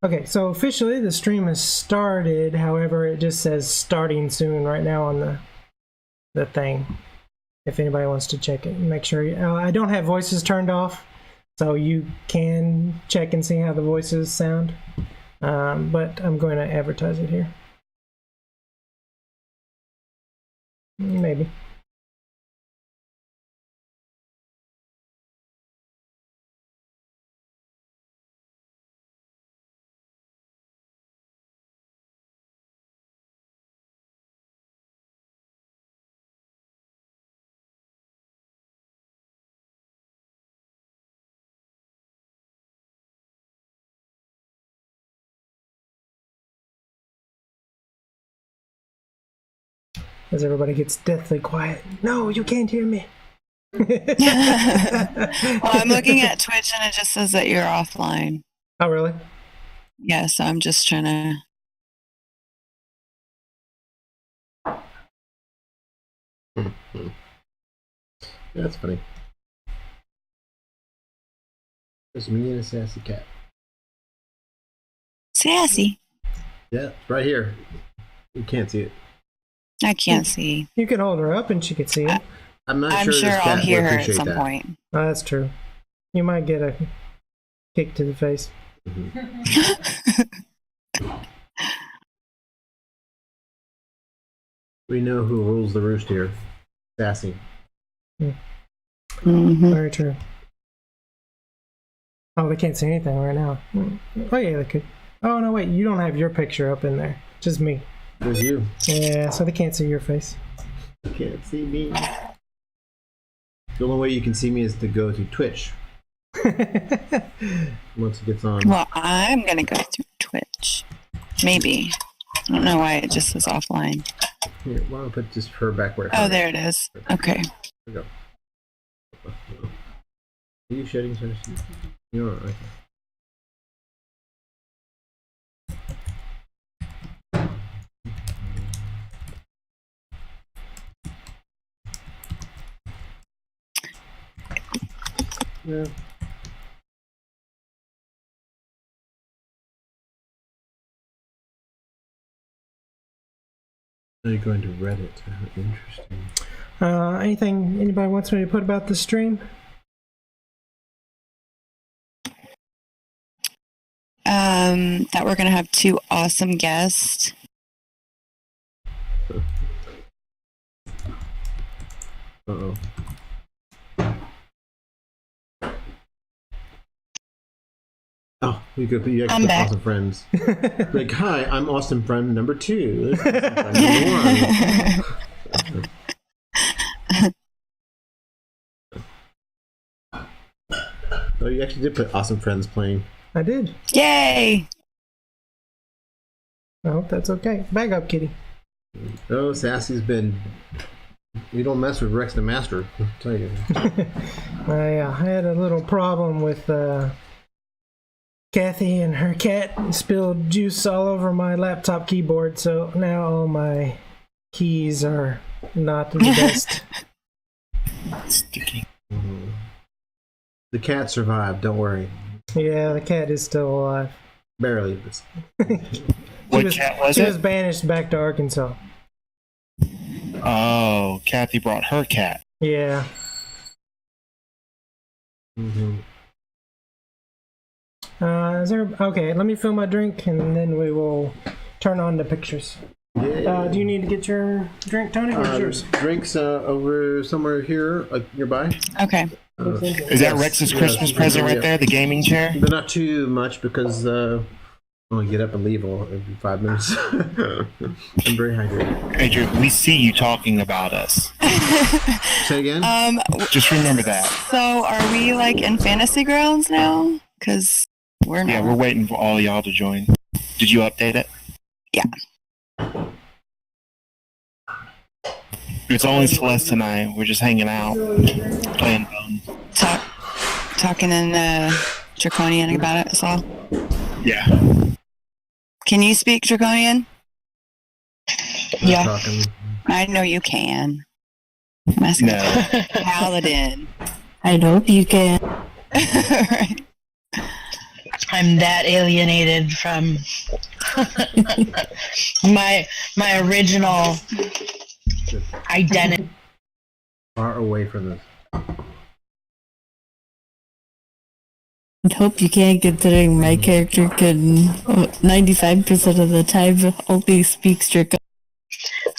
Okay, so officially the stream has started. However, it just says starting soon right now on the thing. If anybody wants to check it, make sure. I don't have voices turned off, so you can check and see how the voices sound. But I'm going to advertise it here. Maybe. As everybody gets deathly quiet. No, you can't hear me. Well, I'm looking at Twitch and it just says that you're offline. Oh, really? Yeah, so I'm just trying to... Yeah, that's funny. There's me and a sassy cat. Sassy. Yeah, it's right here. You can't see it. I can't see. You can hold her up and she can see it. I'm not I'm sure, sure this I'll cat hear will her at appreciate some that. point. Oh, that's true. You might get a kick to the face. We know who rules the roost here. Sassy. Very true. Oh, they can't see anything right now. Oh, yeah, they could. Oh, no, wait. You don't have your picture up in there. Just me. There's you. Yeah, so they can't see your face. You can't see me. The only way you can see me is to go to Twitch. Once it gets on. Well, I'm going to go through Twitch. Maybe. I don't know why it just says offline. Here, why don't I put just her back where it Oh, hurt? there it is. Okay. There we go. Are you shedding some? You're all right. Yeah. Are you going to Reddit? Interesting. Anything anybody wants me to put about the stream? That we're going to have 2 awesome guests. Uh-oh. Oh, you could be I'm back. awesome friends. Like, hi, I'm awesome friend number 2. This is awesome friend number 1. Oh, you actually did put awesome friends playing. I did. Yay! I hope that's okay. Back up, kitty. Oh, Sassy's been... You don't mess with Rex the Master, I'll tell you. I had a little problem with Kathy and her cat spilled juice all over my laptop keyboard, so now all my keys are not the best. Sticky. Mm-hmm. The cat survived, don't worry. Yeah, the cat is still alive. Barely. But... What cat was She it? was banished back to Arkansas. Oh, Kathy brought her cat. Yeah. Mm-hmm. Is there... Okay, let me fill my drink and then we will turn on the pictures. Yeah. Do you need to get your drink, Tony? Where's yours? Drinks over somewhere here, nearby. Okay. Is that Rex's Christmas present right there, the gaming chair? But not too much because I'll get up and leave every 5 minutes. I'm very hungry. Adrian, we see you talking about us. Say again? Just remember that. So are we like in Fantasy Grounds now? Because we're not. Yeah, we're waiting for all y'all to join. Did you update it? Yeah. It's only Celeste and I. We're just hanging out, playing phone. Talking in Draconian about it, that's all. Yeah. Can you speak Draconian? Yeah. Talking. I know you can. I'm asking No. Paladin. I hope you can. Right. I'm that alienated from my original identity. Far away from this. I hope you can't, considering my character can 95% of the time only speak strict.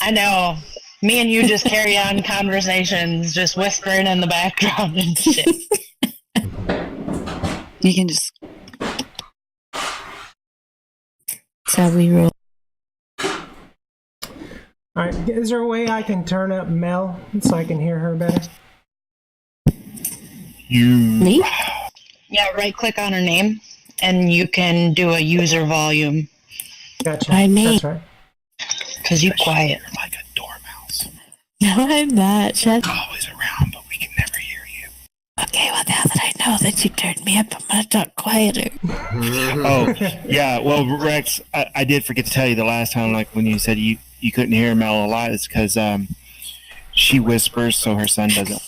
I know. Me and you just carry on conversations, just whispering in the background and shit. You can just. Sadly roll. Alright, is there a way I can turn up Mel so I can hear her better? Me? Yeah, right click on her name and you can do a user volume. Gotcha. By me. That's right. Because you quiet. Like a dormouse. No, I'm not. Shut. Always around, but we can never hear you. Okay, well, now that I know that you turned me up, I'm gonna talk quieter. Oh, yeah. Well, Rex, I did forget to tell you the last time, like when you said you couldn't hear Mel a lot, it's because she whispers so her son doesn't.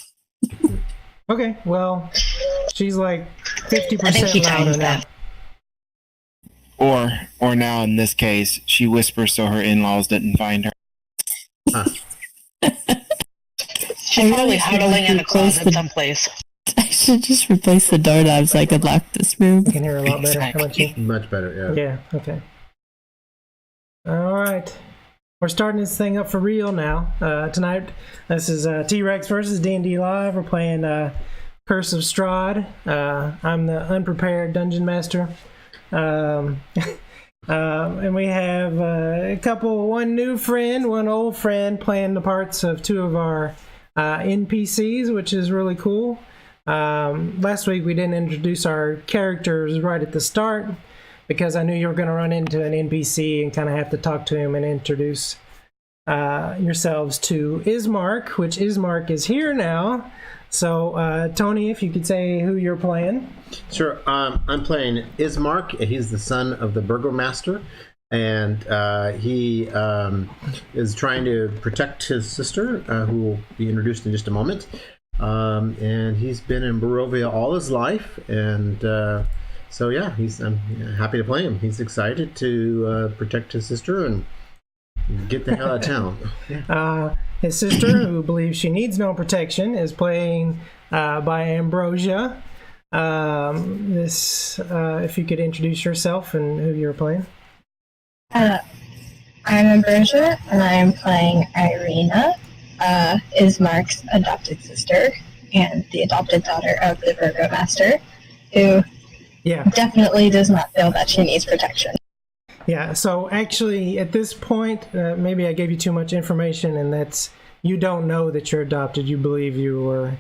Okay, well, she's like I think 50% he louder times now. that. Or now in this case, she whispers so her in-laws didn't find her. She's probably huddling in a closet someplace. I should just replace the doorknob so I could lock this room. I can hear her a lot better. How about you? Much better, yeah. Yeah, okay. Alright. We're starting this thing up for real now. Tonight, this is T-Rex versus D&D Live. We're playing Curse of Strahd. I'm the unprepared dungeon master. And we have one new friend, one old friend, playing the parts of two of our NPCs, which is really cool. Last week we didn't introduce our characters right at the start because I knew you were going to run into an NPC and kind of have to talk to him and introduce yourselves to Ismark, which Ismark is here now. So, Tony, if you could say who you're playing. Sure. I'm playing Ismark. He's the son of the burgomaster, and he is trying to protect his sister, who will be introduced in just a moment. And he's been in Barovia all his life, and so yeah, I'm happy to play him. He's excited to protect his sister and get the hell out of town. His sister, who believes she needs no protection, is playing by Ambrosia. If you could introduce yourself and who you're playing. I'm Ambrosia, and I am playing Ireena, Ismark's adopted sister, and the adopted daughter of the burgomaster, who definitely does not feel that she needs protection. Yeah, so actually at this point, maybe I gave you too much information, and that's, you don't know that you're adopted. You believe you were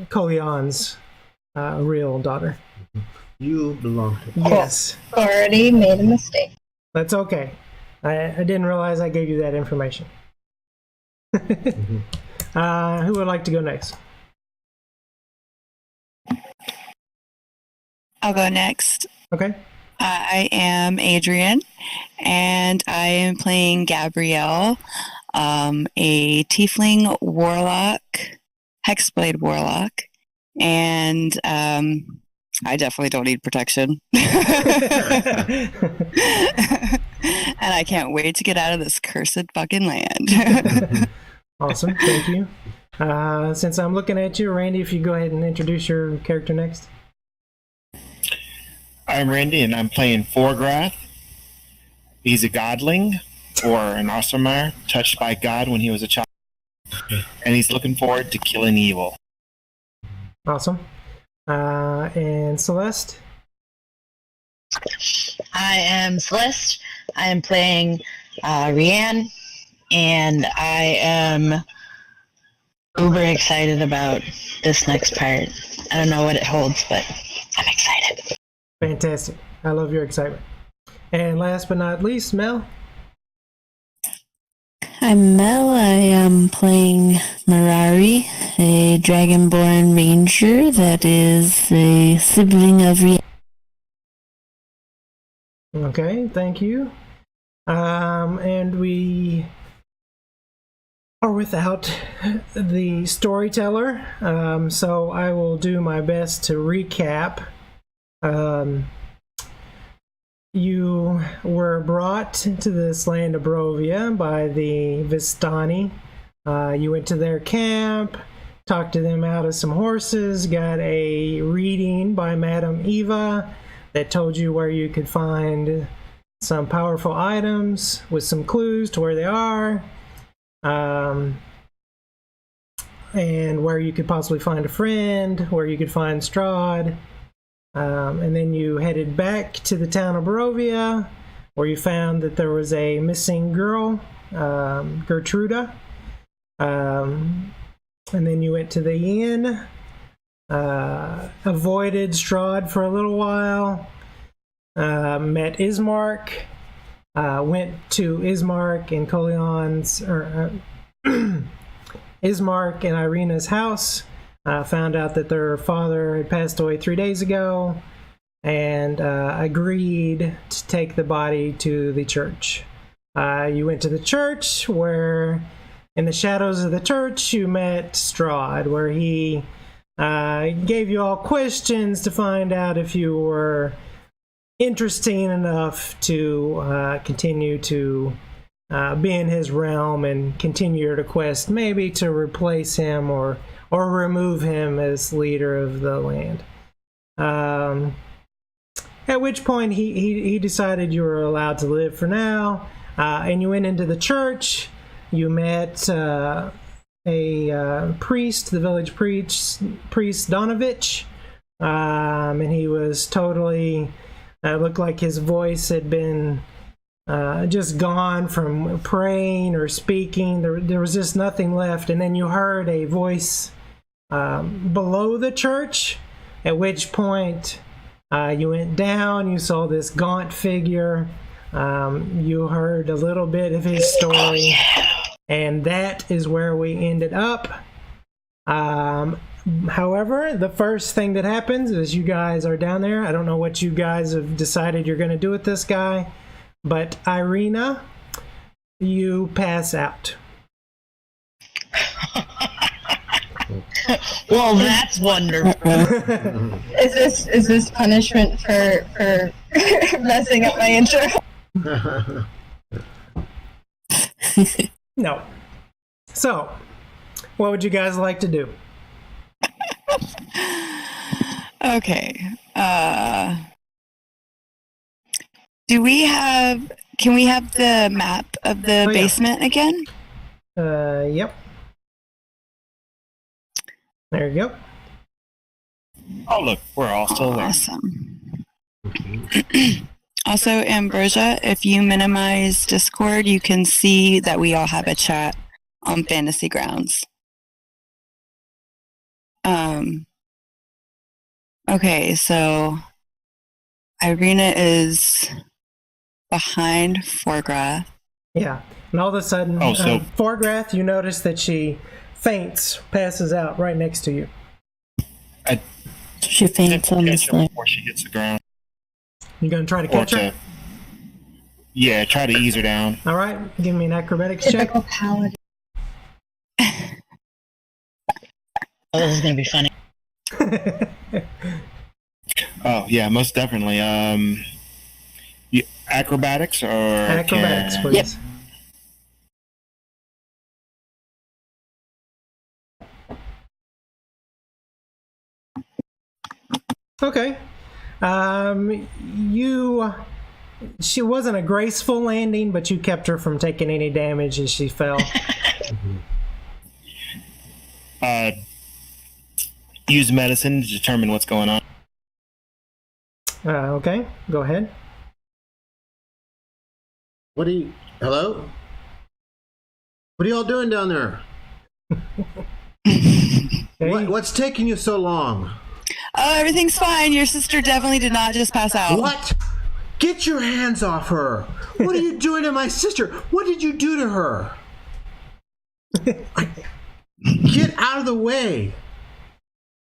Kolion's real daughter. You belong to Yes. Already made a mistake. That's okay. I didn't realize I gave you that information. Who would like to go next? I'll go next. Okay. I am Adrian, and I am playing Gabrielle, a tiefling warlock, hexblade warlock, and I definitely don't need protection. And I can't wait to get out of this cursed fucking land. Awesome, thank you. Since I'm looking at you, Randy, if you go ahead and introduce your character next. I'm Randy, and I'm playing Forgrath. He's a godling, or an Ostermeyer, touched by God when he was a child. And he's looking forward to killing evil. Awesome. And Celeste? I am Celeste. I am playing Rianne, and I am uber excited about this next part. I don't know what it holds, but I'm excited. Fantastic. I love your excitement. And last but not least, Mel? I'm Mel. I am playing Mirari, a dragonborn ranger that is a sibling of Rihanna. Okay, thank you. And we are without the storyteller, so I will do my best to recap. You were brought to this land of Barovia by the Vistani. You went to their camp, talked to them out of some horses, got a reading by Madame Eva that told you where you could find some powerful items with some clues to where they are, and where you could possibly find a friend, where you could find Strahd. And then you headed back to the town of Barovia, where you found that there was a missing girl, Gertruda. And then you went to the inn, avoided Strahd for a little while, met Ismark, went to Ismark and Colion's, Ismark and Ireena's house. Found out that their father had passed away 3 days ago, and agreed to take the body to the church. You went to the church, where in the shadows of the church you met Strahd, where he gave you all questions to find out if you were interesting enough to continue to be in his realm and continue your quest, maybe to replace him or remove him as leader of the land. At which point he decided you were allowed to live for now, and you went into the church. You met a priest, the village priest Donovich, and he was totally looked like his voice had been just gone from praying or speaking. There was just nothing left. And then you heard a voice below the church, at which point you went down. You saw this gaunt figure. You heard a little bit of his story, and that is where we ended up. However, the first thing that happens is you guys are down there. I don't know what you guys have decided you're going to do with this guy, but Ireena, you pass out. Well, that's wonderful. Is this punishment for messing up my intro? No. So, what would you guys like to do? Okay. Can we have the map of the Oh, yeah. basement again? Yep. There you go. Oh, look, we're all still there. Awesome. Also, Ambrosia, if you minimize Discord, you can see that we all have a chat on Fantasy Grounds. Okay, so Ireena is behind Forgrath. Yeah. And all of a sudden, Forgrath, you notice that she faints, passes out right next to you. She faints on the Catch her floor. before she hits the ground. You gonna try to catch her? Yeah, try to ease her down. All right. Give me an acrobatics check. Typical paladin. Oh, this is gonna be funny. Oh yeah, most definitely. Acrobatics or Acrobatics, please. Yep. Okay. She wasn't a graceful landing, but you kept her from taking any damage as she fell. Use medicine to determine what's going on. Okay, go ahead. Hello? What are y'all doing down there? Okay. What's taking you so long? Oh, everything's fine. Your sister definitely did not just pass out. What? Get your hands off her! What are you doing to my sister? What did you do to her? Get out of the way!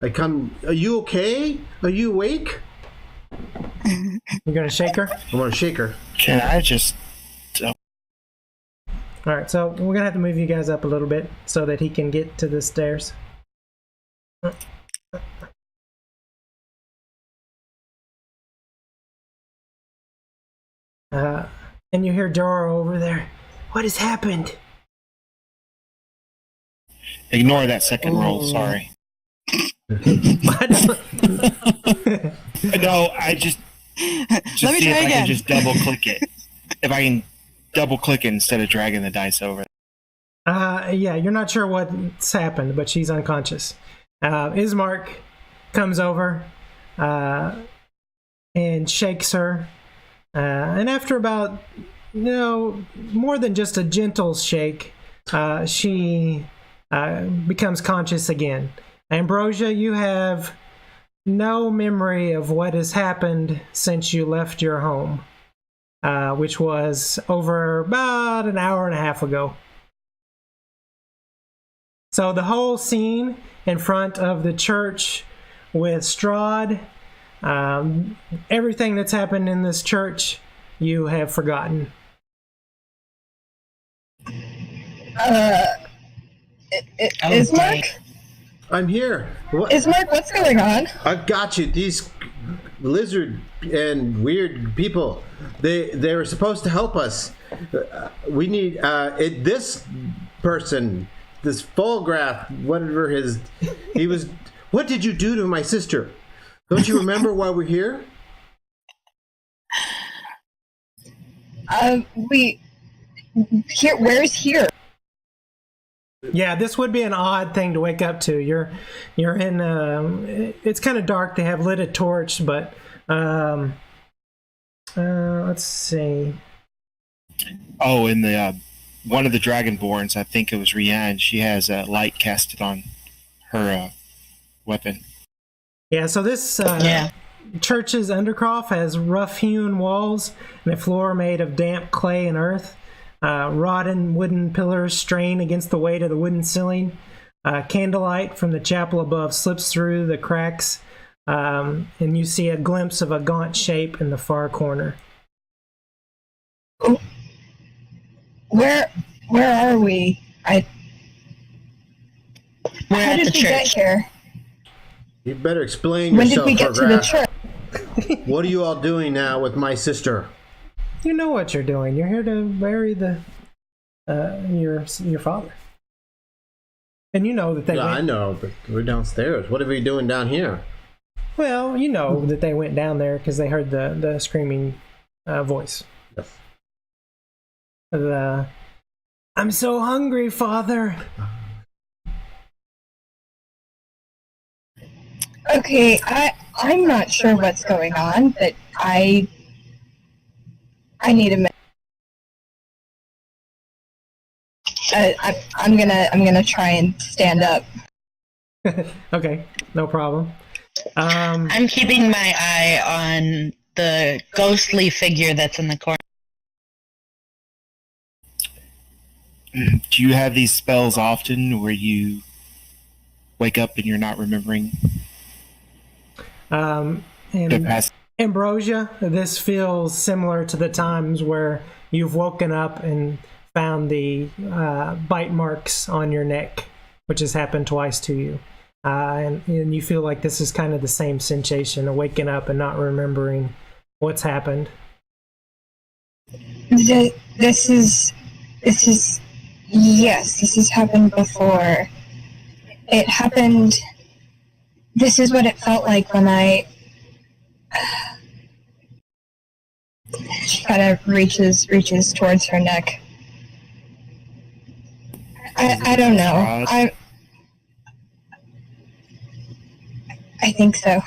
Are you okay? Are you awake? You're gonna shake her? I want to shake her. Can I just? All right, so we're gonna have to move you guys up a little bit so that he can get to the stairs. And you hear Jorah over there. What has happened? Ignore that second roll. Sorry. No, I just Let me see try if I again. can just double click it. If I can double click it instead of dragging the dice over. Yeah, you're not sure what's happened, but she's unconscious. Ismark comes over and shakes her. And after about, more than just a gentle shake, she becomes conscious again. Ambrosia, you have no memory of what has happened since you left your home, which was over about an hour and a half ago. So the whole scene in front of the church with Strahd, everything that's happened in this church, you have forgotten. Ismark? I'm here. What? Ismark, what's going on? I've got you. These lizard and weird people. They were supposed to help us. We need this person, this Fulgrath, whatever he was. What did you do to my sister? Don't you remember why we're here? Where's here? Yeah, this would be an odd thing to wake up to. You're in. It's kind of dark. They have lit a torch, but let's see. Oh, in the one of the Dragonborns, I think it was Rianne. She has a light casted on her weapon. Yeah, so this Yeah. church's undercroft has rough-hewn walls and a floor made of damp clay and earth. Rotten wooden pillars strain against the weight of the wooden ceiling. Candlelight from the chapel above slips through the cracks, and you see a glimpse of a gaunt shape in the far corner. Where are we? We're How at did the we get church. here? You better explain When did yourself, we get to the Fulgrath. church? What are you all doing now with my sister? You know what you're doing. You're here to bury your father, and you know that they. Yeah, went, I know, but we're downstairs. What are we doing down here? Well, you know that they went down there because they heard the screaming voice. Yes. I'm so hungry, Father. Okay, I'm not sure what's going on, but I need a minute. I'm gonna try and stand up. Okay, no problem. I'm keeping my eye on the ghostly figure that's in the corner. Do you have these spells often where you wake up and you're not remembering the And past? Ambrosia, this feels similar to the times where you've woken up and found the bite marks on your neck, which has happened twice to you. And you feel like this is kind of the same sensation of waking up and not remembering what's happened. This is yes, this has happened before. It happened. This is what it felt like when I. She kind of reaches towards her neck. I don't know. I think so.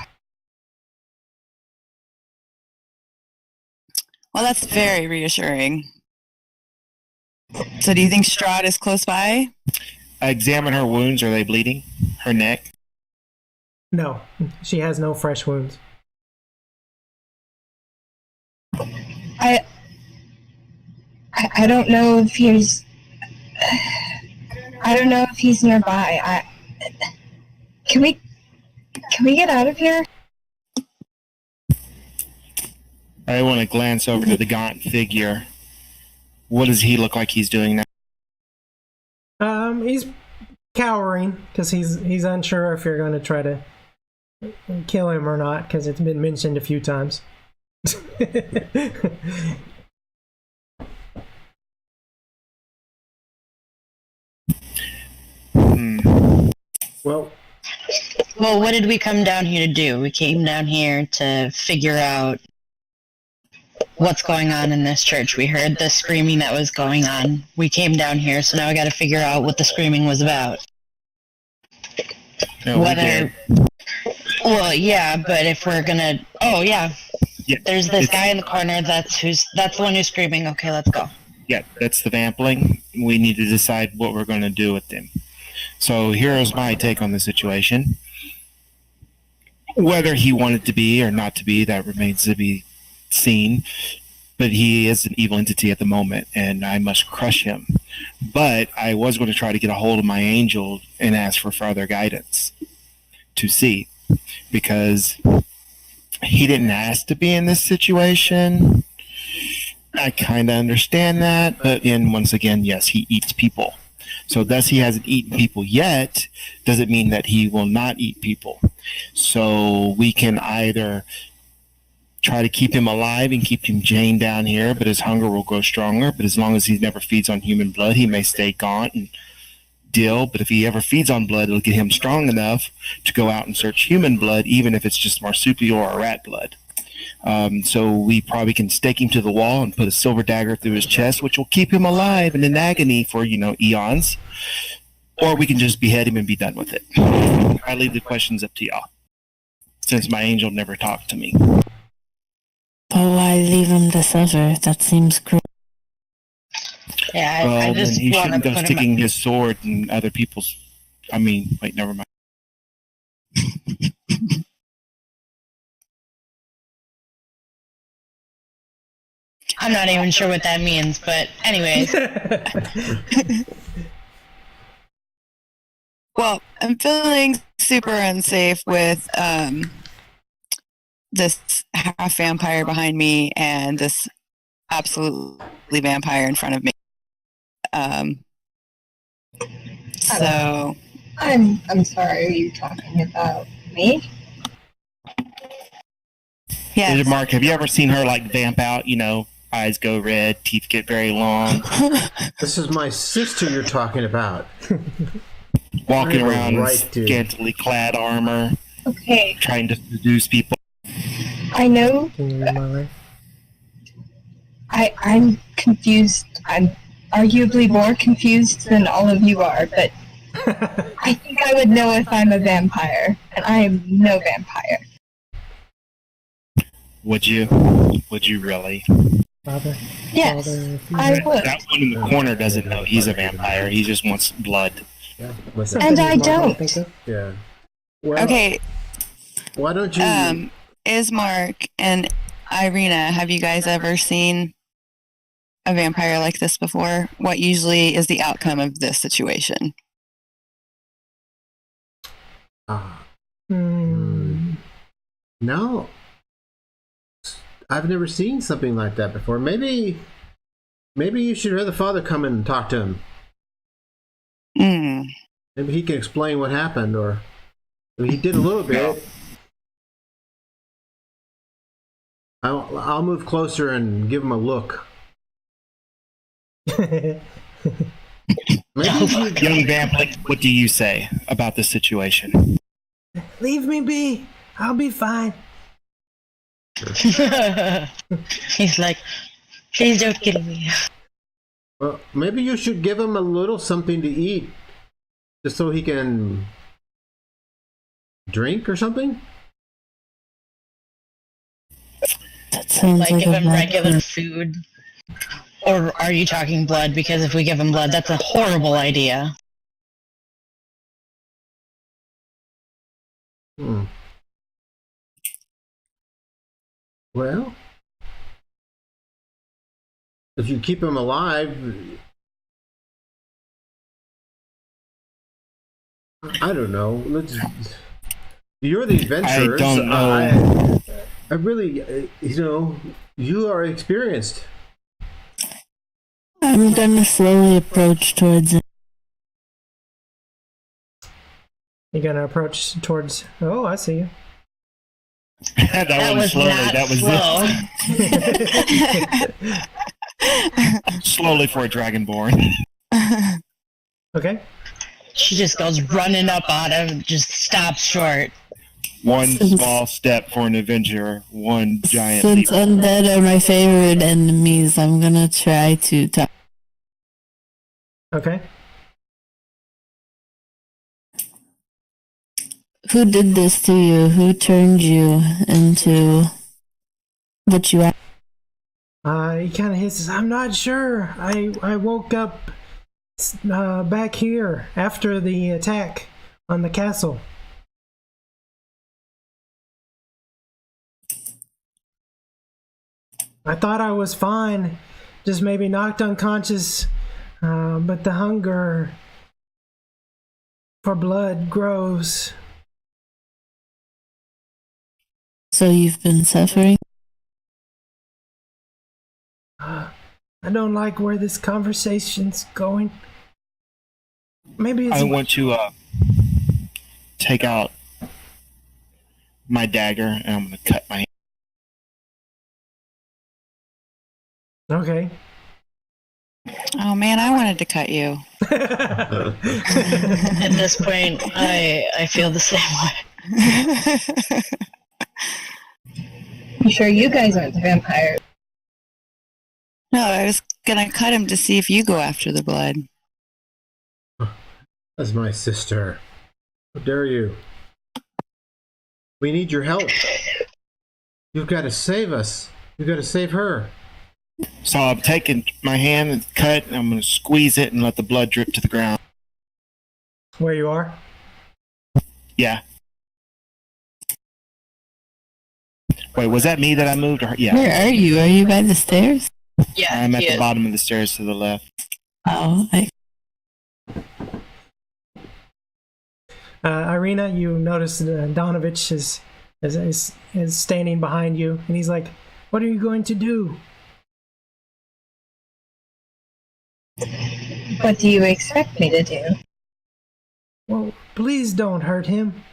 Well, that's very reassuring. So do you think Strahd is close by? Examine her wounds. Are they bleeding? Her neck? No, she has no fresh wounds. I don't know if he's. I don't know if he's nearby. Can we get out of here? I want to glance over to the gaunt figure. What does he look like he's doing now? He's cowering because he's unsure if you're going to try to kill him or not, because it's been mentioned a few times. Well, Well, what did we come down here to do? We came down here to figure out what's going on in this church. We heard the screaming that was going on. We came down here, so now we got to figure out what the screaming was about. No, we did. Well, yeah, but if we're gonna, yeah, there's this it's- guy in the corner. That's the one who's screaming. Okay, let's go. Yeah, that's the vampling. We need to decide what we're going to do with him. So here's my take on the situation. Whether he wanted to be or not to be, that remains to be seen. But he is an evil entity at the moment, and I must crush him. But I was going to try to get a hold of my angel and ask for further guidance to see, because he didn't ask to be in this situation. I kind of understand that, but once again, yes, he eats people. So thus he hasn't eaten people yet, doesn't mean that he will not eat people. So we can either try to keep him alive and keep him chained down here, but his hunger will grow stronger. But as long as he never feeds on human blood, he may stay gaunt and deal. But if he ever feeds on blood, it'll get him strong enough to go out and search human blood, even if it's just marsupial or rat blood. So we probably can stake him to the wall and put a silver dagger through his chest, which will keep him alive and in agony for, eons. Or we can just behead him and be done with it. I leave the questions up to y'all, since my angel never talked to me. But why leave him to suffer? That seems cruel. Yeah, Well, I then just he want to shouldn't go put him. sticking his sword in other people's... wait, never mind. I'm not even sure what that means, but anyways. Well, I'm feeling super unsafe with this half vampire behind me and this absolutely vampire in front of me. So I'm sorry, are you talking about me? yeah, Mark, have you ever seen her vamp out? Eyes go red, teeth get very long, this is my sister you're talking about. walking around in Right, dude. scantily clad armor, Okay, trying to seduce people. I know. Can you read my life? I'm confused. I'm arguably more confused than all of you are, but I think I would know if I'm a vampire, and I am no vampire. Would you really? Father? Yes, Father, if you- I would. That one in the corner doesn't know he's a vampire. He just wants blood. Yeah. What's that? And I Something you might don't. think of? Yeah. Well, okay. why don't you... Ismark and Ireena, have you guys ever seen a vampire like this before? What usually is the outcome of this situation? No. I've never seen something like that before. Maybe you should have the father come in and talk to him. Mm. Maybe he can explain what happened, or he did a little bit. I'll move closer and give him a look. Maybe Young vampire, what do you say about this situation? Leave me be. I'll be fine. He's like, please don't kill me. Well, maybe you should give him a little something to eat, just so he can drink or something. That sounds Like like give a him bad regular plan. food. Or are you talking blood? Because if we give him blood, that's a horrible idea. Well, if you keep him alive, I don't know. You're the adventurers. I don't know. I really, you are experienced. I'm gonna slowly approach towards him. You gonna approach towards? Oh, I see you. that That one was slowly. not That was slow. slowly for a dragonborn. Okay. She just goes running up on him, just stops short. One Since- small step for an adventurer, one giant Since leap. undead are my favorite enemies, I'm gonna try to talk. Okay. Who did this to you? Who turned you into what you are? He kind of hisses. I'm not sure. I woke up back here after the attack on the castle. I thought I was fine, just maybe knocked unconscious, but the hunger for blood grows. So you've been suffering? I don't like where this conversation's going. Maybe it's I want to take out my dagger and I'm going to cut my hand. okay. Oh man, I wanted to cut you. At this point, I feel the same way. I'm sure you guys aren't the vampire. No, I was gonna cut him to see if you go after the blood. That's my sister. How dare you? We need your help. You've got to save us. You've got to save her. So I'm taking my hand and cut, and I'm going to squeeze it and let the blood drip to the ground. Where you are? Yeah. Wait, was that me that I moved? Or, yeah. Where are you? Are you by the stairs? Yeah, I'm at he the is. bottom of the stairs to the left. Oh, Ireena, you notice Donovich is standing behind you, and he's like, "What are you going to do?" What do you expect me to do? Well, please don't hurt him.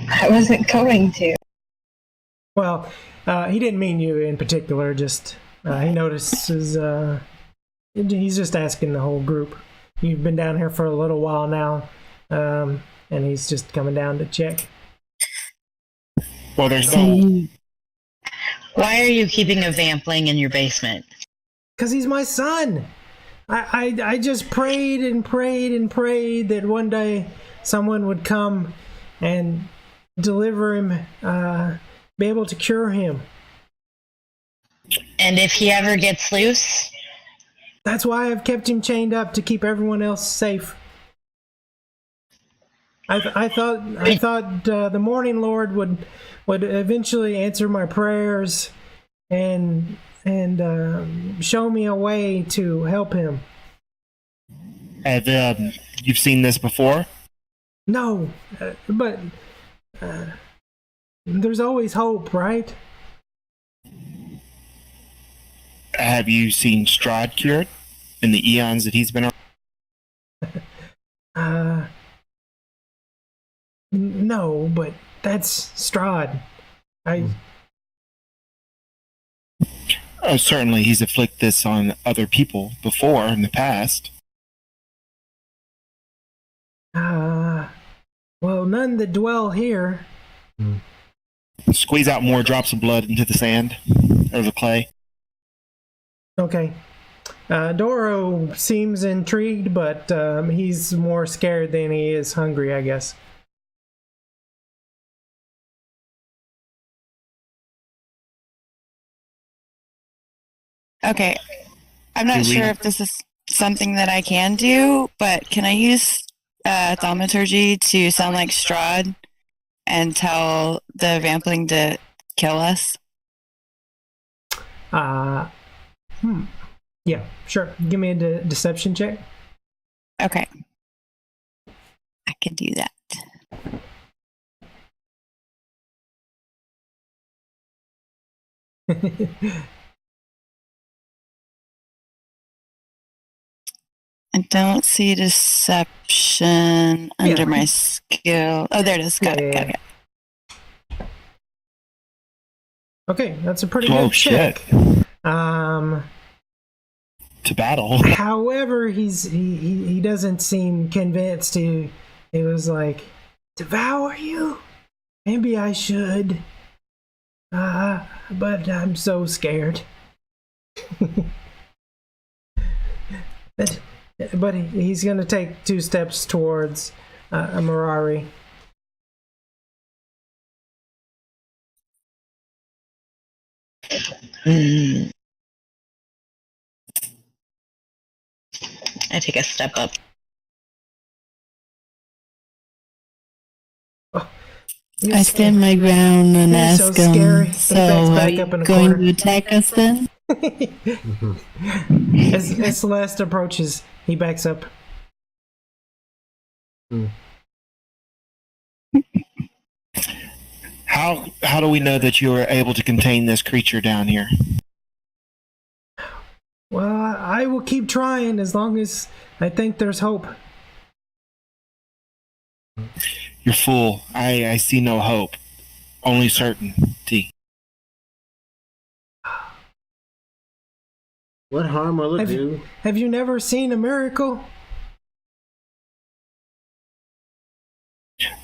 I wasn't going to. Well, he didn't mean you in particular. Just he notices. He's just asking the whole group. You've been down here for a little while now, and he's just coming down to check. Well, there's can no. you, Why are you keeping a vampling in your basement? Cause he's my son. I just prayed and prayed and prayed that one day someone would come and deliver him, be able to cure him. And if he ever gets loose, That's why I've kept him chained up, to keep everyone else safe. I thought the Morning Lord would eventually answer my prayers and show me a way to help him. Have you've seen this before? No, but there's always hope, right? Have you seen Strahd cured in the eons that he's been around? No, but that's Strahd. Certainly, he's afflicted this on other people before in the past. Well, none that dwell here. Squeeze out more drops of blood into the sand or the clay. Okay. Doro seems intrigued, but he's more scared than he is hungry, I guess. Okay, I'm not Do we- sure if this is something that I can do, but can I use thaumaturgy to sound like Strahd and tell the vampling to kill us? Yeah, sure. Give me a deception check. Okay, I can do that. I don't see deception under Yeah. my skill. Oh, there it is. Got Yeah, it. yeah, Got it. Okay, that's a pretty Oh good check. shit! Um, To battle. however, he doesn't seem convinced. He was like, devour you? Maybe I should. But I'm so scared. but he's gonna take 2 steps towards Mirari. I take a step up. I stand my ground and You're ask so him, scary. He so backs are back you up in a going corner. to attack us then? As Celeste approaches, he backs up. How do we know that you were able to contain this creature down here? Well, I will keep trying as long as I think there's hope. You're fool. I see no hope. Only certainty. What harm will it do? Have you never seen a miracle?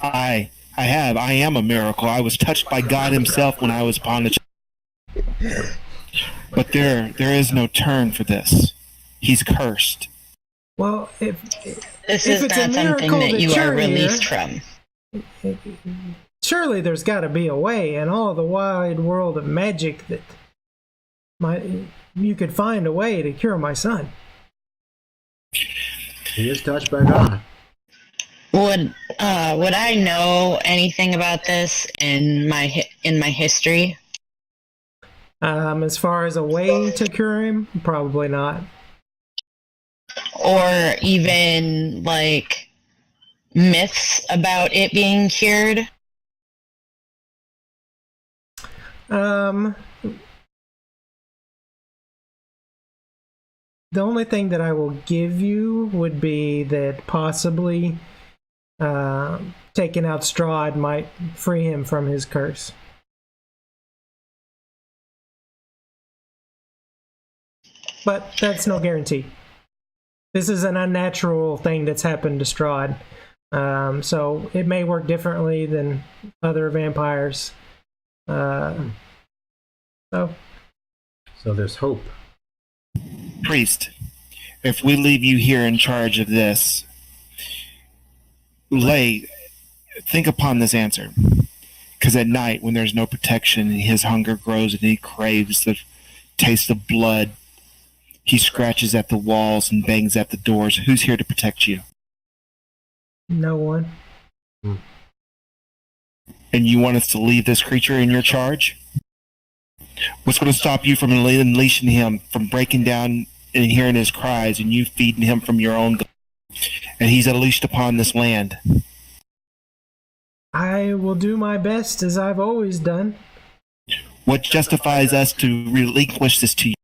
I have. I am a miracle. I was touched by God himself when I was upon the... But there is no turn for this. He's cursed. Well, if This If is it's a not something miracle that that you you're are released here- from. surely there's got to be a way in all the wide world of magic that you could find a way to cure my son. He is touched by God. Would I know anything about this in my history? As far as a way to cure him, probably not. Or even like myths about it being cured? The only thing that I will give you would be that possibly taking out Strahd might free him from his curse. But that's no guarantee. This is an unnatural thing that's happened to Strahd. So it may work differently than other vampires. So there's hope. Priest, if we leave you here in charge of this, think upon this answer. Because at night, when there's no protection, his hunger grows and he craves the taste of blood. He scratches at the walls and bangs at the doors. Who's here to protect you? no one. And you want us to leave this creature in your charge? What's going to stop you from unleashing him, from breaking down and hearing his cries, and you feeding him from your own... And he's unleashed upon this land. I will do my best as I've always done. What justifies us to relinquish this to you?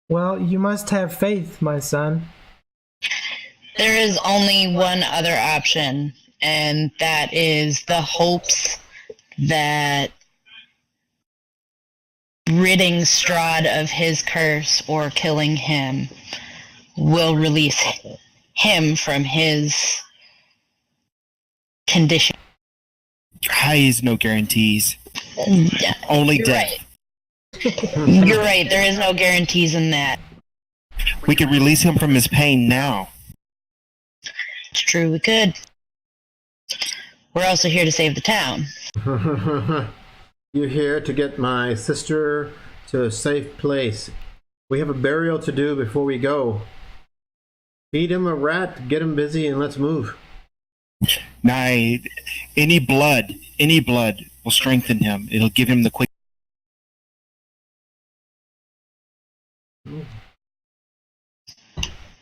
Well, you must have faith, my son. There is only one other option, and that is the hopes that ridding Strahd of his curse or killing him will release him from his condition. Highs, no guarantees. Yeah, Only you're death. right. You're right. There is no guarantees in that. We could release him from his pain now. It's true, we could. We're also here to save the town. You're here to get my sister to a safe place. We have a burial to do before we go. Feed him a rat, get him busy, and let's move. Now, any blood will strengthen him. It'll give him the quick...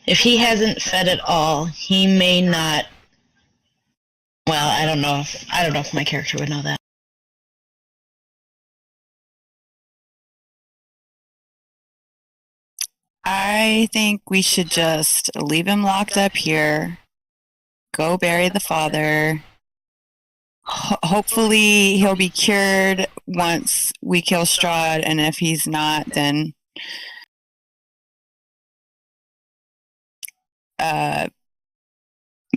If he hasn't fed at all, he may not. Well, I don't know if my character would know that. I think we should just leave him locked up here, go bury the father. Hopefully he'll be cured once we kill Strahd, and if he's not, then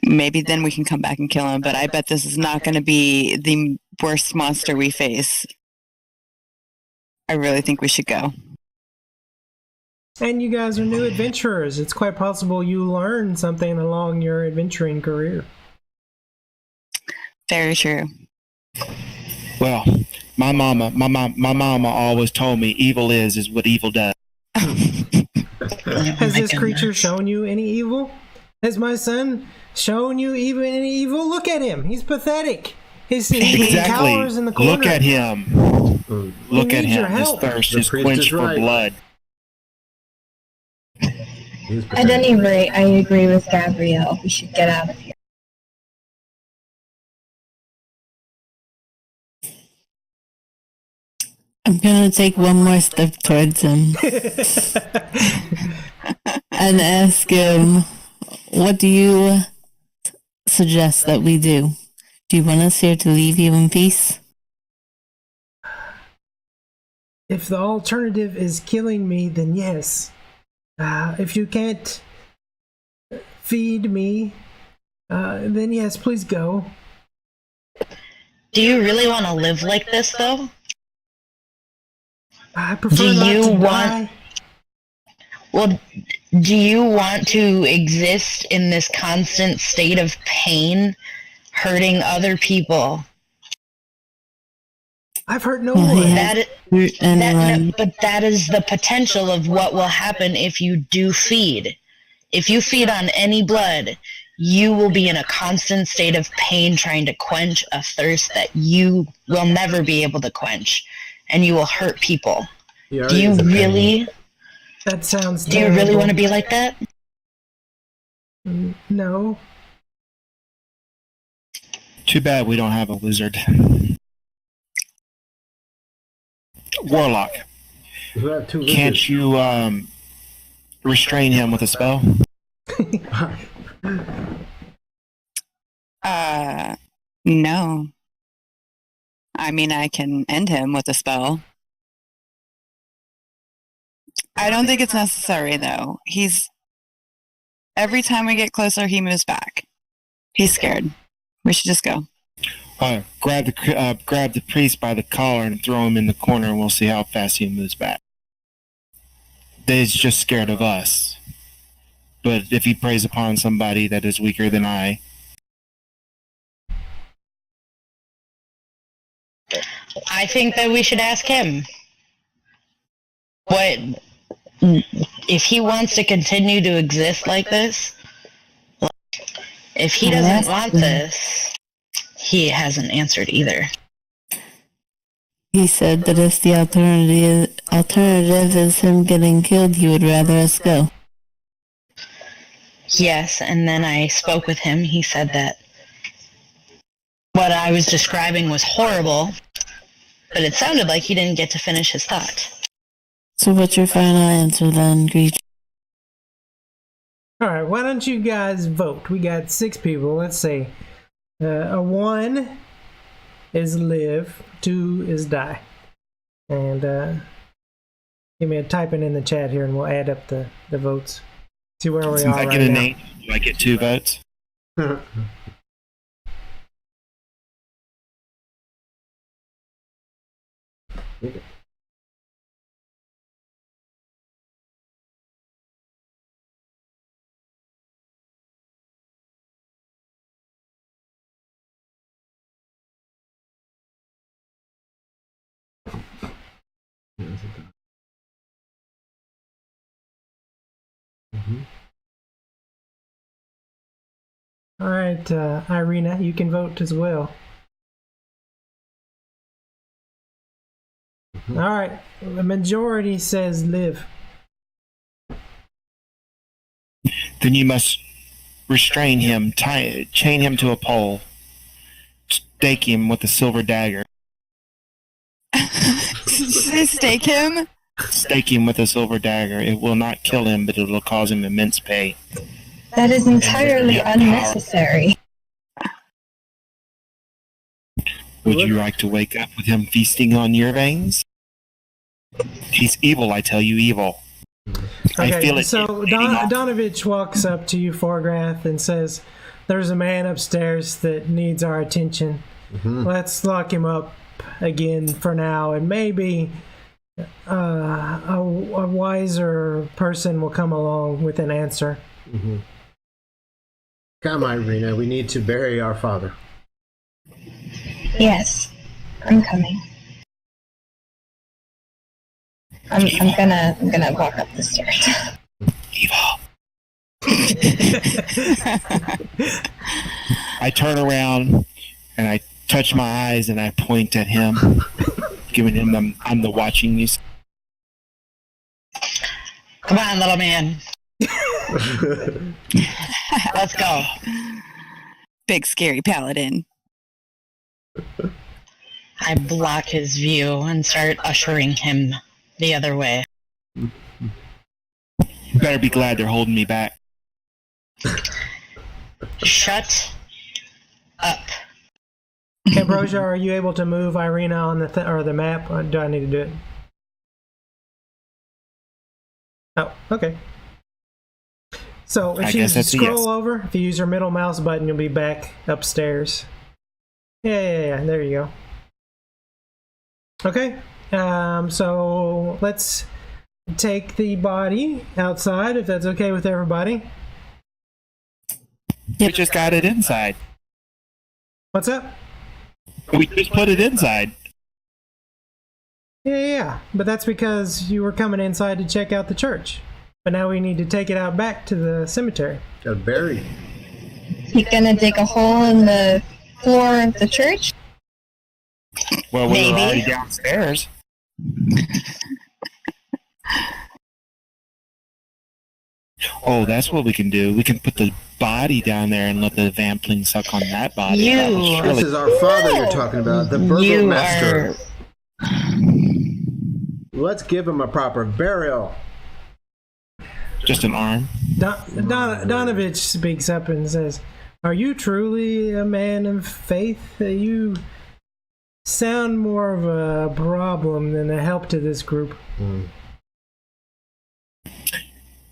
maybe then we can come back and kill him. But I bet this is not going to be the worst monster we face. I really think we should go. And you guys are new adventurers. It's quite possible you learn something along your adventuring career. Very true. Well, my mama always told me evil is what evil does. Has this creature shown you any evil? Has my son shown you even any evil? Look at him. He's pathetic. He cowers in the corner. Look at him. Look at him. His thirst is quenched for blood. At any rate, I agree with Gabrielle. We should get out of here. I'm gonna take one more step towards him and ask him, what do you suggest that we do? Do you want us here to leave you in peace? If the alternative is killing me, then yes. If you can't feed me, then yes, please go. Do you really want to live like this, though? I prefer not to die. Well, do you want to exist in this constant state of pain, hurting other people? I've hurt no one. But that is the potential of what will happen if you do feed. If you feed on any blood, you will be in a constant state of pain trying to quench a thirst that you will never be able to quench, and you will hurt people. Do you really? That sounds Do you really want to be like that? No. Too bad we don't have a wizard. Warlock, can't you restrain him with a spell? No. I mean, I can end him with a spell. I don't think it's necessary, though. Every time we get closer, he moves back. He's scared. We should just go. Grab the priest by the collar and throw him in the corner, and we'll see how fast he moves back. He's just scared of us. But if he preys upon somebody that is weaker than I... I think that we should ask him. If he wants to continue to exist like this, if he doesn't want this, he hasn't answered either. He said that if the alternative is him getting killed, he would rather us go. Yes, and then I spoke with him. He said that what I was describing was horrible, but it sounded like he didn't get to finish his thought. So what's your final answer then, Greech? Alright, why don't you guys vote? We got 6 people. Let's see. A 1 is live, 2 is die. And give me a typing in the chat here and we'll add up the votes. See where we are right now. I get an 8. Do I get 2 votes? Alright, Ireena, you can vote as well. Alright, the majority says live. Then you must restrain him, chain him to a pole, stake him with a silver dagger. Stake him? Stake him with a silver dagger. It will not kill him, but it will cause him immense pain. That is entirely unnecessary. Would you like to wake up with him feasting on your veins? He's evil, I tell you, evil. I Okay, feel it. so Donovich walks up to you, Forgrath, and says, "There's a man upstairs that needs our attention. Let's lock him up again for now, and maybe a wiser person will come along with an answer." Come, Ireena, we need to bury our father. Yes, I'm coming. I'm gonna walk up the stairs. Evil. I turn around and I touch my eyes and I point at him, giving him I'm the watching you. Come on, little man. Let's go. Big scary paladin. I block his view and start ushering him the other way. You better be glad they're holding me back. Shut up. Ambrosia, are you able to move Ireena on the map, or do I need to do it? Oh, okay. So if I you guess that's a scroll yes. over, if you use your middle mouse button, you'll be back upstairs. Yeah, there you go. Okay, so let's take the body outside, if that's okay with everybody. We just got it inside. What's up? We just put it inside. Yeah, but that's because you were coming inside to check out the church. But now we need to take it out back to the cemetery. Got buried. You gonna dig a hole in the floor of the church? Well, we were Maybe. already downstairs. Oh, that's what we can do. We can put the body down there and let the vampling suck on that body. That was You- This is our father you're talking about, the burgomaster. Let's give him a proper burial. just an arm. Donovich speaks up and says, "Are you truly a man of faith? You sound more of a problem than a help to this group."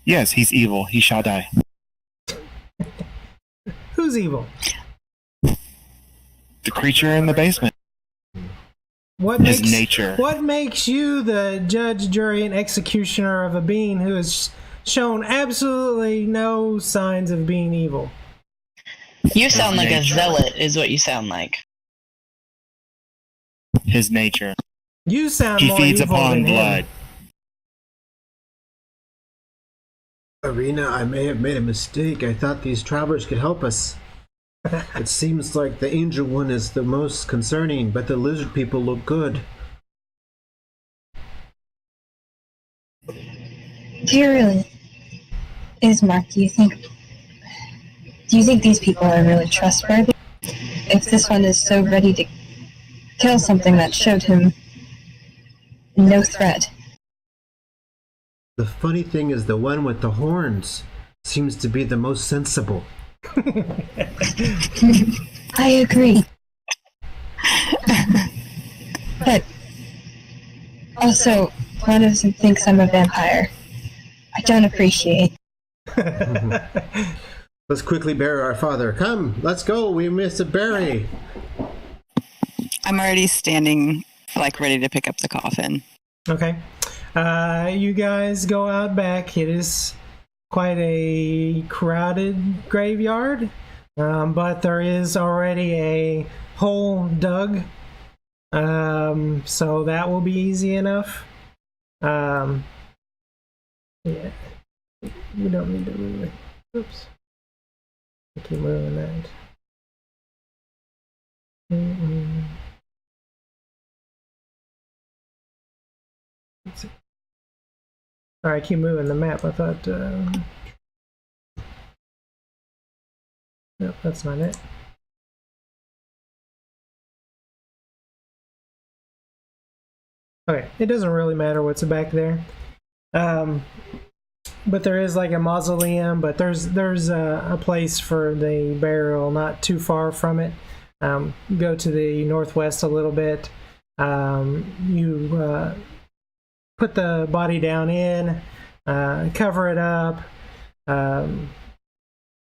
Yes, he's evil. He shall die. Who's evil? The creature in the basement. What His makes nature. What makes you the judge, jury, and executioner of a being who has shown absolutely no signs of being evil? You sound like a nature. zealot, is what you sound like. His nature. You sound He more feeds evil upon than him. blood. Ireena, I may have made a mistake. I thought these travelers could help us. It seems like the angel one is the most concerning, but the lizard people look good. Do you really, Ismark? Do you think these people are really trustworthy? If this one is so ready to kill something that showed him no threat. The funny thing is the one with the horns seems to be the most sensible. I agree. But also, one of them thinks I'm a vampire. I don't appreciate. Let's quickly bury our father. Come, let's go. We missed a bury. I'm already standing, like, ready to pick up the coffin. Okay. You guys go out back. It is quite a crowded graveyard, but there is already a hole dug, so that will be easy enough. Yeah, we don't need to really. Oops. I keep moving that. Let's see. Alright, keep moving the map. I thought. Nope, that's not it. Okay, it doesn't really matter what's back there. But there is like a mausoleum, but there's a place for the burial not too far from it. Go to the northwest a little bit. You put the body down in, cover it up.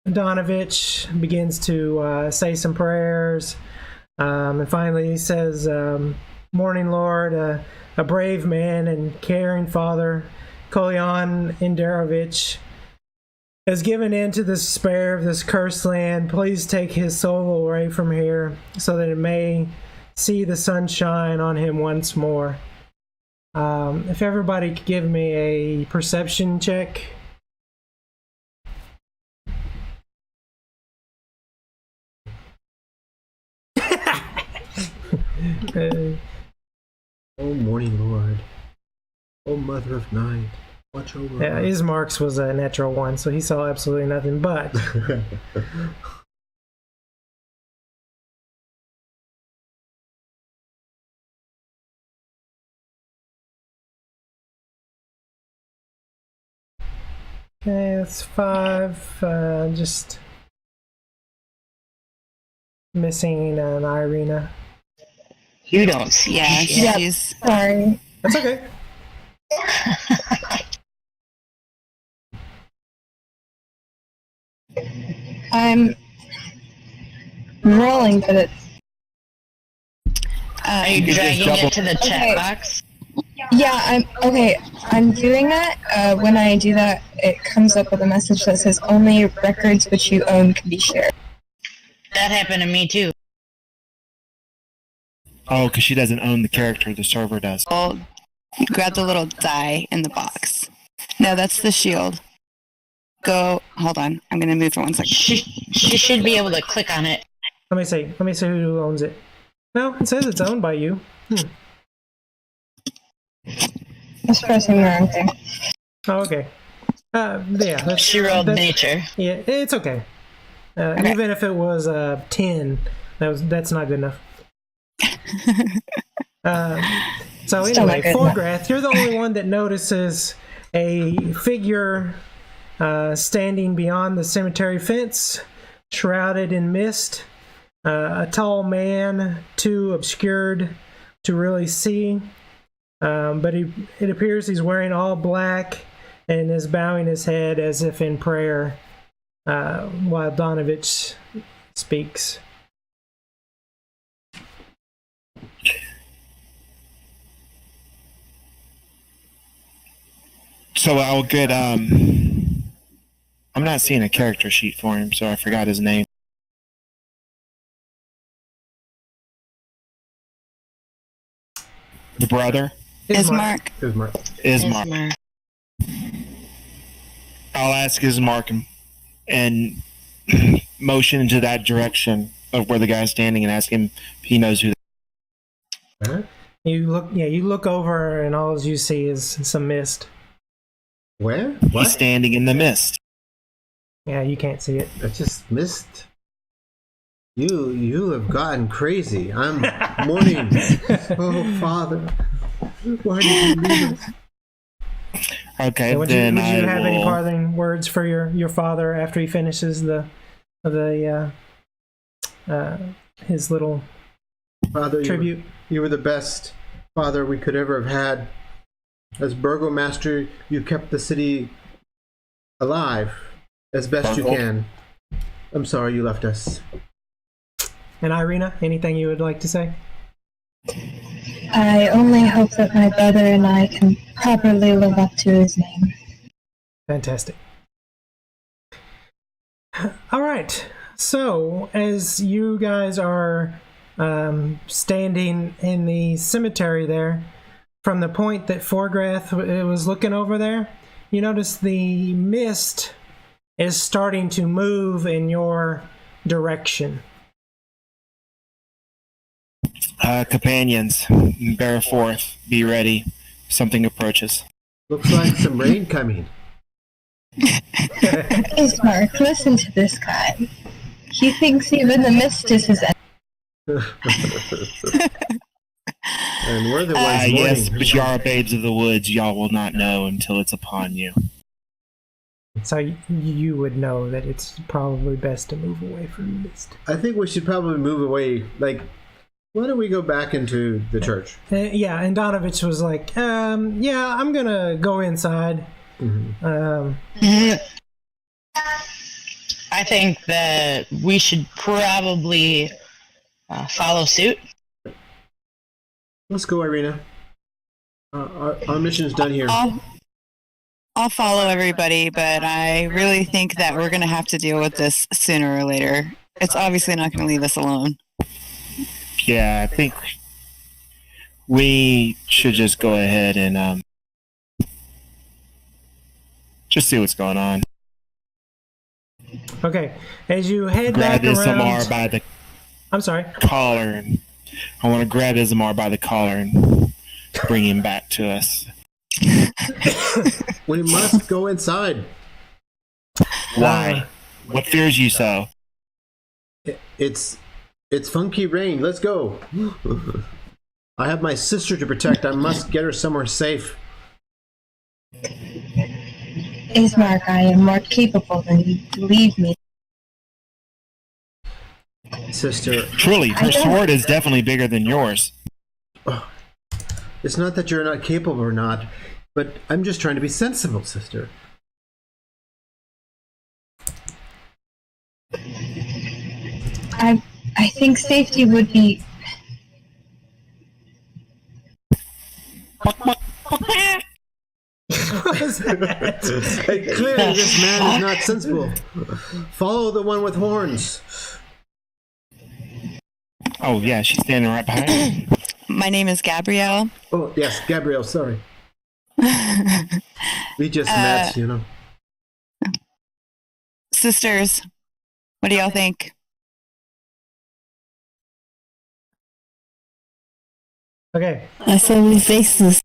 Donovich begins to say some prayers, and finally he says, "Morning, Lord, a brave man and caring father, Kolyan Indarovich, has given in to the despair of this cursed land. Please take his soul away from here, so that it may see the sunshine on him once more." If everybody could give me a perception check. Oh, morning, Lord. Oh, mother of night. Watch over Yeah, us. Ismark's was a natural one, so he saw absolutely nothing. But okay, that's 5. Just missing an Ireena. You don't see Yeah, shit. she's Sorry. That's okay. I'm rolling, but it's Are you You could just dragging double- it to the chat Okay. box? yeah. I'm okay. I'm doing that. When I do that, it comes up with a message that says only records which you own can be shared. That happened to me too. Oh, because she doesn't own the character, the server does. well, grab the little die in the box. No, that's the shield. Go. Hold on. I'm gonna move for 1 second. She should be able to click on it. Let me see. Let me see who owns it. No, it says it's owned by you. I was pressing the wrong thing. Oh, okay. Yeah, that's, She rolled that's, nature. yeah, it's okay. Okay. Even if it was 10, that's not good enough. So Still not anyway, good enough. Forgrath, you're the only one that notices a figure standing beyond the cemetery fence, shrouded in mist. A tall man, too obscured to really see, but it appears he's wearing all black and is bowing his head as if in prayer while Donovich speaks. So I'll get I'm not seeing a character sheet for him, so I forgot his name. The brother? Ismark. Ismark. Ismark. I'll ask Ismark and motion into that direction of where the guy's standing and ask him if he knows who. Huh? You look over and all you see is some mist. Where? He's What? standing in the mist. Yeah, you can't see it. I just missed. You have gotten crazy. I'm mourning. Oh, Father. Why did you leave us? Okay, Would you then have any will... parting words for your father after he finishes his little Father, tribute? you were the best father we could ever have had. As burgomaster, you kept the city alive as best you can. I'm sorry you left us. And Ireena, anything you would like to say? I only hope that my brother and I can properly live up to his name. Fantastic. All right. So, as you guys are standing in the cemetery there, from the point that Forgrath was looking over there, you notice the mist is starting to move in your direction. Companions, bear forth, be ready. Something approaches. Looks like some rain coming. Ismark, listen to this guy. He thinks even the mist is his enemy. And we're the ones mourning. Yes, but you are babes of the woods. Y'all will not know until it's upon you. So you would know that it's probably best to move away from the mist. I think we should probably move away. Like, why don't we go back into the church? Yeah, and Donovich was like, yeah, I'm gonna go inside. I think that we should probably follow suit. Let's go, Ireena. Our mission is done here. I'll follow everybody, but I really think that we're going to have to deal with this sooner or later. It's obviously not going to leave us alone. Yeah, I think we should just go ahead and just see what's going on. Okay, as you head Grab back around... Ismark by the I'm sorry. collar, and I want to grab Ismark by the collar and bring him back to us. We must go inside. Why? What fears you so? It's Funky Rain. Let's go. I have my sister to protect. I must get her somewhere safe. Ismark, I am more capable than you believe me. Sister. Truly, her sword is definitely bigger than yours. It's not that you're not capable or not, but I'm just trying to be sensible, sister. I think safety would be... What was that? Hey, clearly this man is not sensible. Follow the one with horns. Oh, yeah, she's standing right behind me. My name is Gabrielle. Oh, yes, Gabrielle, sorry. We just met, you know. Sisters, what do y'all think? Okay. I say we face this.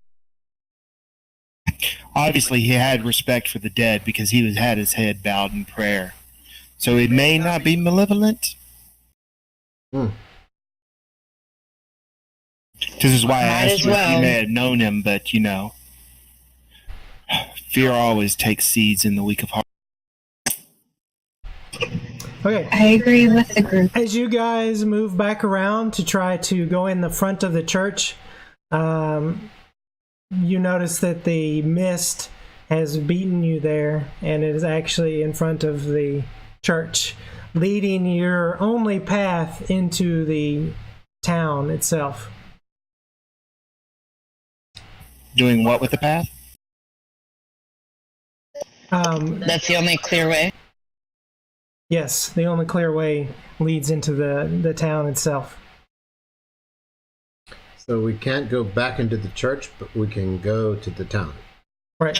Obviously, he had respect for the dead because he had his head bowed in prayer. So it may not be malevolent. This is why I asked you if you may have known him, but, you know, fear always takes seeds in the weak of heart. Okay. I agree with the group. As you guys move back around to try to go in the front of the church, you notice that the mist has beaten you there, and it is actually in front of the church, leading your only path into the town itself. Doing what with the path? That's the only clear way. Yes, the only clear way leads into the town itself. So we can't go back into the church, but we can go to the town. Right.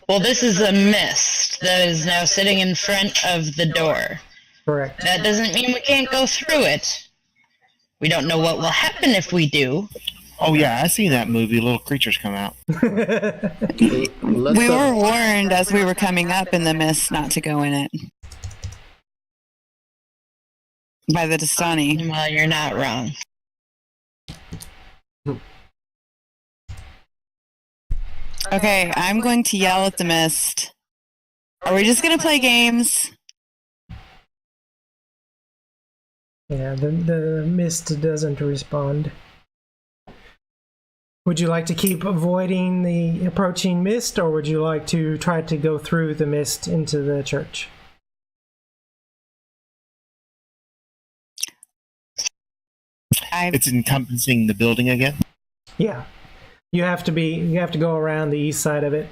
Well, this is a mist that is now sitting in front of the door. Correct. That doesn't mean we can't go through it. We don't know what will happen if we do. Oh, yeah, I seen that movie, Little Creatures Come Out. We were warned as we were coming up in the mist not to go in it. By the Dastani. Well, you're not wrong. Okay, I'm going to yell at the mist. Are we just going to play games? Yeah, the mist doesn't respond. Would you like to keep avoiding the approaching mist, or would you like to try to go through the mist into the church? It's encompassing the building again? Yeah. You have to go around the east side of it.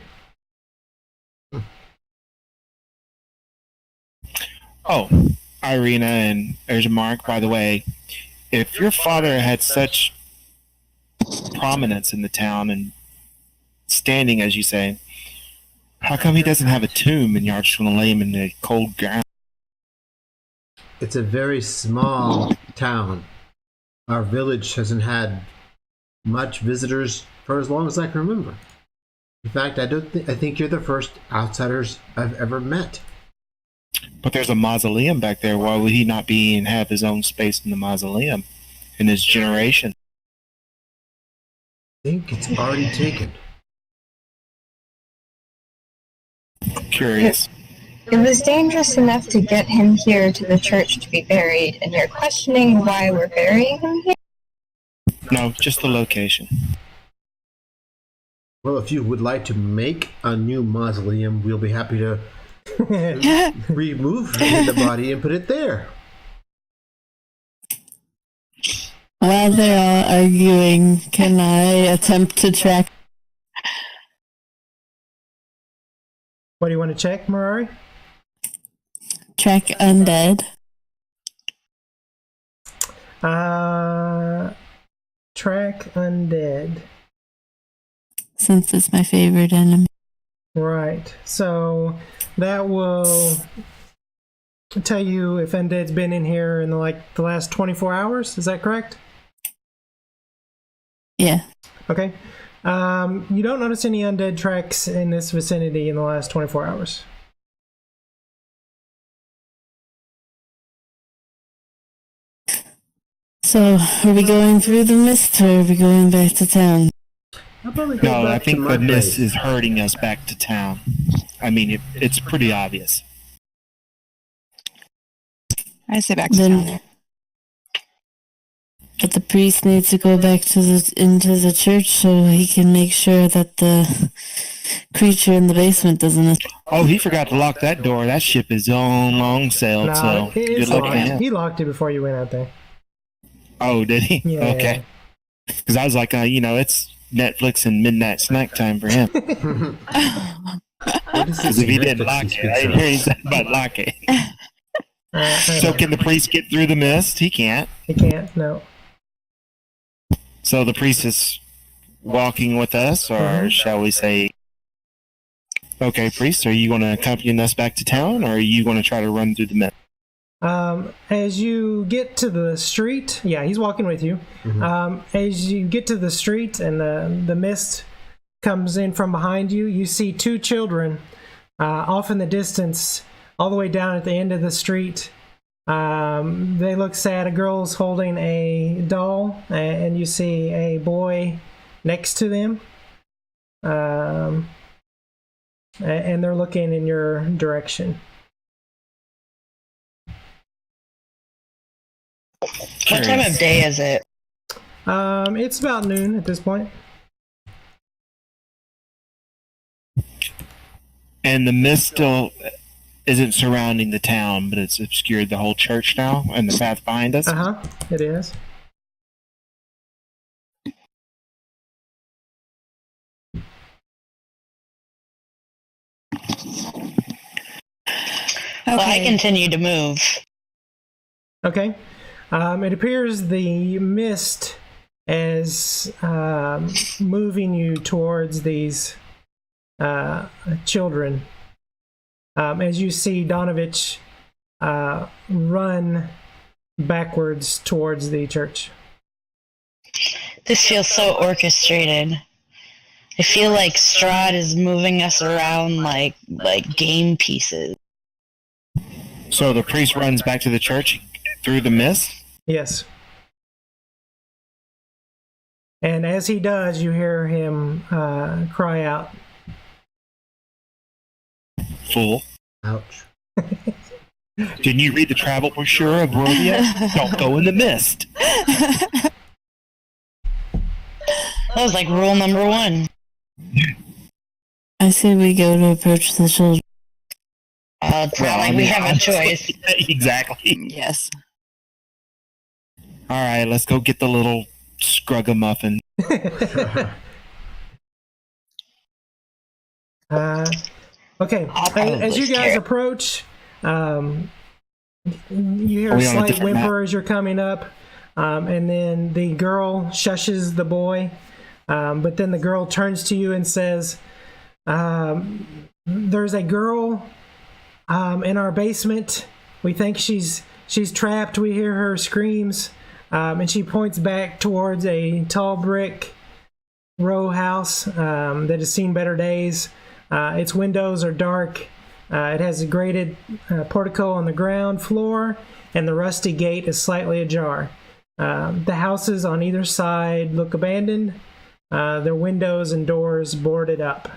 Oh, Ireena and Ismark, by the way, if your father had such prominence in the town and standing, as you say, how come he doesn't have a tomb and you're just going to lay him in the cold ground? It's a very small town. Our village hasn't had much visitors for as long as I can remember. In fact, I think you're the first outsiders I've ever met. But there's a mausoleum back there. Why would he not be and have his own space in the mausoleum in his generation? think it's already taken. Curious. It was dangerous enough to get him here to the church to be buried, and you're questioning why we're burying him here? No, just the location. Well, if you would like to make a new mausoleum, we'll be happy to remove the body and put it there. While they're all arguing, can I attempt to track? What do you want to check, Mirari? Track undead. Track undead. Since it's my favorite enemy. Right. So that will tell you if undead's been in here in the last 24 hours. Is that correct? Yeah. Okay. You don't notice any undead tracks in this vicinity in the last 24 hours. So, are we going through the mist or are we going back to town? I'll probably go No, I back to think my the mist place. is hurting us back to town. I mean, it's pretty obvious. I say back to town. Then, but the priest needs to go back into the church so he can make sure that the creature in the basement doesn't. Oh, he forgot to lock that door. That ship is on long sailed, No, so it's good luck to locked. him. He locked it before you went out there. Oh, did he? Yeah. Okay. Because I was like, it's Netflix and midnight snack time for him. Because if he didn't lock it, I didn't hear anything about lock it. So can the priest get through the mist? He can't. He can't, no. So the priest is walking with us, or shall we say... Okay, priest, are you going to accompany us back to town, or are you going to try to run through the mist? As you get to the street, yeah, he's walking with you. As you get to the street and the mist comes in from behind you, you see two children off in the distance, all the way down at the end of the street. They look sad. A girl's holding a doll, and you see a boy next to them. And they're looking in your direction. What time of day is it? It's about noon at this point. And the mist still isn't surrounding the town, but it's obscured the whole church now and the path behind us. It is. Well, I continue to move. Okay. It appears the mist is moving you towards these children. As you see Donovich run backwards towards the church. This feels so orchestrated. I feel like Strahd is moving us around like game pieces. So the priest runs back to the church through the mist? Yes. And as he does, you hear him cry out. Fool. Ouch. Didn't you read the travel brochure of Barovia? Don't go in the mist. That was like rule number 1. I say we go to approach the children. It's not like we have a choice. Exactly. Yes. All right, let's go get the little scrug-a-muffin. Okay, as you guys approach, you hear a slight whimper as you're coming up, and then the girl shushes the boy, but then the girl turns to you and says, there's a girl in our basement. We think she's trapped. We hear her screams, and she points back towards a tall brick row house that has seen better days. Its windows are dark. It has a grated portico on the ground floor, and the rusty gate is slightly ajar. The houses on either side look abandoned, their windows and doors boarded up.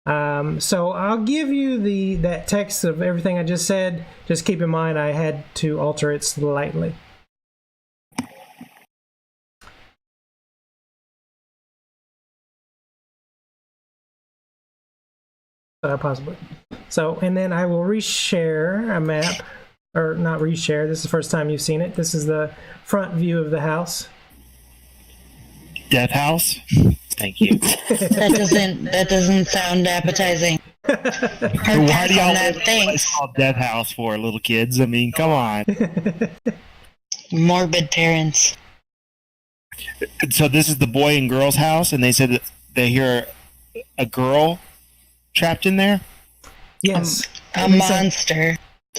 So I'll give you that text of everything I just said. Just keep in mind I had to alter it slightly. Possibly. So, and then I will reshare a map, or not reshare. This is the first time you've seen it. This is the front view of the house. Death House? Thank you. That doesn't sound appetizing. Why do y'all it's called Death House for little kids? I mean, come on. Morbid parents. So this is the boy and girl's house, and they said that they hear a girl trapped in there? Yes. A monster.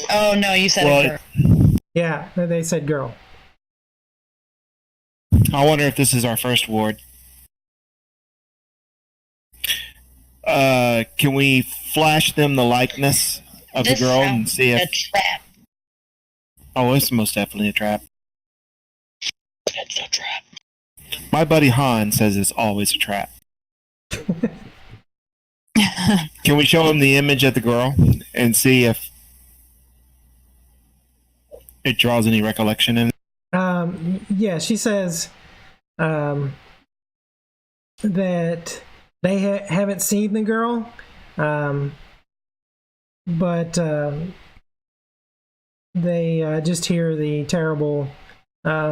Oh, no, you said a girl. Yeah, they said girl. I wonder if this is our first ward. Can we flash them the likeness of the girl and see if... a trap. Oh, it's most definitely a trap. It's a trap. My buddy Han says it's always a trap. Can we show him the image of the girl and see if it draws any recollection in it? Yeah, she says that they haven't seen the girl, but they just hear the terrible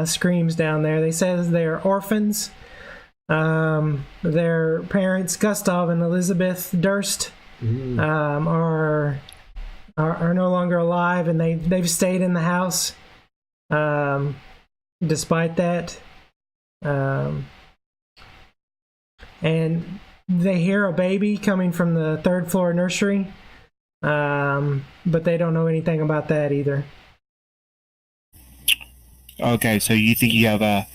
screams down there. They says they're orphans. Their parents, Gustav and Elizabeth Durst, are no longer alive, and they've stayed in the house despite that. And they hear a baby coming from the third floor nursery, but they don't know anything about that either. Okay, so you think you have a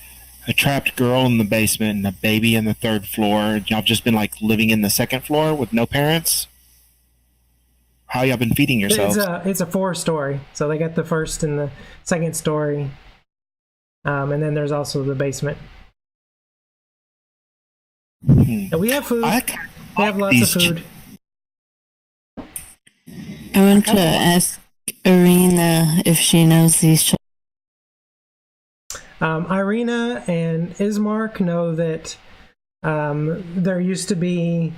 trapped girl in the basement and a baby in the third floor. Y'all just been like living in the second floor with no parents? How y'all been feeding yourselves? It's a 4-story, so they got the first and the second story, and then there's also the basement. And we have food. We have lots of food. I want to ask Ireena if she knows these children. Ireena and Ismark know that there used to be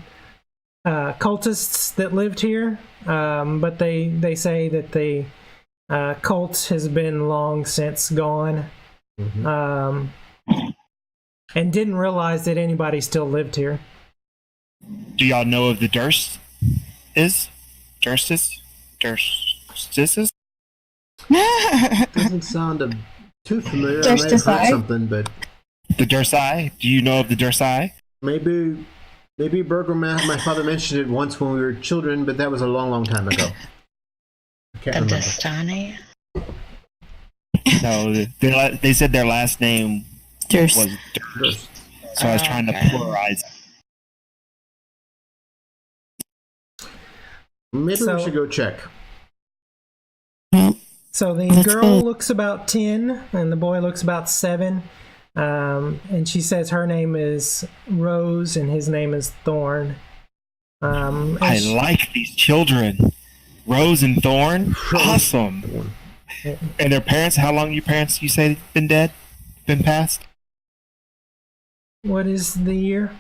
cultists that lived here, but they say that the cult has been long since gone, and didn't realize that anybody still lived here. Do y'all know if the Durst is? Durstis? Doesn't sound too familiar. I might have heard something, but the Dursai? Do you know of the Dursai? maybe Burgomaster. My father mentioned it once when we were children, but that was a long, long time ago. I can't remember. Destani? No, they said their last name Durst. was Durst. So I was trying to pluralize. Maybe we should go check. So the girl looks about 10, and the boy looks about 7. And she says her name is Rose, and his name is Thorn. I like these children. Rose and Thorn? Awesome. And their parents, how long your parents, you say, been dead? Been passed? What is the year?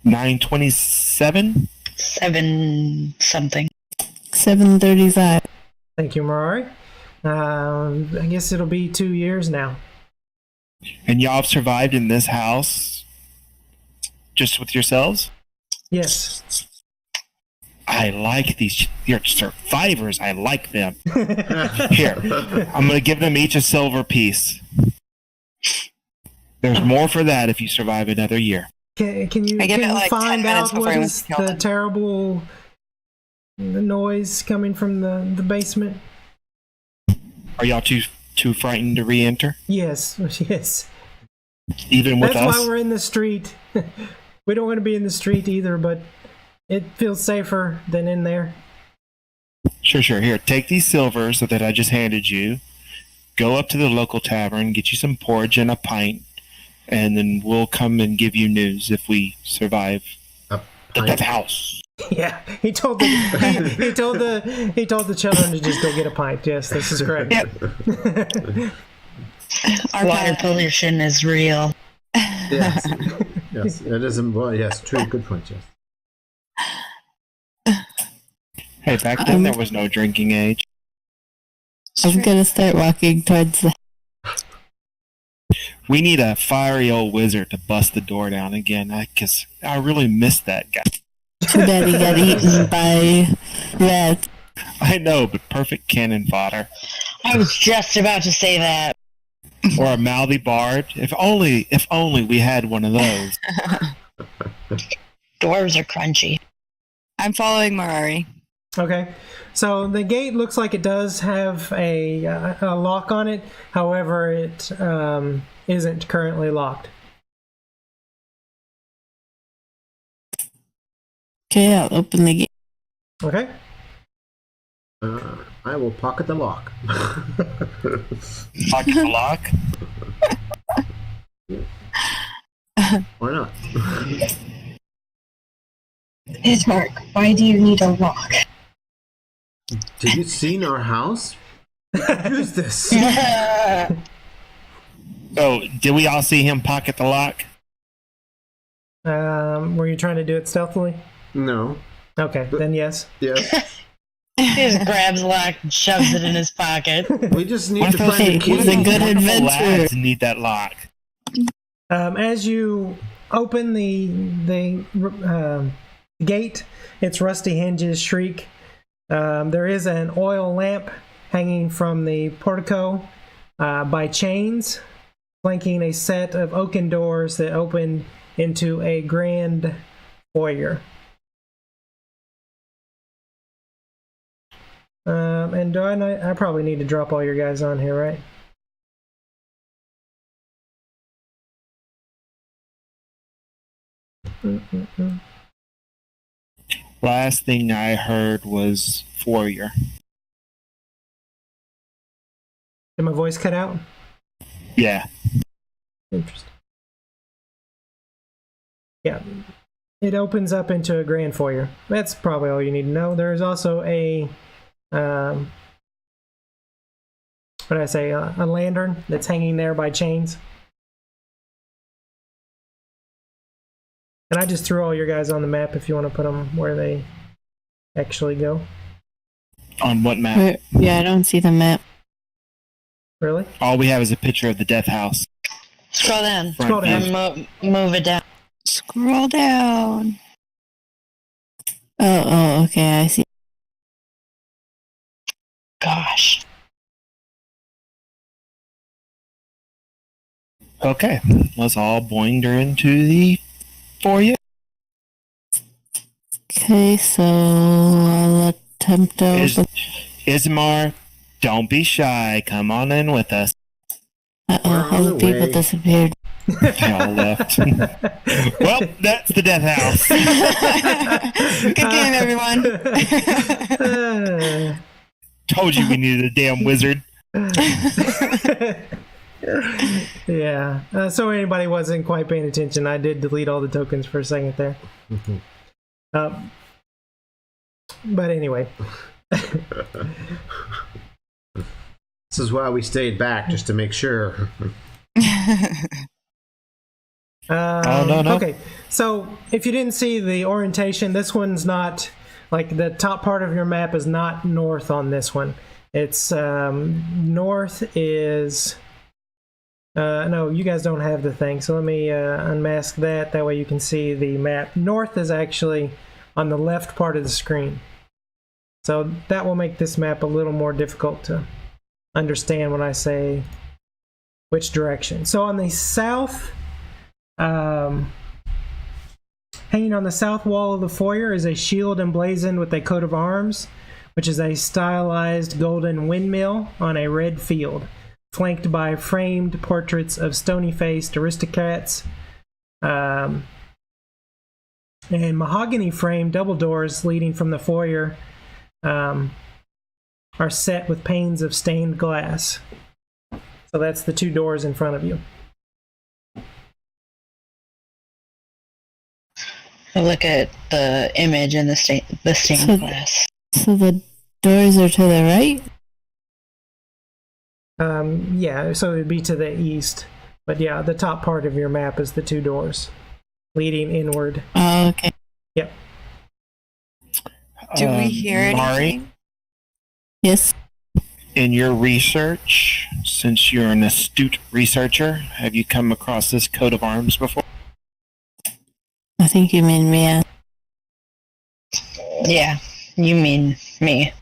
927? 7 something. 735. Thank you, Marari. I guess it'll be 2 years now. And y'all have survived in this house just with yourselves? Yes. I like these. You're survivors. I like them. Here, I'm going to give them each a silver piece. There's more for that if you survive another year. Can you find out what is the terrible noise coming from the basement? Are y'all too frightened to re-enter? Yes. Even with us? That's why we're in the street. We don't want to be in the street either, but it feels safer than in there. Sure. Here, take these silvers that I just handed you. go up to the local tavern, get you some porridge and a pint, and then we'll come and give you news if we survive the death house. Yeah, he told the children to just go get a pint. Yes, this is correct. Yep. Water pollution is real. Yes, yes, it is. Well, yes, true. Good point. Yes. Hey, back then there was no drinking age. I'm gonna start walking towards the. We need a fiery old wizard to bust the door down again, because I really miss that guy. Too bad he got eaten by rats. I know, but perfect cannon fodder. I was just about to say that. Or a mouthy bard. If only we had one of those. Dwarves are crunchy. I'm following Marari. Okay, so the gate looks like it does have a lock on it. However, it isn't currently locked. Okay, I'll open the gate. Okay. I will pocket the lock. Pocket the lock? Why not? Ismark, why do you need a lock? Did you see our house? Who's this? So, did we all see him pocket the lock? Were you trying to do it stealthily? No. Okay, then yes. Yes. He just grabs the lock and shoves it in his pocket. We just need What to if those find a key. He's a good adventurer. lads need that lock? As you open the gate, its rusty hinges shriek. There is an oil lamp hanging from the portico by chains, flanking a set of oaken doors that open into a grand foyer. And do I probably need to drop all your guys on here, right? Last thing I heard was foyer. Did my voice cut out? Yeah. Interesting. Yeah. It opens up into a grand foyer. That's probably all you need to know. There is also a what did I say? A lantern that's hanging there by chains. And I just threw all your guys on the map if you want to put them where they actually go. On what map? Where, yeah, I don't see the map. Really? All we have is a picture of the death house. Scroll down. Front Scroll down. view. Or move it down. Scroll down. Oh, okay, I see. Gosh. Okay, let's all boinder into the foyer. Okay, so I'll attempt to open. Ismar, don't be shy. Come on in with us. We're Uh-oh, on all the the people way. disappeared. They all left. Well, that's the death house. Good game, everyone. Told you we needed a damn wizard. Yeah. So anybody wasn't quite paying attention, I did delete all the tokens for a second there. But anyway. This is why we stayed back, just to make sure. No. Okay, so if you didn't see the orientation, this one's not, like the top part of your map is not north on this one. It's north is, no, you guys don't have the thing, so let me unmask that, that way you can see the map. North is actually on the left part of the screen. So that will make this map a little more difficult to understand when I say which direction. So on the south, hanging on the south wall of the foyer is a shield emblazoned with a coat of arms, which is a stylized golden windmill on a red field, flanked by framed portraits of stony-faced aristocrats, and mahogany-framed double doors leading from the foyer are set with panes of stained glass. So that's the 2 doors in front of you. I look at the image in the stained glass. So the doors are to the right? Yeah, so it'd be to the east. But yeah, the top part of your map is the 2 doors leading inward. Oh, okay. Yep. Do we hear Mari, anything? Yes. in your research, since you're an astute researcher, have you come across this coat of arms before? I think you mean Rian. Yeah, you mean me.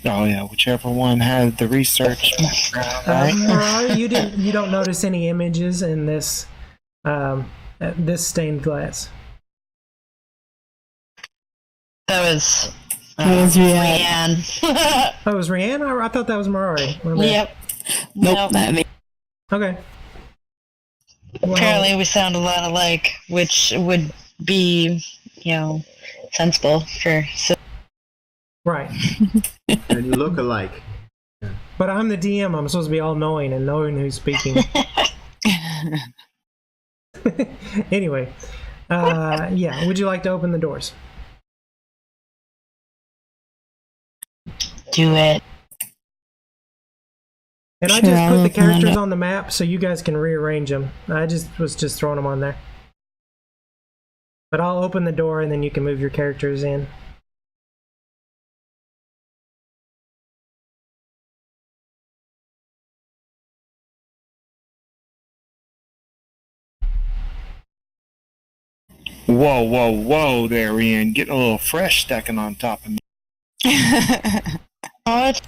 Oh yeah, whichever one had the research background, right? Mariah, you don't notice any images in this this stained glass. That was Rian. Rian. Oh, it was Rihanna? I thought that was Mariah. Yep. Nope, not me. Okay. Well, Apparently we sound a lot alike, which would be, sensible for... right. And you look alike. But I'm the DM. I'm supposed to be all knowing and knowing who's speaking. Anyway, yeah. Would you like to open the doors? Do it. And I Sure, just I'll put the open them characters up. on the map so you guys can rearrange them. I was just throwing them on there. But I'll open the door and then you can move your characters in. Whoa there, Ian. Getting a little fresh stacking on top of me. What?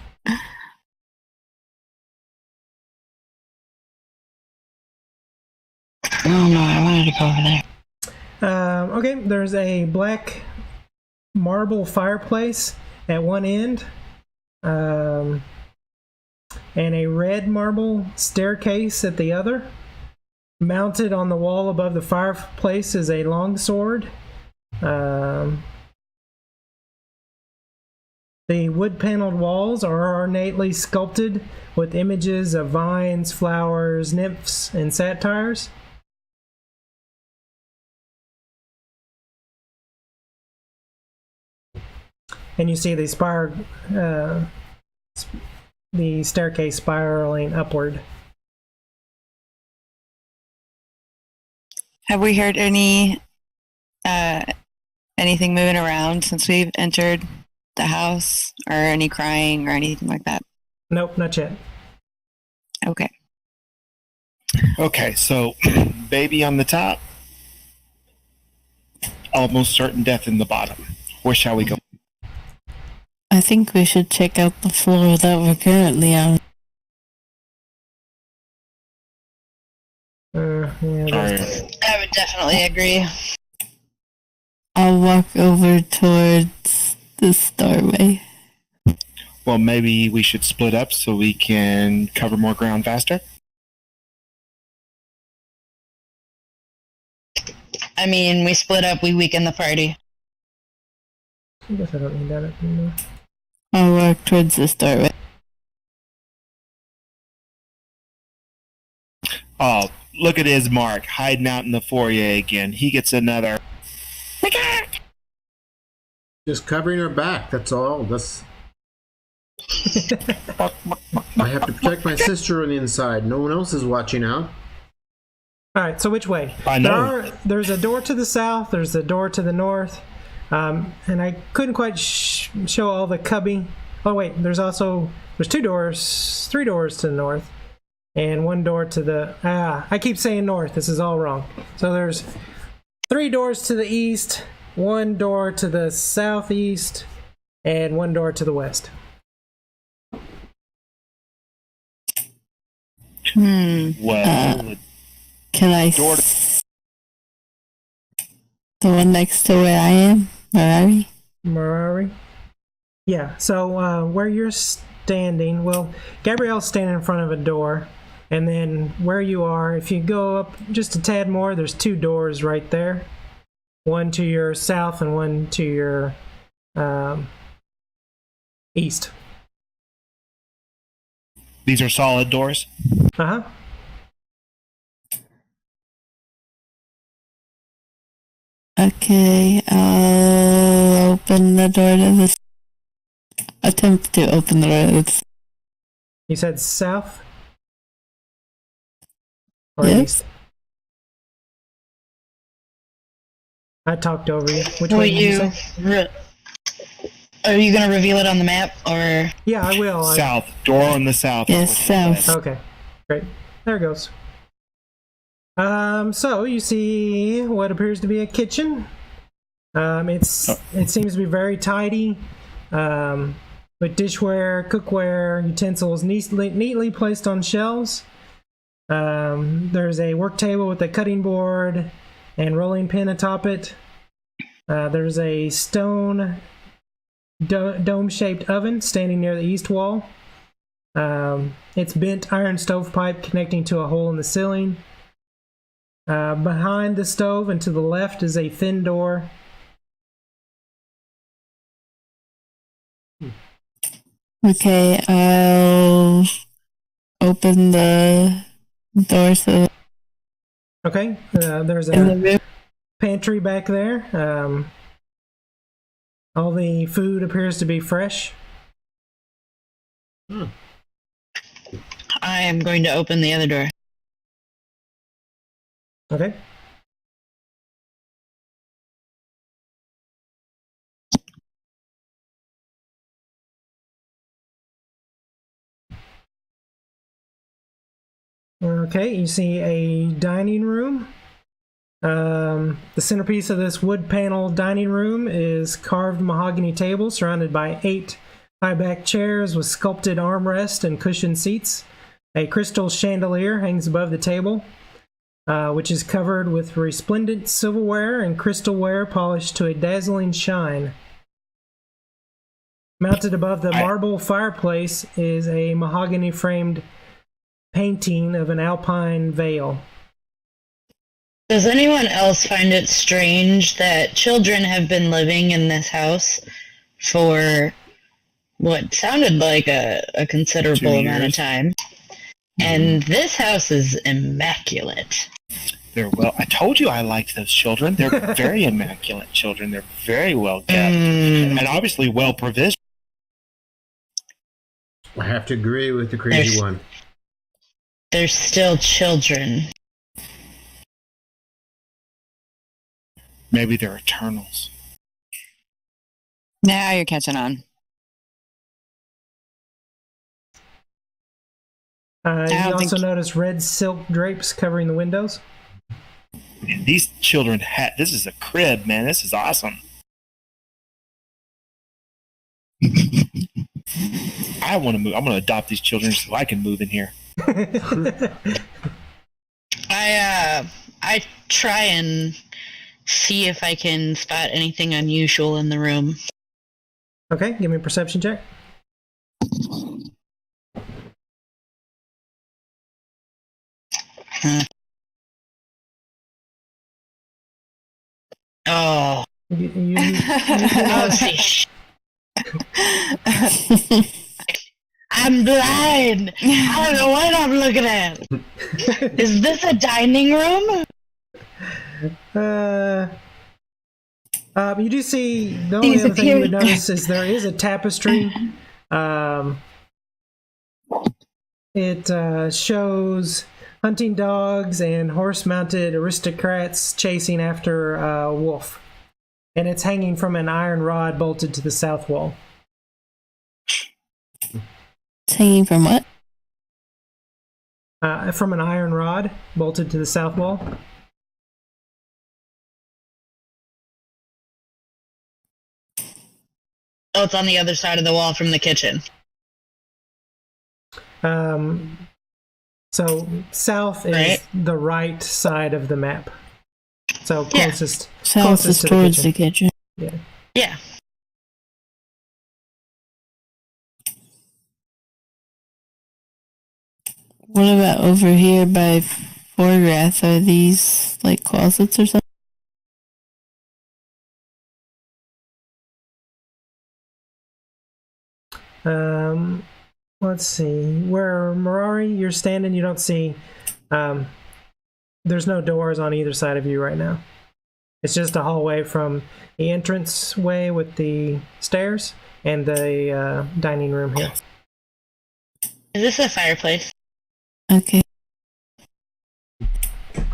Oh no, I wanted to go over there. Okay, there's a black marble fireplace at one end, and a red marble staircase at the other. Mounted on the wall above the fireplace is a longsword. The wood-paneled walls are ornately sculpted with images of vines, flowers, nymphs, and satyrs. And you see the the staircase spiraling upward. Have we heard anything moving around since we've entered the house, or any crying or anything like that? Nope, not yet. Okay. Okay, so baby on the top, almost certain death in the bottom. Where shall we go? I think we should check out the floor that we're currently on. Yeah, that's- Or- I would definitely agree. I'll walk over towards this doorway. well, maybe we should split up so we can cover more ground faster. I mean, we split up, we weaken the party. I guess I don't need that anymore. I'll walk towards this doorway. Oh, look at Ismark hiding out in the foyer again. He gets another. Just covering her back, that's all. That's. I have to protect my sister on the inside. No one else is watching out. All right, so which way? I know. There's a door to the south. There's a door to the north, and I couldn't quite show all the cubby. Oh wait, there's 3 doors to the north, and 1 door to the. I keep saying north. This is all wrong. So there's 3 doors to the east, 1 door to the southeast, and 1 door to the west. Well, Can I Door to- the one next to where I am? Ferrari? Marari? Yeah, so where you're standing, well, Gabrielle's standing in front of a door, and then where you are, if you go up just a tad more, there's 2 doors right there. 1 to your south and 1 to your east. These are solid doors? Uh-huh. Okay, I'll open the door to this. Attempt to open the door to this. You said south? Or Yes. east? I talked over you. Which Will way did you you? say? Are you gonna reveal it on the map, or? Yeah, I will. South. Door on the south. Yes, south. Okay, great. There it goes. So you see what appears to be a kitchen. It seems to be very tidy, with dishware, cookware, utensils neatly placed on shelves. There's a work table with a cutting board and rolling pin atop it. There's a stone dome-shaped oven standing near the east wall. It's bent iron stovepipe connecting to a hole in the ceiling. Behind the stove and to the left is a thin door. Okay, I'll open the door so Okay, there's in the a room. pantry back there. All the food appears to be fresh. I am going to open the other door. Okay. Okay, you see a dining room. The centerpiece of this wood panel dining room is carved mahogany table surrounded by 8 high-back chairs with sculpted armrest and cushioned seats. A crystal chandelier hangs above the table, which is covered with resplendent silverware and crystalware polished to a dazzling shine. Mounted above the marble fireplace is a mahogany-framed painting of an alpine vale. Does anyone else find it strange that children have been living in this house for what sounded like a considerable 2 amount of years. time? And this house is immaculate. They're well. I told you I liked those children. They're very immaculate children. They're very well kept. And obviously well provisioned. I have to agree with the crazy one. They're still children. Maybe they're Eternals. Now you're catching on. You don't also think- notice red silk drapes covering the windows. Man, these children this is a crib, man. This is awesome. I want to move. I'm going to adopt these children so I can move in here. I try and see if I can spot anything unusual in the room. Okay, give me a perception check. Oh, You see. I'm blind. I don't know what I'm looking at. Is this a dining room? you do see, the only other thing you would notice is there is a tapestry. It shows hunting dogs and horse-mounted aristocrats chasing after a wolf. And it's hanging from an iron rod bolted to the south wall. It's hanging from what? From an iron rod bolted to the south wall. Oh, it's on the other side of the wall from the kitchen. So south is Right. the right side of the map. So Yeah. closest, South closest is to towards the the kitchen. Yeah. Yeah. What about over here by Forgrath? Are these like closets or something? Let's see. Where Mirari, you're standing, you don't see. There's no doors on either side of you right now. It's just a hallway from the entrance way with the stairs and the dining room here. Is this a fireplace? Okay. I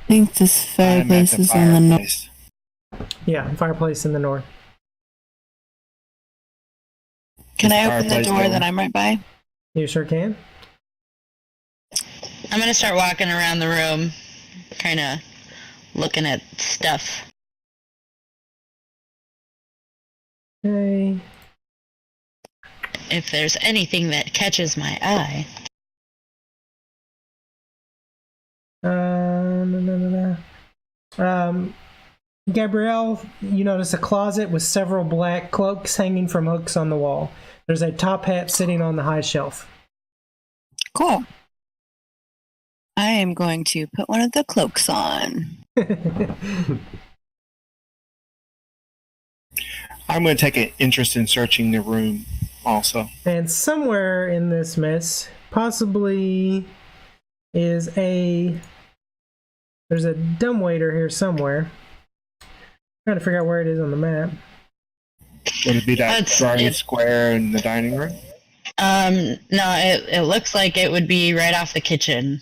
think this I'm at fireplace the is on the north. fireplace. Yeah, fireplace in the north. Can Is I open the fireplace door open? that I'm right by? You sure can. I'm gonna start walking around the room, kind of looking at stuff. Okay. If there's anything that catches my eye. No. Gabrielle, you notice a closet with several black cloaks hanging from hooks on the wall. There's a top hat sitting on the high shelf. Cool. I am going to put one of the cloaks on. I'm going to take an interest in searching the room also. And somewhere in this mess, possibly is there's a dumbwaiter here somewhere. Trying to figure out where it is on the map. Would it be that It's- giant it's- square in the dining room? No, it looks like it would be right off the kitchen.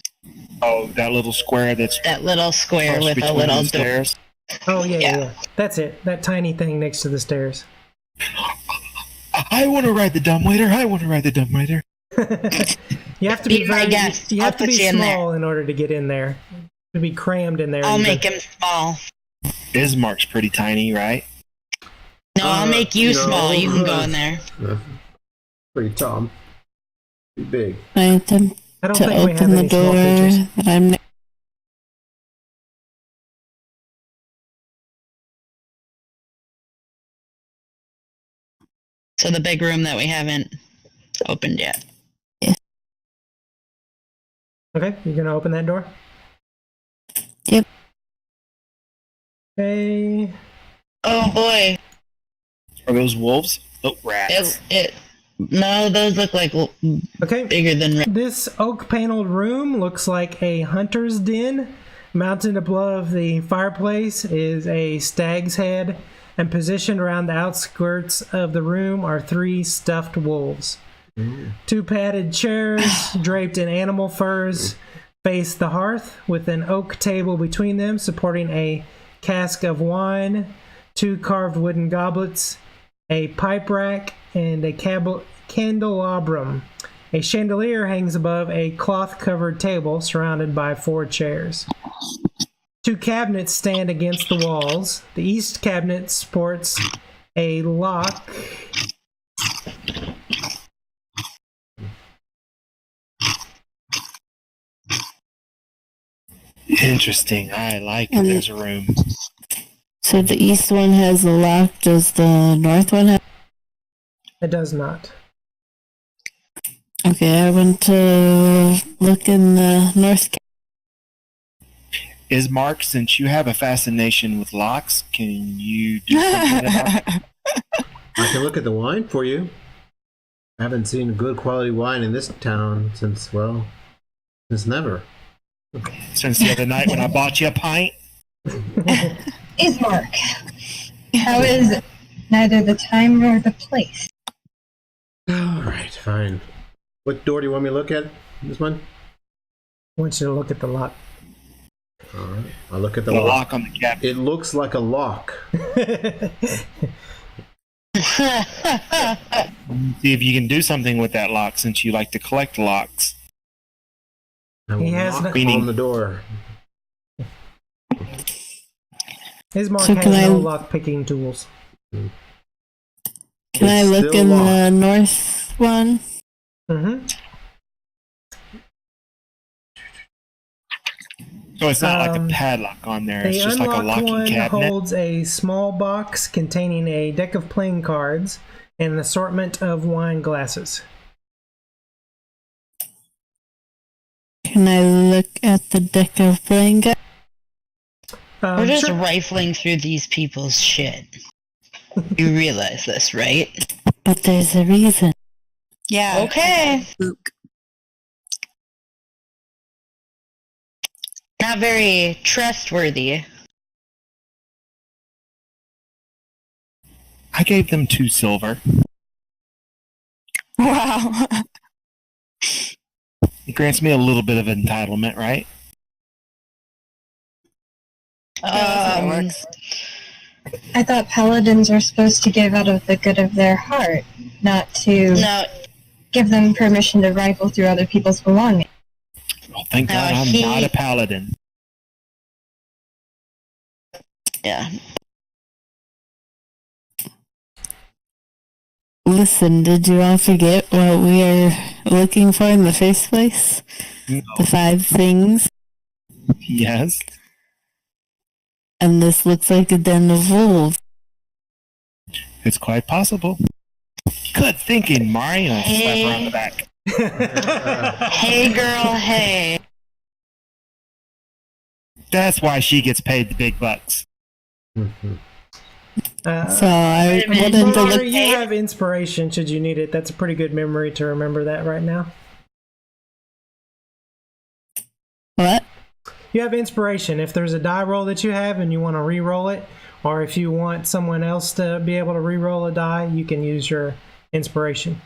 Oh, that little square that's That little square across with a between little the door. stairs. Oh yeah, Yeah. yeah. That's it. That tiny thing next to the stairs. I want to ride the dumbwaiter. I want to ride the dumbwaiter. You have to Be be my very, guest. you I'll have to put be you in there. small in order to get in there. To be crammed in there. I'll even. make him small. Ismark's pretty tiny, right? No, I'll make you no. small. You can go in there. Pretty tall. Pretty big. I attempt I don't to think we have open the any small door creatures. that I'm. So the big room that we haven't opened yet. Okay, you're gonna open that door? Yep. Okay. Oh boy. Are those wolves? Oh, rats. No, those look like Okay. bigger than. This oak paneled room looks like a hunter's den. Mounted above the fireplace is a stag's head, and positioned around the outskirts of the room are 3 stuffed wolves. 2 padded chairs draped in animal furs face the hearth, with an oak table between them supporting a cask of wine, 2 carved wooden goblets, a pipe rack, and a candelabrum. A chandelier hangs above a cloth-covered table surrounded by 4 chairs. 2 cabinets stand against the walls. The east cabinet sports a lock. Interesting. I like it. There's a room. So the east one has a lock. Does the north one have? It does not. Okay, I want to look in the north. Ismark, since you have a fascination with locks, can you do something about it? I can look at the wine for you. I haven't seen good quality wine in this town since never. Since the other night when I bought you a pint? Ismark, how is neither the time nor the place? All right, fine. What door do you want me to look at? This one? I want you to look at the lock. All right. I'll look at the The lock. lock on the cabinet. It looks like a lock. See if you can do something with that lock since you like to collect locks. I will He has knock no- on the door. Ismark So has can no I- lock-picking tools. Can I It's look still in the locked. north one? Mm-hmm. So it's not like Um, a padlock on there. It's The just like a unlocked locking one cabinet. holds a small box containing a deck of playing cards and an assortment of wine glasses. Can I look at the deck of playing cards? We're just Sure. rifling through these people's shit. You realize this, right? But there's a reason. Yeah. Okay. Spook. Not very trustworthy. I gave them 2 silver. Wow. It grants me a little bit of entitlement, right? That's how it works. I thought paladins are supposed to give out of the good of their heart, not to No, give them permission to rifle through other people's belongings. Well, thank God I'm not a paladin. yeah. Listen, did you all forget what we are looking for in the first place? No. The 5 things? Yes. And this looks like a den of wolves. It's quite possible. Good thinking, Mari. And I slap her on the back. Hey, girl, hey. That's why she gets paid the big bucks. So I wanted to look. Malari, you have inspiration should you need it. That's a pretty good memory to remember that right now. What? You have inspiration. If there's a die roll that you have and you want to re-roll it, or if you want someone else to be able to re-roll a die, you can use your inspiration.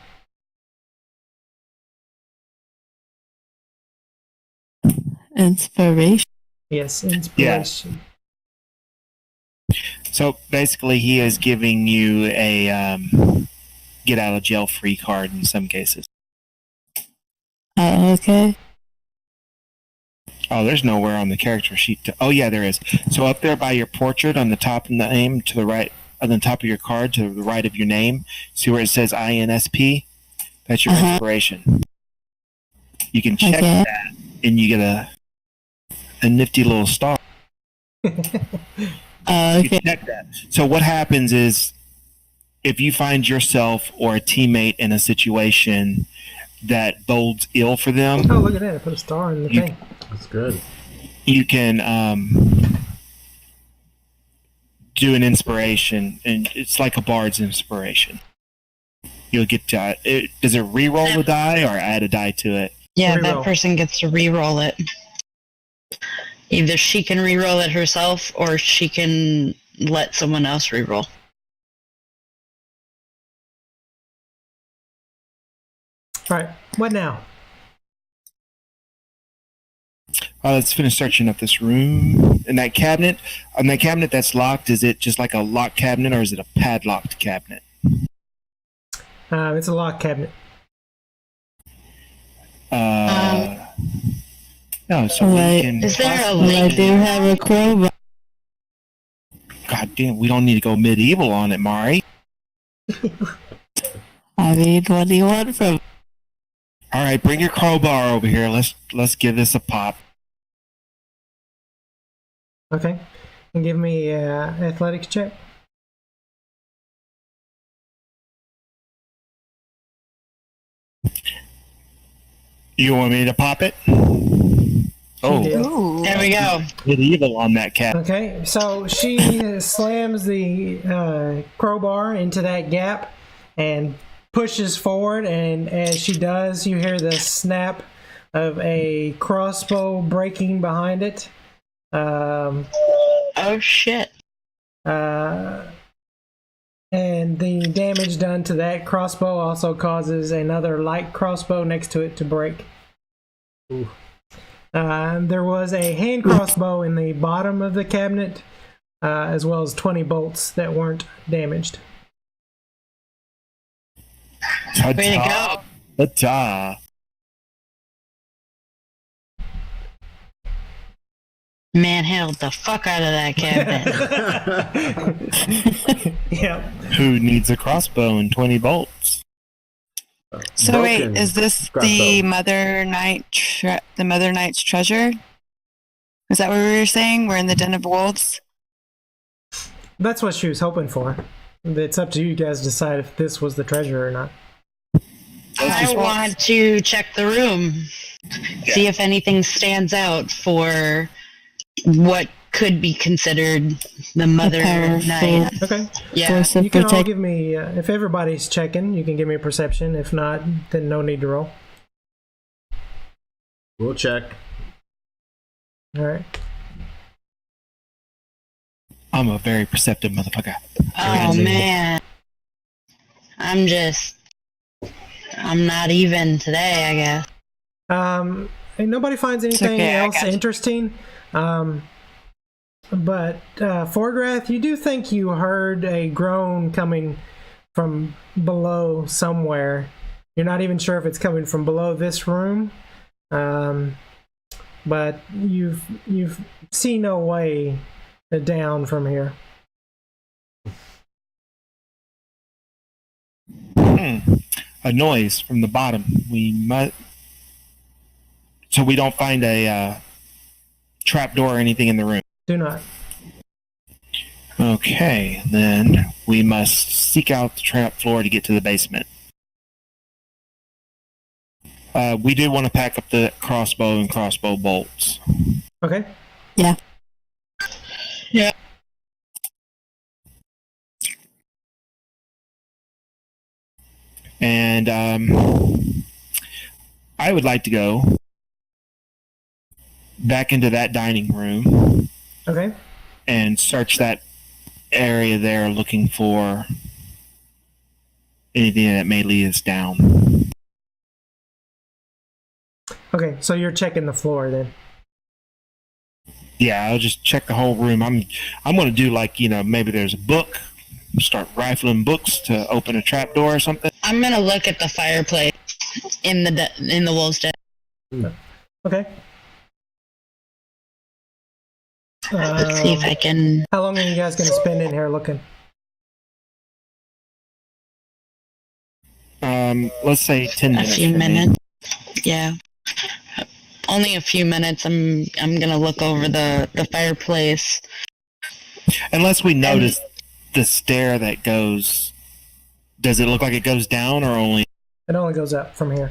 Inspiration. Yes, inspiration. So basically, he is giving you a get out of jail free card in some cases. Oh, okay. Oh, there's nowhere on the character sheet. Oh, yeah, there is. So up there by your portrait on the top of the name to the right, on the top of your card to the right of your name, see where it says INSP? That's your inspiration. You can check that, and you get a nifty little star. You can check that. So what happens is, if you find yourself or a teammate in a situation that bodes ill for them, Oh, look at that. I put a star in the thing. That's good. you can do an inspiration, and it's like a bard's inspiration. You'll get to does it re-roll the die or add a die to it? Yeah, Reroll. that person gets to re-roll it. Either she can re-roll it herself, or she can let someone else re-roll. All right. What now? Let's finish searching up this room. And that cabinet, on that cabinet that's locked, is it just like a locked cabinet or is it a padlocked cabinet? It's a lock cabinet. No, so Right. we can. Is there a Well, I link? do have a crowbar. God damn, we don't need to go medieval on it, Mari. I mean, what do you want from? All right, bring your crowbar over here. Let's give this a pop. Okay. And give me athletics check. You want me to pop it? Oh, did. Ooh. There we go. medieval on that cat. Okay, so she slams the crowbar into that gap and pushes forward, and as she does, you hear the snap of a crossbow breaking behind it. Oh, shit. And the damage done to that crossbow also causes another light crossbow next to it to break. Ooh. There was a hand crossbow in the bottom of the cabinet, as well as 20 bolts that weren't damaged. Way to go. Ta-ta. Manhandled the fuck out of that cabinet. Yeah. Who needs a crossbow and 20 bolts? So wait, Broken is this crossbow. the Mother Knight's treasure? Is that what we were saying? We're in the Den of Wolves? That's what she was hoping for. It's up to you guys to decide if this was the treasure or not. I want to check the room. See if anything stands out for what could be considered the mother powerful knight. Okay. Yeah. force of You can all protect. give me, if everybody's checking, you can give me a perception. If not, then no need to roll. We'll check. All right. I'm a very perceptive motherfucker. Oh man. I'm not even today, I guess. And nobody finds anything okay, I else got you. interesting. But Forgrath, you do think you heard a groan coming from below somewhere. You're not even sure if it's coming from below this room, but you've seen no way down from here. A noise from the bottom. So we don't find a trap door or anything in the room. Do not. Okay, then we must seek out the trap floor to get to the basement. We do want to pack up the crossbow and crossbow bolts. Okay. Yeah. Yeah. And I would like to go back into that dining room Okay. and search that area there looking for anything that may lead us down. Okay. So you're checking the floor then. Yeah, I'll just check the whole room. I'm going to do like, maybe there's a book, start rifling books to open a trap door or something. I'm gonna look at the fireplace in the wolf's den. Okay. Let's see if I can. How long are you guys going to spend in here looking? Let's say 10 A minutes. few for me. minutes. Yeah. Only a few minutes. I'm gonna look over the fireplace. Unless we notice the stair that goes. Does it look like it goes down or only? It only goes up from here.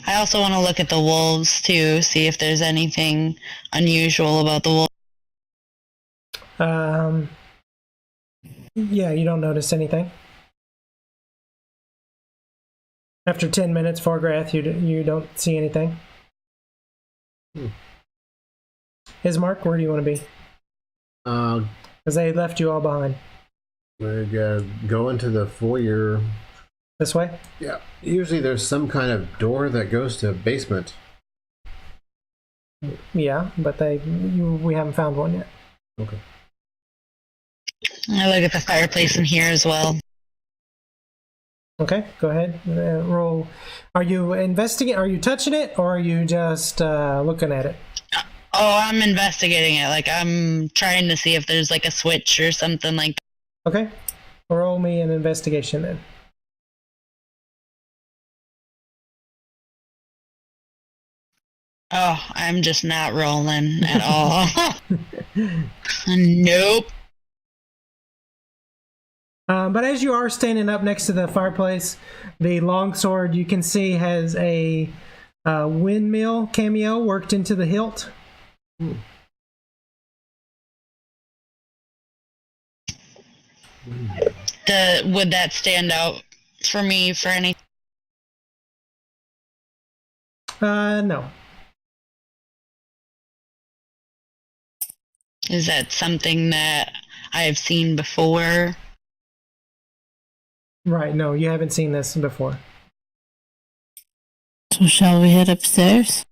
I also want to look at the wolves too, see if there's anything unusual about the wolves. Yeah, you don't notice anything. After 10 minutes, Forgrath, you don't see anything. Ismark, where do you want to be? Because they left you all behind. We're gonna go into the foyer. This way? Yeah. Usually there's some kind of door that goes to a basement. Yeah, but we haven't found one yet. Okay. I look at the fireplace in here as well. Okay, go ahead. Roll. Are you investigating? Are you touching it, or are you just looking at it? Oh, I'm investigating it. Like I'm trying to see if there's like a switch or something like that. Okay. Roll me an investigation then. Oh, I'm just not rolling at all. Nope. But as you are standing up next to the fireplace, the longsword you can see has a windmill cameo worked into the hilt. Would that stand out for me for any? No. Is that something that I have seen before? Right, no, you haven't seen this before. So shall we head upstairs?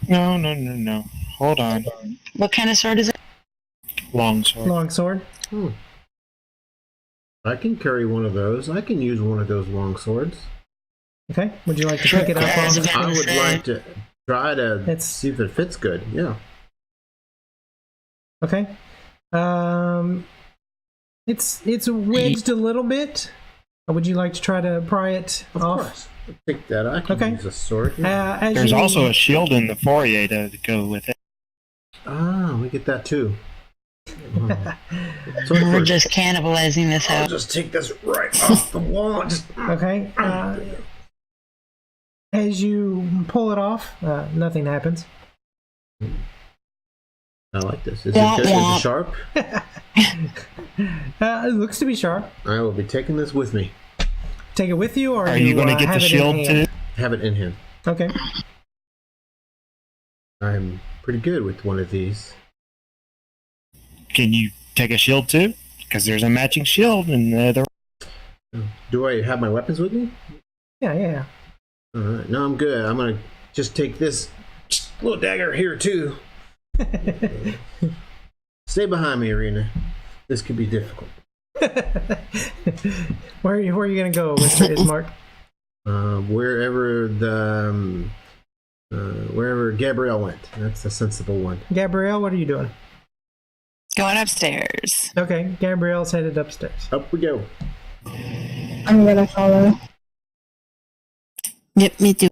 No. Hold on. What kind of sword is it? Longsword. Longsword. I can carry one of those. I can use one of those long swords. Okay, would you like to pick it up? I was On? about I to would say. like to try to It's- see if it fits good. Yeah. Okay. It's wedged a little bit. Would you like to try to pry it Of off? course. I'll take that. I can Okay. use a sword. Yeah. As There's you, also a shield in the foyer to go with it. We get that too. We're just cannibalizing this I'll house. just take this right off the wall. Okay. As you pull it off, nothing happens. I like this. Is Womp it good? Is womp. it sharp? It looks to be sharp. I will be taking this with me. Take it with you, or Are you going to get have the it in shield hand? too? Have it in hand. Okay. I'm pretty good with one of these. Can you take a shield too? Because there's a matching shield and the Do I have my weapons with me? Yeah. All right. No, I'm good. I'm gonna just take this little dagger here too. Stay behind me, Ireena. This could be difficult. Where are you going to go, Mr. Ismark? Wherever Gabrielle went. That's a sensible one. Gabrielle, what are you doing? Going upstairs. Okay, Gabrielle's headed upstairs. Up we go. I'm gonna follow. Yep, me too.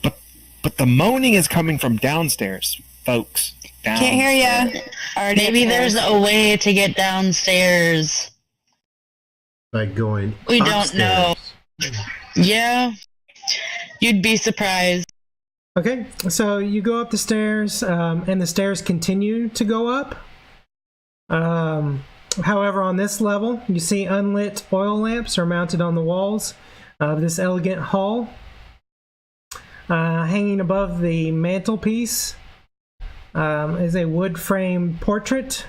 But the moaning is coming from downstairs, folks. Can't hear ya. Already Maybe upstairs. there's a way to get downstairs. By going We don't know. upstairs. Yeah. You'd be surprised. Okay, so you go up the stairs, and the stairs continue to go up. However, on this level, you see unlit oil lamps are mounted on the walls of this elegant hall. Hanging above the mantelpiece is a wood frame portrait.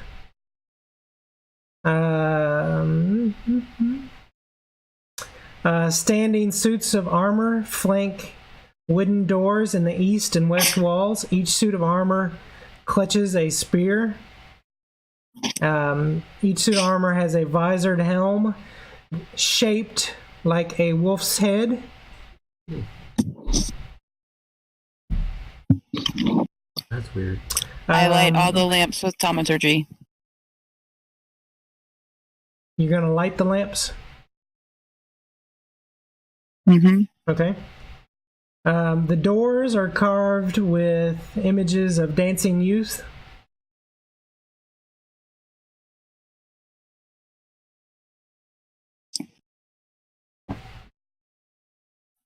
Standing suits of armor flank wooden doors in the east and west walls. Each suit of armor clutches a spear. Each suit of armor has a visored helm shaped like a wolf's head. That's weird. I light all the lamps with thaumaturgy. You're gonna light the lamps? Mm-hmm. Okay. The doors are carved with images of dancing youth.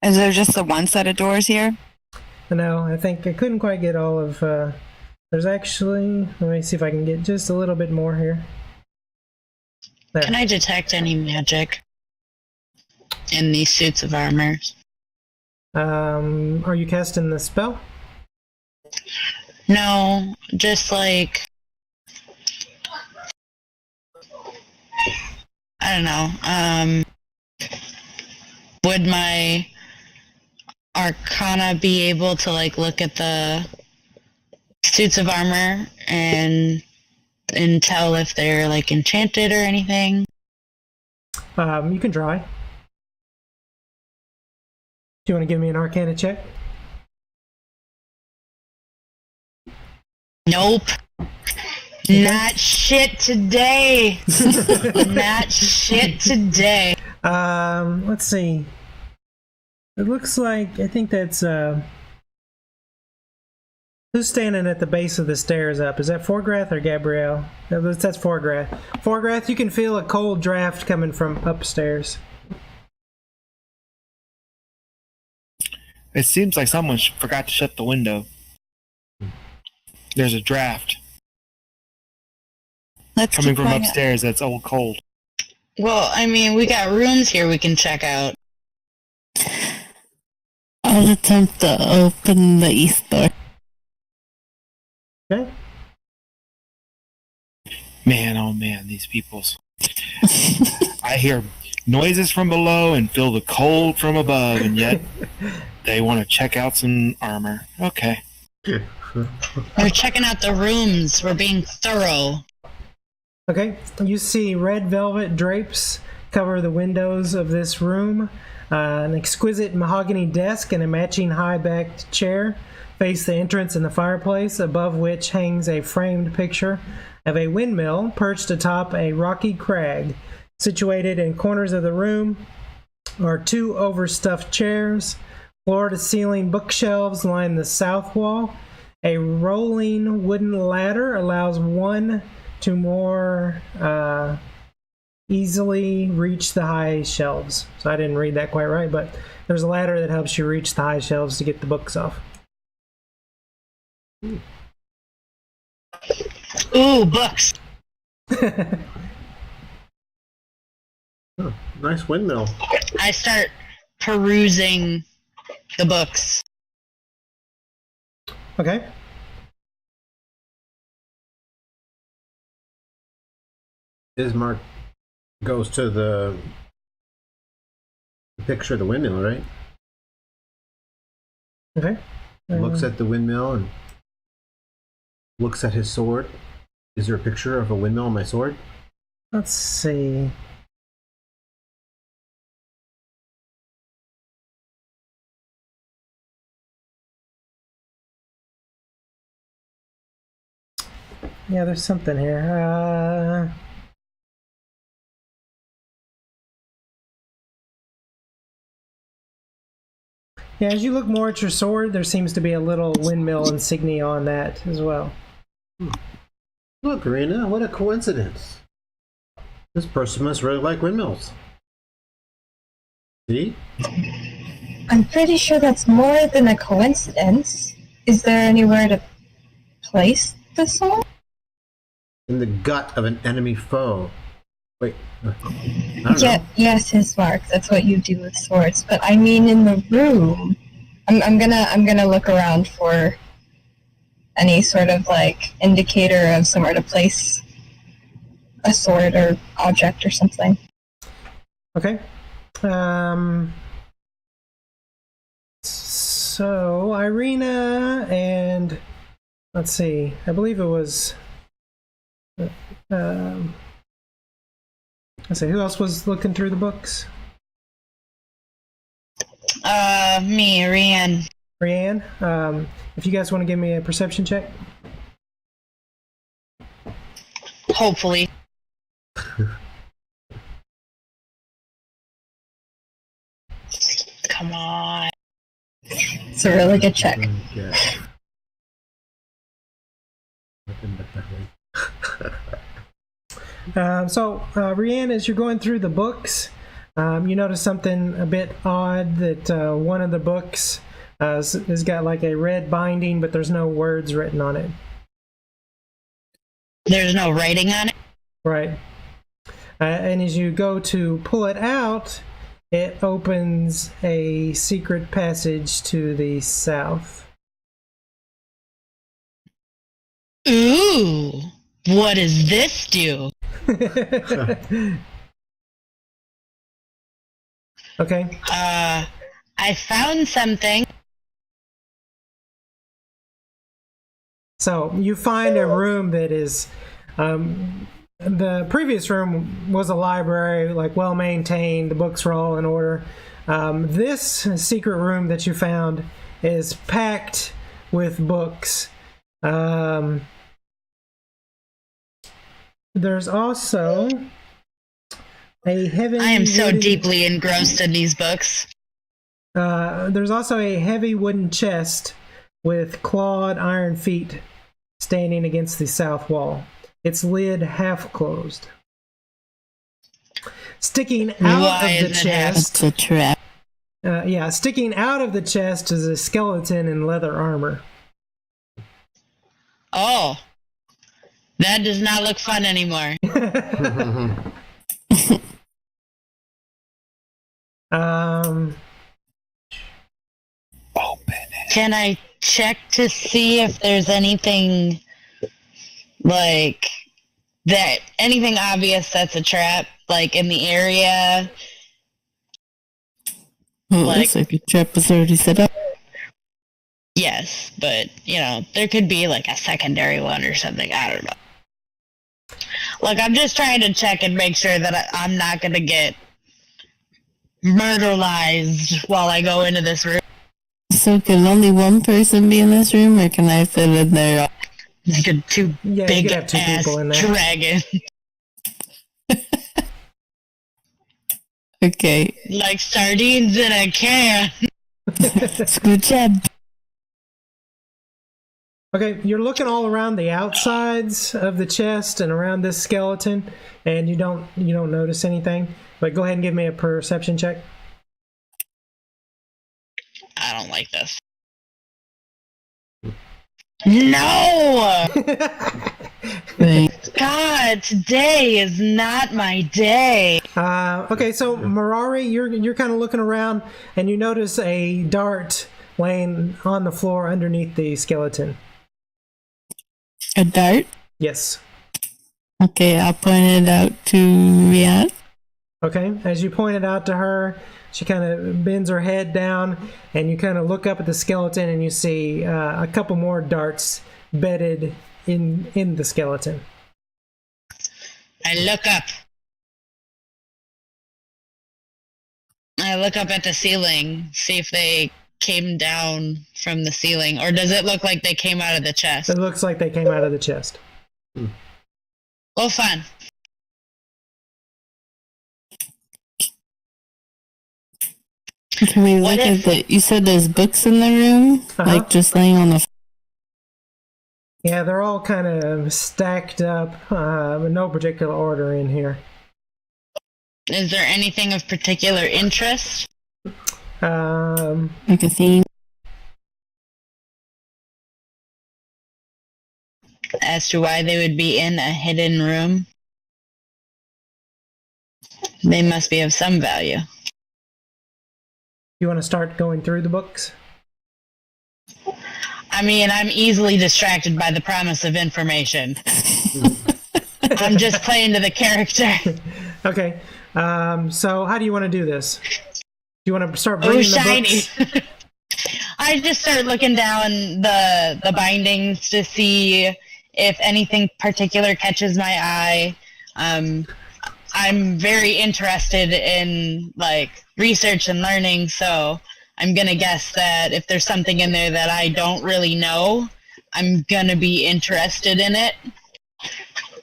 Is there just the one set of doors here? No, I think I couldn't quite get all of. There's actually. Let me see if I can get just a little bit more here. There. Can I detect any magic in these suits of armor? Are you casting the spell? No, just like I don't know. Would my Arcana be able to like look at the suits of armor and tell if they're like enchanted or anything? You can try. Do you want to give me an Arcana check? Nope. Not shit today. Not shit today. Let's see. It looks like I think that's who's standing at the base of the stairs up? Is that Forgrath or Gabrielle? That's Forgrath. Forgrath, you can feel a cold draft coming from upstairs. It seems like someone forgot to shut the window. There's a draft Let's coming keep from going. upstairs that's old cold. Well, I mean, we got rooms here we can check out. I'll attempt to open the east door. Okay. Man, oh man, these people's. I hear noises from below and feel the cold from above, and yet they want to check out some armor. Okay. We're checking out the rooms. We're being thorough. Okay, you see red velvet drapes cover the windows of this room. An exquisite mahogany desk and a matching high-backed chair face the entrance and the fireplace, above which hangs a framed picture of a windmill perched atop a rocky crag. Situated in corners of the room are two overstuffed chairs. Floor-to-ceiling bookshelves line the south wall. A rolling wooden ladder allows one to more easily reach the high shelves. So I didn't read that quite right, but there's a ladder that helps you reach the high shelves to get the books off. Ooh, books. Oh, nice windmill. I start perusing the books. Okay. Ismark goes to the picture of the windmill, right? Okay. Looks at the windmill and looks at his sword. Is there a picture of a windmill on my sword? Let's see. Yeah, there's something here. Yeah, as you look more at your sword, there seems to be a little windmill insignia on that as well. Look, Ireena, what a coincidence. This person must really like windmills. See? I'm pretty sure that's more than a coincidence. Is there anywhere to place the sword? In the gut of an enemy foe. Wait, I don't Yeah, know. yes, Ismark. That's what you do with swords. But I mean, in the room. I'm gonna look around for any sort of like indicator of somewhere to place a sword or object or something. Okay. So Ireena and let's see. I believe it was. Let's see. Who else was looking through the books? Me, Rianne. Brianne. If you guys want to give me a perception check. Hopefully. Come on. It's a really good check. Okay. Rianne, as you're going through the books, you notice something a bit odd that one of the books has got like a red binding, but there's no words written on it. There's no writing on it? Right. And as you go to pull it out, it opens a secret passage to the south. Ooh. What does this do? Okay. I found something. So you find a room that is, the previous room was a library, like well maintained. The books were all in order. This secret room that you found is packed with books. There's also a heavy. I am so deeply engrossed in these books. There's also a heavy wooden chest with clawed iron feet standing against the south wall. Its lid half closed. Sticking out Why of the is it half- chest. It's a trap. Sticking out of the chest is a skeleton in leather armor. Oh. That does not look fun anymore. Open it. Can I check to see if there's anything like that, anything obvious that's a trap, like in the area? Well, Like- looks like your trap was already set up. Yes, but there could be like a secondary one or something. I don't know. Look, I'm just trying to check and make sure that I'm not gonna get murderized while I go into this room. So can only one person be in this room, or can I fit in there? Like a two Yeah, you big could have two ass people in there. dragon, Okay, like sardines in a can. good job. Okay, you're looking all around the outsides of the chest and around this skeleton, and you don't notice anything. But go ahead and give me a perception check. I don't like this. No! God, today is not my day. Okay, so Mirari, you're kind of looking around, and you notice a dart laying on the floor underneath the skeleton. A dart? Yes. Okay, I'll point it out to Rian. Okay, as you point it out to her, she kind of bends her head down, and you kind of look up at the skeleton, and you see a couple more darts bedded in the skeleton. I look up. I look up at the ceiling, see if they came down from the ceiling, or does it look like they came out of the chest? It looks like they came out of the chest. Well, fun. Can we look at the... You said there's books in the room? Like, just laying on the... Yeah, they're all kind of stacked up, in no particular order in here. Is there anything of particular interest? Like a theme? As to why they would be in a hidden room? They must be of some value. You want to start going through the books? I mean, I'm easily distracted by the promise of information. I'm just playing to the character. Okay. So how do you want to do this? Do you want to start bringing the books? I just start looking down the bindings to see if anything particular catches my eye. I'm very interested in like research and learning, so I'm gonna guess that if there's something in there that I don't really know, I'm gonna be interested in it.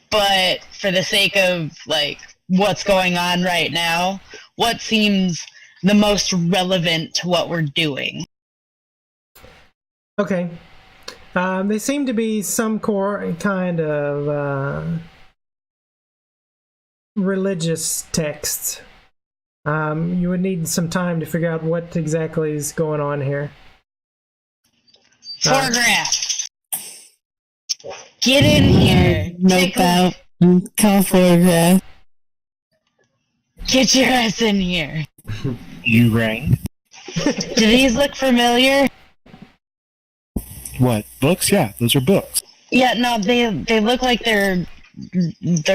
But for the sake of like what's going on right now, what seems the most relevant to what we're doing? Okay. They seem to be some kind of religious texts. You would need some time to figure out what exactly is going on here. Photograph! Get in here! Nope out. Call photograph. Get your ass in here! You rang. Do these look familiar? What? Books? Yeah, those are books. Yeah, no, they look like they're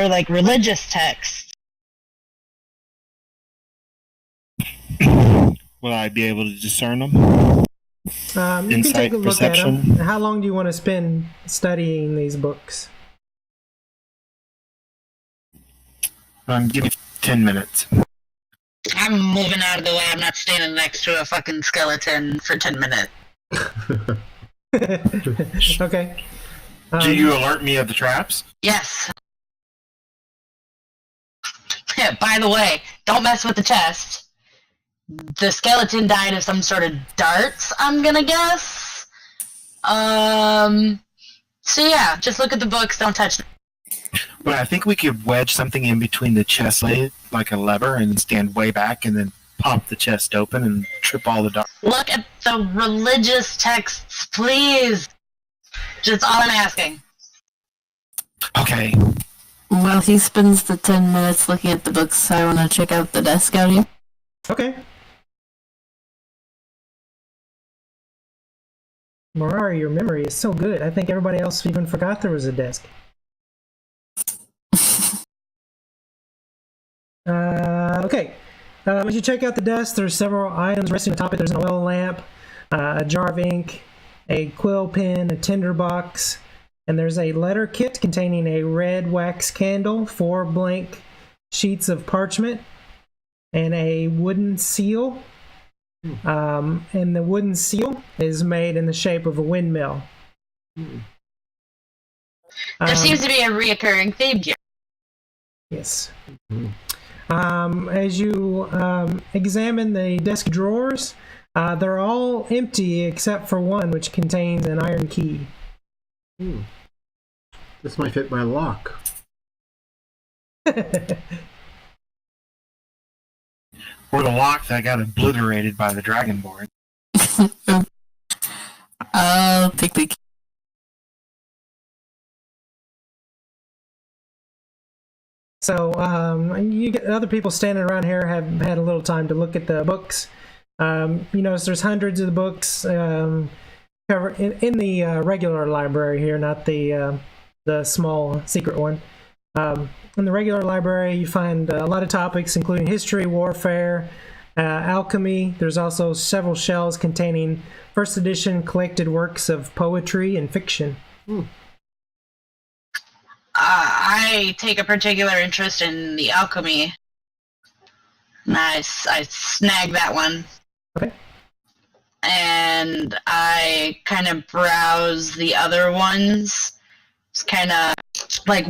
like religious texts. Will I be able to discern them? You can Insight, take a look perception? at them. How long do you want to spend studying these books? Give me 10 minutes. I'm moving out of the way. I'm not standing next to a fucking skeleton for 10 minutes. Okay. Do you alert me of the traps? Yes. By the way, don't mess with the chest. The skeleton died of some sort of darts, I'm gonna guess. So yeah, just look at the books, don't touch them. But I think we could wedge something in between the chest lid, like a lever, and stand way back and then pop the chest open and trip all the darts. Look at the religious texts, please. Just all I'm asking. Okay. While he spends the 10 minutes looking at the books, I want to check out the desk out here. Okay. Mirari, your memory is so good. I think everybody else even forgot there was a desk. Okay. As you check out the desk, there's several items resting atop it. There's an oil lamp, a jar of ink, a quill pen, a tinder box, and there's a letter kit containing a red wax candle, 4 blank sheets of parchment, and a wooden seal. And the wooden seal is made in the shape of a windmill. There seems to be a reoccurring theme here. Yes. As you examine the desk drawers, they're all empty except for one, which contains an iron key. This might fit my lock. Or the lock that got obliterated by the dragonborn. I'll take the So you get other people standing around here have had a little time to look at the books. You notice there's hundreds of the books covered in the regular library here, not the small secret one. In the regular library, you find a lot of topics, including history, warfare, alchemy. There's also several shelves containing first edition collected works of poetry and fiction. I take a particular interest in the alchemy. I snag that one. Okay. And I kind of browse the other ones. It's kind of like,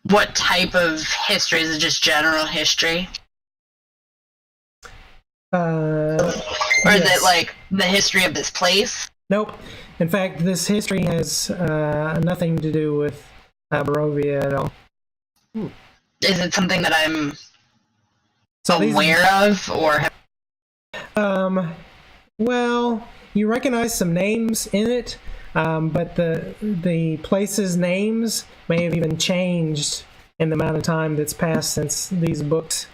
what type of history? Is it just general history? Or is it like the history of this place? Nope. In fact, this history has nothing to do with Barovia at all. Is it something that I'm So aware of, or well, you recognize some names in it, but the places' names may have even changed in the amount of time that's passed since these books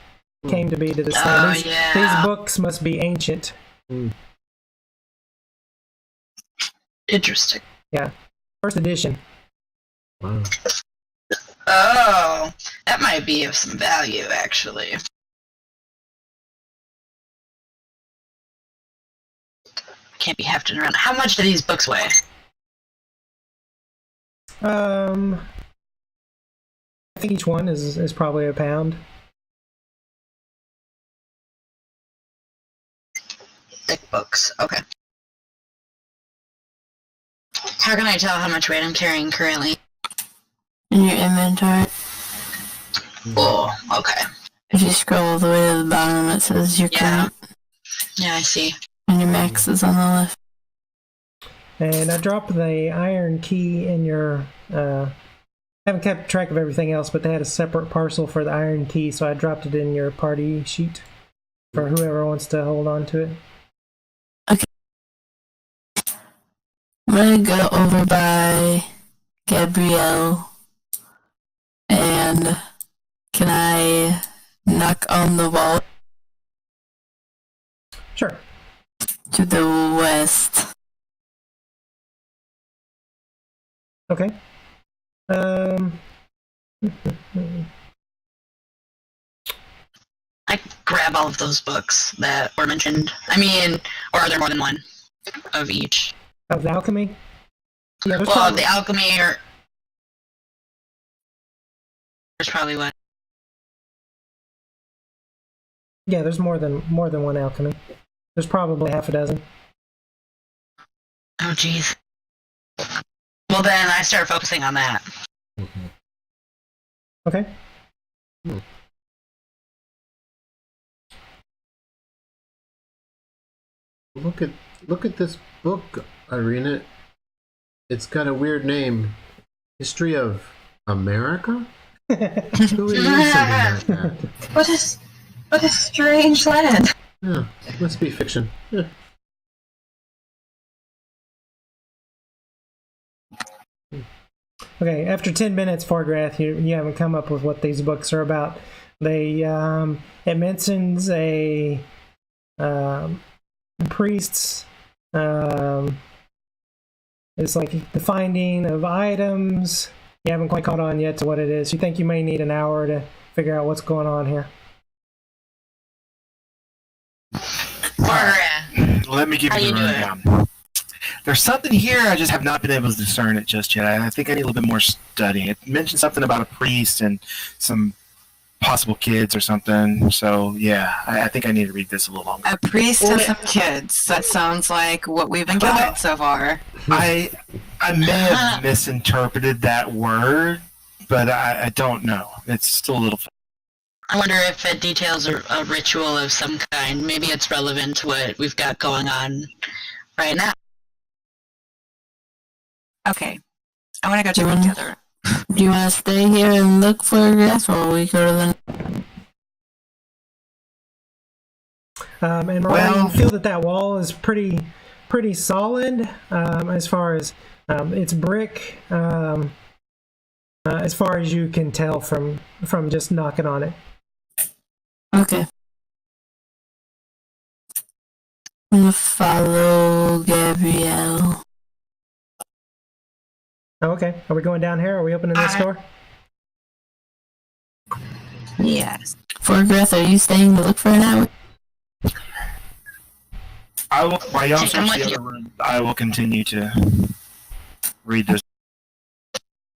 came to be to this time. These books must be ancient. Interesting. Yeah. First edition. Wow. Oh, that might be of some value, actually. Can't be hefting around. How much do these books weigh? I think each one is probably a pound. Thick books. Okay. How can I tell how much weight I'm carrying currently? In your inventory. Oh, okay. If you scroll all the way to the bottom, it says your current. Yeah, I see. And your max is on the left. And I dropped the iron key in your... haven't kept track of everything else, but they had a separate parcel for the iron key, so I dropped it in your party sheet for whoever wants to hold on to it. Okay. I'm gonna go over by Gabrielle. And can I knock on the wall Sure. to the west? Okay. I grab all of those books that were mentioned. I mean, or are there more than one of each? Of the alchemy? Yeah, there's Well, probably, the alchemy, or there's probably one. yeah, there's more than one alchemy. There's probably half a dozen. Oh, jeez. Well, then I start focusing on that. Okay. Look at this book, Ireena. It's got a weird name. History of America? Who would use something like that? What a strange land. Yeah, must be fiction. Yeah. Okay, after 10 minutes, Forgrath, you haven't come up with what these books are about. They it mentions a priest's it's like the finding of items. You haven't quite caught on yet to what it is. You think you may need an hour to figure out what's going on here. Let me give How you you the doing? rundown. There's something here, I just have not been able to discern it just yet. I think I need a little bit more studying. It mentioned something about a priest and some possible kids or something. So, yeah, I think I need to read this a little longer. A priest and some kids. That sounds like what we've been given so far. I may have misinterpreted that word, but I don't know. It's still a little... I wonder if it details a ritual of some kind. Maybe it's relevant to what we've got going on right now. Okay. I want to go check the other. Do you want to stay here and look for a grass while we go to the... And Mariah, you feel that wall is pretty solid as far as it's brick. as far as you can tell from just knocking on it. Okay. I'm gonna follow Gabrielle. Oh, okay. Are we going down here? Are we opening this door? Yes. Forgreth, are you staying to look for an hour? I will. While y'all Take 'em search with the you. other room, I will continue to read this.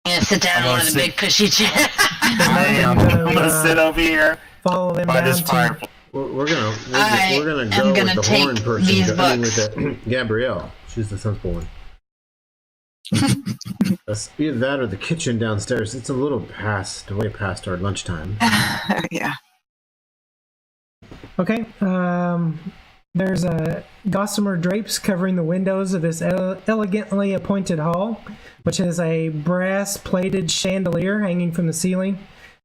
Yeah, sit down in one of the big cushy chairs. I am. I'm gonna sit over here Follow them by down this to. fireplace. We're gonna I go am with gonna the take horn person. these I mean, with books. the Gabrielle. She's the sensible one. Either that or the kitchen downstairs. It's a little way past our lunchtime. Yeah. Okay. There's gossamer drapes covering the windows of this elegantly appointed hall, which has a brass-plated chandelier hanging from the ceiling.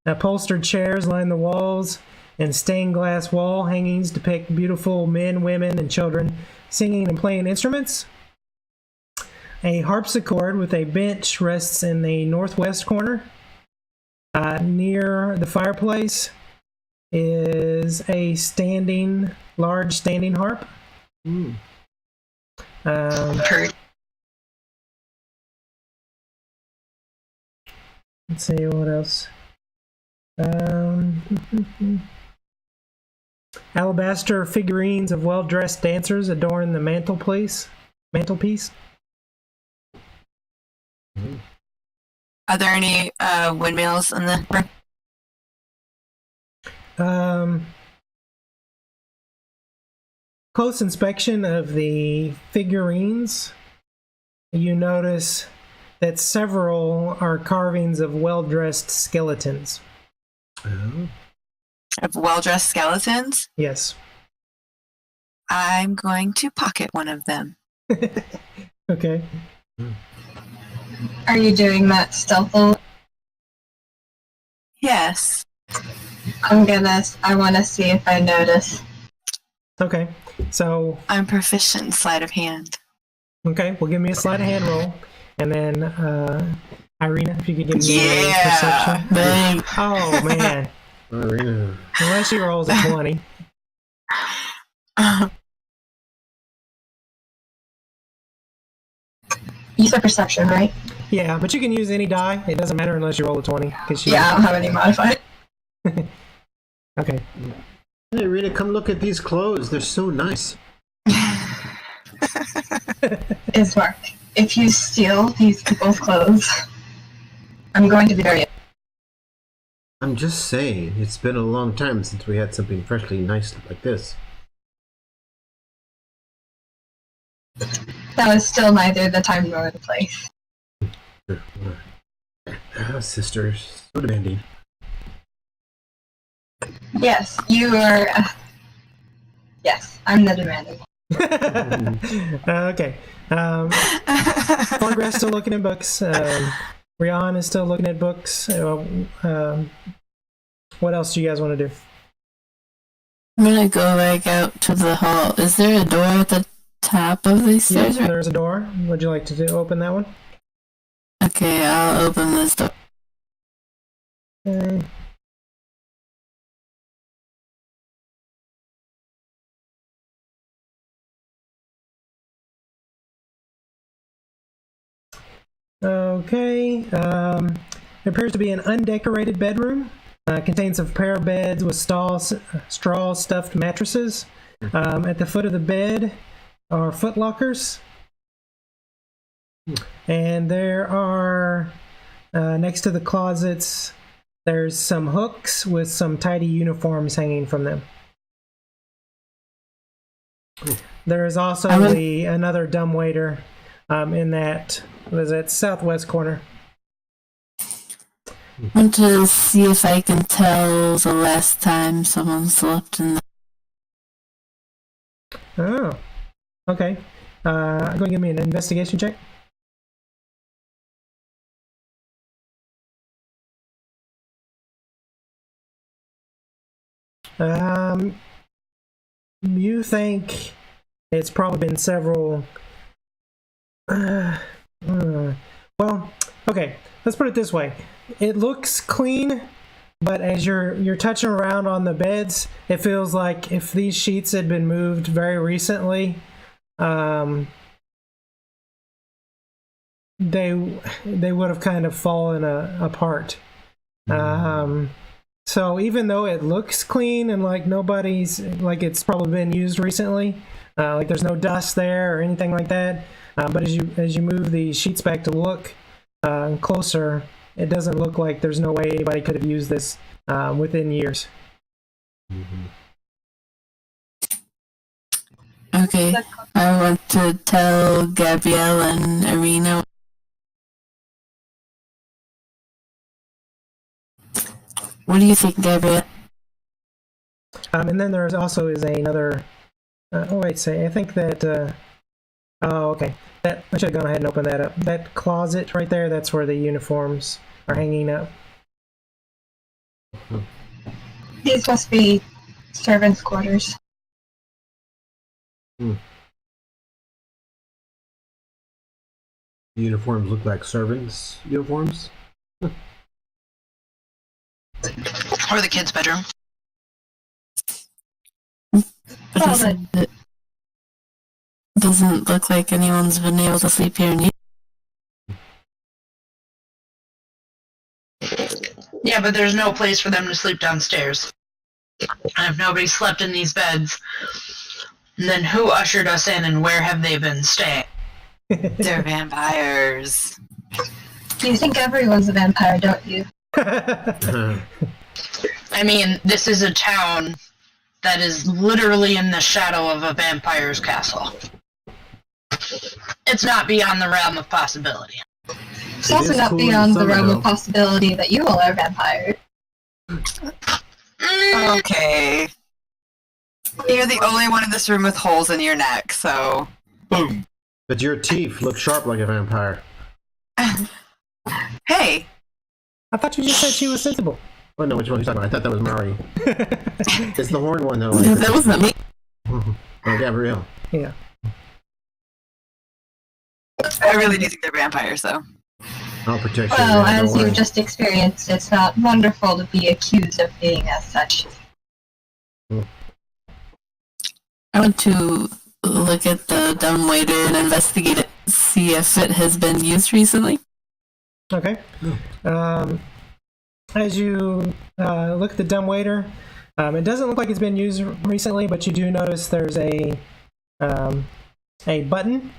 Upholstered chairs line the walls, and stained glass wall hangings depict beautiful men, women, and children singing and playing instruments. A harpsichord with a bench rests in the northwest corner. Near the fireplace is a large standing harp. Kurt. Let's see what else. Alabaster figurines of well-dressed dancers adorn the mantelpiece. Are there any windmills in the room? Close inspection of the figurines, you notice that several are carvings of well-dressed skeletons. Of well-dressed skeletons? Yes. I'm going to pocket one of them. Okay. Are you doing that stealthily? Yes. I want to see if I notice. Okay. So, I'm proficient in sleight of hand. okay, well, give me a sleight of hand roll. And then, Ireena, if you could give me a perception. Bang. Oh, man. Ireena. Unless she rolls a 20. You said perception, right? Yeah, but you can use any die. It doesn't matter unless you roll a 20. Yeah, I don't have any modifier. Okay. Hey, Rita, come look at these clothes. They're so nice. Ismark, if you steal these people's clothes, I'm going to be very. I'm just saying, it's been a long time since we had something freshly nice like this. That was still neither the time nor the place. Sisters, so demanding. Yes, you are. Yes, I'm the demanding one. Okay. Progress still looking at books. Rian is still looking at books. What else do you guys want to do? I'm gonna go back out to the hall. Is there a door at the top of these stairs? Yes, there's a door. Would you like to open that one? Okay, I'll open this door. Okay. Okay. It appears to be an undecorated bedroom. Contains a pair of beds with straw stuffed mattresses. At the foot of the bed are footlockers. And there are, next to the closets, there's some hooks with some tidy uniforms hanging from them. There is also another dumbwaiter in that, what is it, southwest corner. I want to see if I can tell the last time someone slept in the... Oh, okay. Go and give me an investigation check. You think it's probably been several. Well, okay. Let's put it this way. it looks clean, but as you're touching around on the beds, it feels like if these sheets had been moved very recently, they would have kind of fallen apart. So even though it looks clean and like nobody's, like it's probably been used recently, like there's no dust there or anything like that, but as you move the sheets back to look closer, it doesn't look like there's no way anybody could have used this within years. Okay, I want to tell Gabrielle and Ireena. What do you think, Gabrielle? And then there's also is another. I think that. Oh, okay. That I should have gone ahead and opened that up. That closet right there. That's where the uniforms are hanging up. These must be servants' quarters. The uniforms look like servants' uniforms. Or the kids' bedroom. It doesn't look like anyone's been able to sleep here in years. Yeah, but there's no place for them to sleep downstairs. And if nobody slept in these beds, then who ushered us in and where have they been staying? They're vampires. You think everyone's a vampire, don't you? I mean, this is a town that is literally in the shadow of a vampire's castle. It's not beyond the realm of possibility. It's also not beyond the realm of possibility that you all are vampires. Okay. You're the only one in this room with holes in your neck, so... Boom. But your teeth look sharp like a vampire. Hey! I thought you just said she was sensible. Oh no, which one are you talking about? I thought that was Mari. It's the horn one though. That wasn't me. Oh, Gabrielle. Yeah. I really do think they're vampires, though. I'll protect you. Well, man, as don't you worry. just experienced, it's not wonderful to be accused of being as such. I want to look at the dumbwaiter and investigate it, see if it has been used recently. Okay. As you look at the dumbwaiter, it doesn't look like it's been used recently, but you do notice there's a button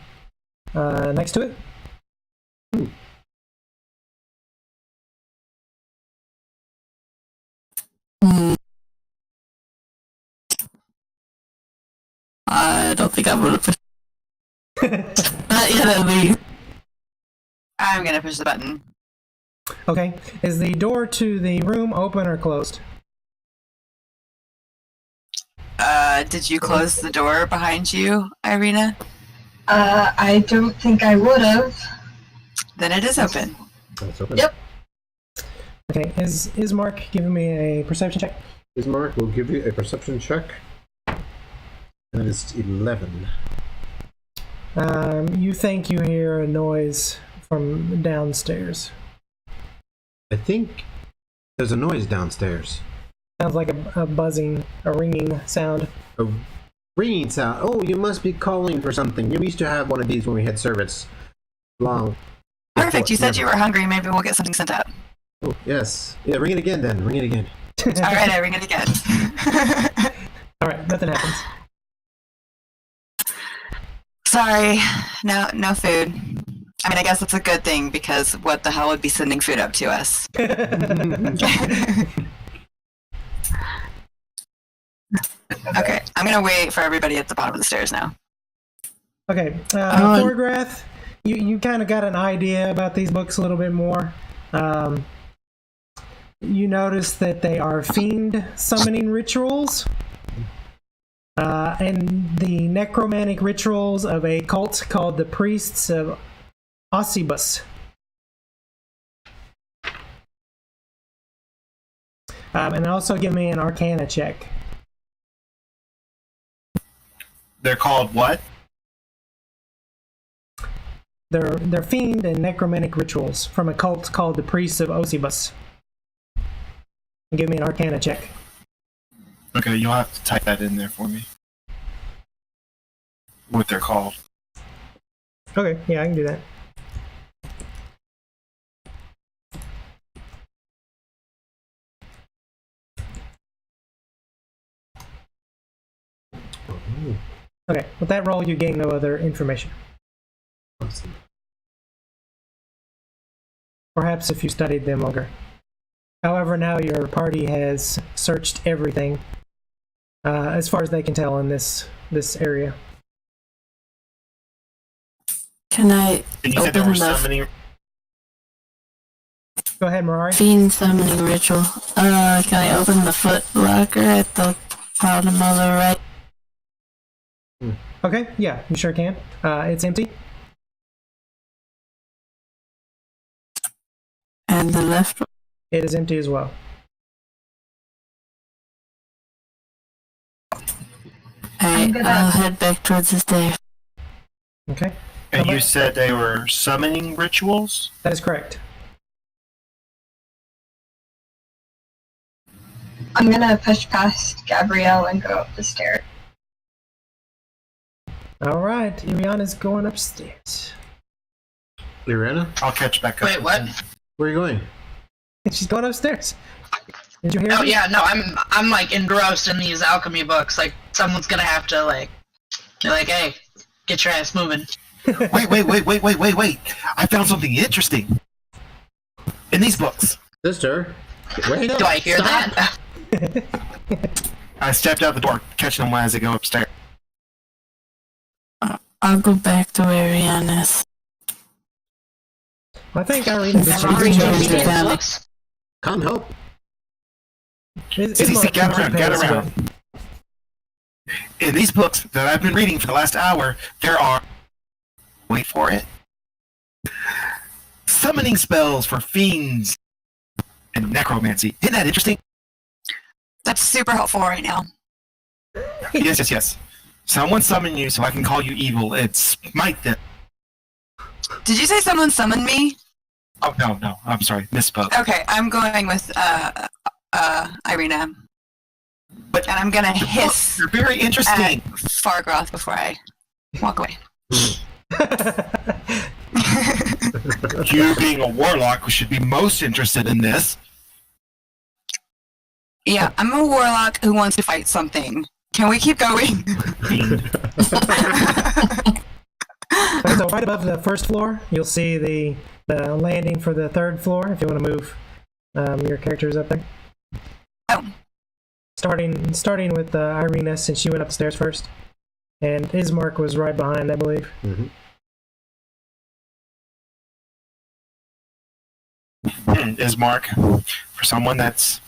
next to it. Hmm. I don't think I'm gonna push. Not yet, at least. I'm gonna push the button. Okay. Is the door to the room open or closed? Did you close the door behind you, Ireena? I don't think I would have. Then it is open. That's open. Yep. Okay. Is Ismark giving me a perception check? Ismark will give you a perception check. That is 11. You think you hear a noise from downstairs. I think there's a noise downstairs. Sounds like a buzzing, a ringing sound. A ringing sound. Oh, you must be calling for something. We used to have one of these when we had service. Long. Perfect. You said Never. you were hungry. Maybe we'll get something sent out. Oh, yes. Yeah, ring it again then. Ring it again. All right, I ring it again. All right, nothing happens. Sorry, no food. I mean, I guess that's a good thing because what the hell would be sending food up to us? Okay, I'm gonna wait for everybody at the bottom of the stairs now. Okay, Thorgrath, you kind of got an idea about these books a little bit more. You notice that they are fiend summoning rituals, and the necromantic rituals of a cult called the Priests of Ossibus. And also give me an Arcana check. They're called what? They're fiend and necromantic rituals from a cult called the Priests of Osibus. Give me an Arcana check. Okay, you'll have to type that in there for me. What they're called. Okay, yeah, I can do that. Okay, with that roll, you gain no other information. Awesome. Perhaps if you studied them longer. However, now your party has searched everything, as far as they can tell in this area. Can I And you said there open were the summoning. Go ahead, Mirari. fiend summoning ritual? Can I open the foot locker at the bottom of the right? Okay, yeah, you sure can. It's empty. And the left one? It is empty as well. Alright, gonna- I'll head back towards the stairs. Okay, And you said they were summoning rituals? that is correct. I'm gonna push past Gabrielle and go up the stairs. All right, Irena's going upstairs. Ireena, I'll catch back up. Wait, what? where are you going? She's going upstairs. Did you hear Oh me? yeah, no, I'm like engrossed in these alchemy books. Like someone's gonna have to like, be like, hey, get your ass moving. Wait. I found something interesting. In these books. Sister, wait up. Do I hear Stop. that? I stepped out the door, catching them as they go upstairs. I'll go back to where Rihanna is. I think Ireena did Sorry, you Joey. good job. Books? Come help. Gather around. In these books that I've been reading for the last hour, there are... Wait for it. Summoning spells for fiends and necromancy. Isn't that interesting? That's super helpful right now. Yes. Someone summon you so I can call you evil and smite them. Did you say someone summoned me? Oh, no. I'm sorry. Misspoke. Okay, I'm going with Ireena. But And I'm gonna the hiss books are very at interesting. Fargroth before I walk away. You being a warlock should be most interested in this. Yeah, I'm a warlock who wants to fight something. Can we keep going? Fiend. So right above the first floor, you'll see the landing for the third floor. If you want to move your characters up there. Oh. Starting with Ireena, since she went upstairs first, and Ismark was right behind, I believe. Mm-hmm. Ismark, for someone that's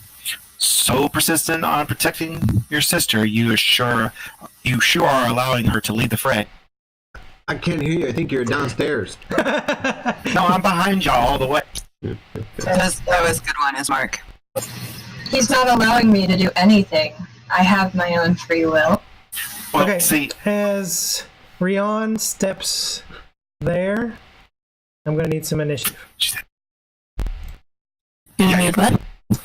so persistent on protecting your sister, you sure are allowing her to lead the fray. I can't hear you. I think you're downstairs. No, I'm behind y'all all the way. That was a good one, Ismark. He's not allowing me to do anything. I have my own free will. Well, Okay. see, As Rion steps there, I'm going to need some initiative. You need what?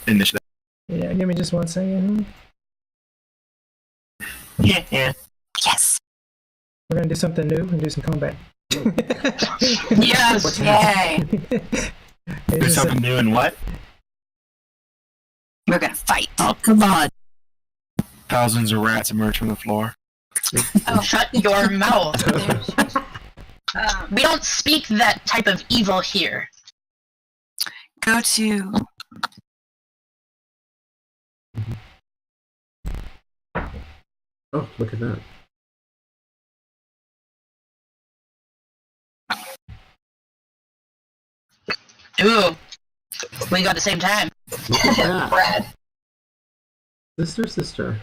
initiative. Yeah, give me just 1 second. Yeah. Yes. We're going to do something new and do some combat. Yes. Yay. It's Do just something new and what? We're gonna fight. Oh, come on. Thousands of rats emerge from the floor. Oh, shut your mouth. We don't speak that type of evil here. Go to. Oh, look at that. Ooh. We got the same time. Look at that. Brad. Sister.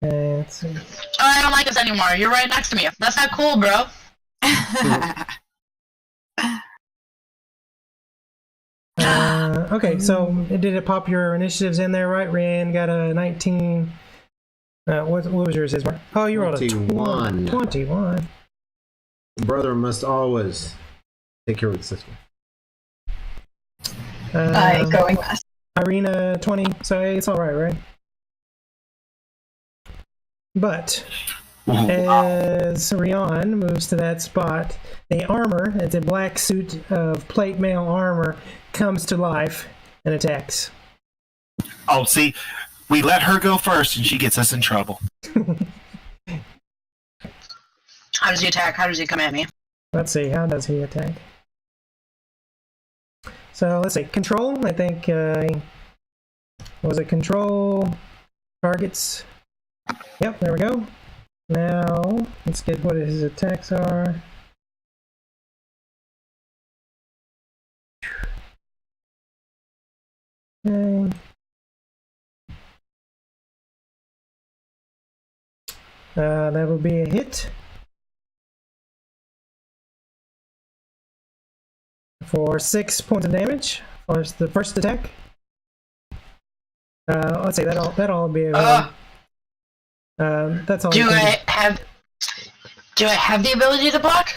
let's see. Oh, I don't like this anymore. You're right next to me. That's not cool, bro. Okay, so did it pop your initiatives in there, right? Ryan got a 19. What was yours, Ismark? Oh, you rolled a 21. 21. Brother must always take care of his sister. Going last. Ireena 20, so it's alright, right? But as Rion moves to that spot, the armor, it's a black suit of plate mail armor, comes to life and attacks. Oh, see, we let her go first, and she gets us in trouble. How does he attack? How does he come at me? Let's see, how does he attack? So let's see, control, I think, was it control targets? Yep, there we go. Now, let's get what his attacks are. Okay. That will be a hit. For 6 points of damage for the first attack. Let's see, that'll be a that's all. Do I have the ability to block?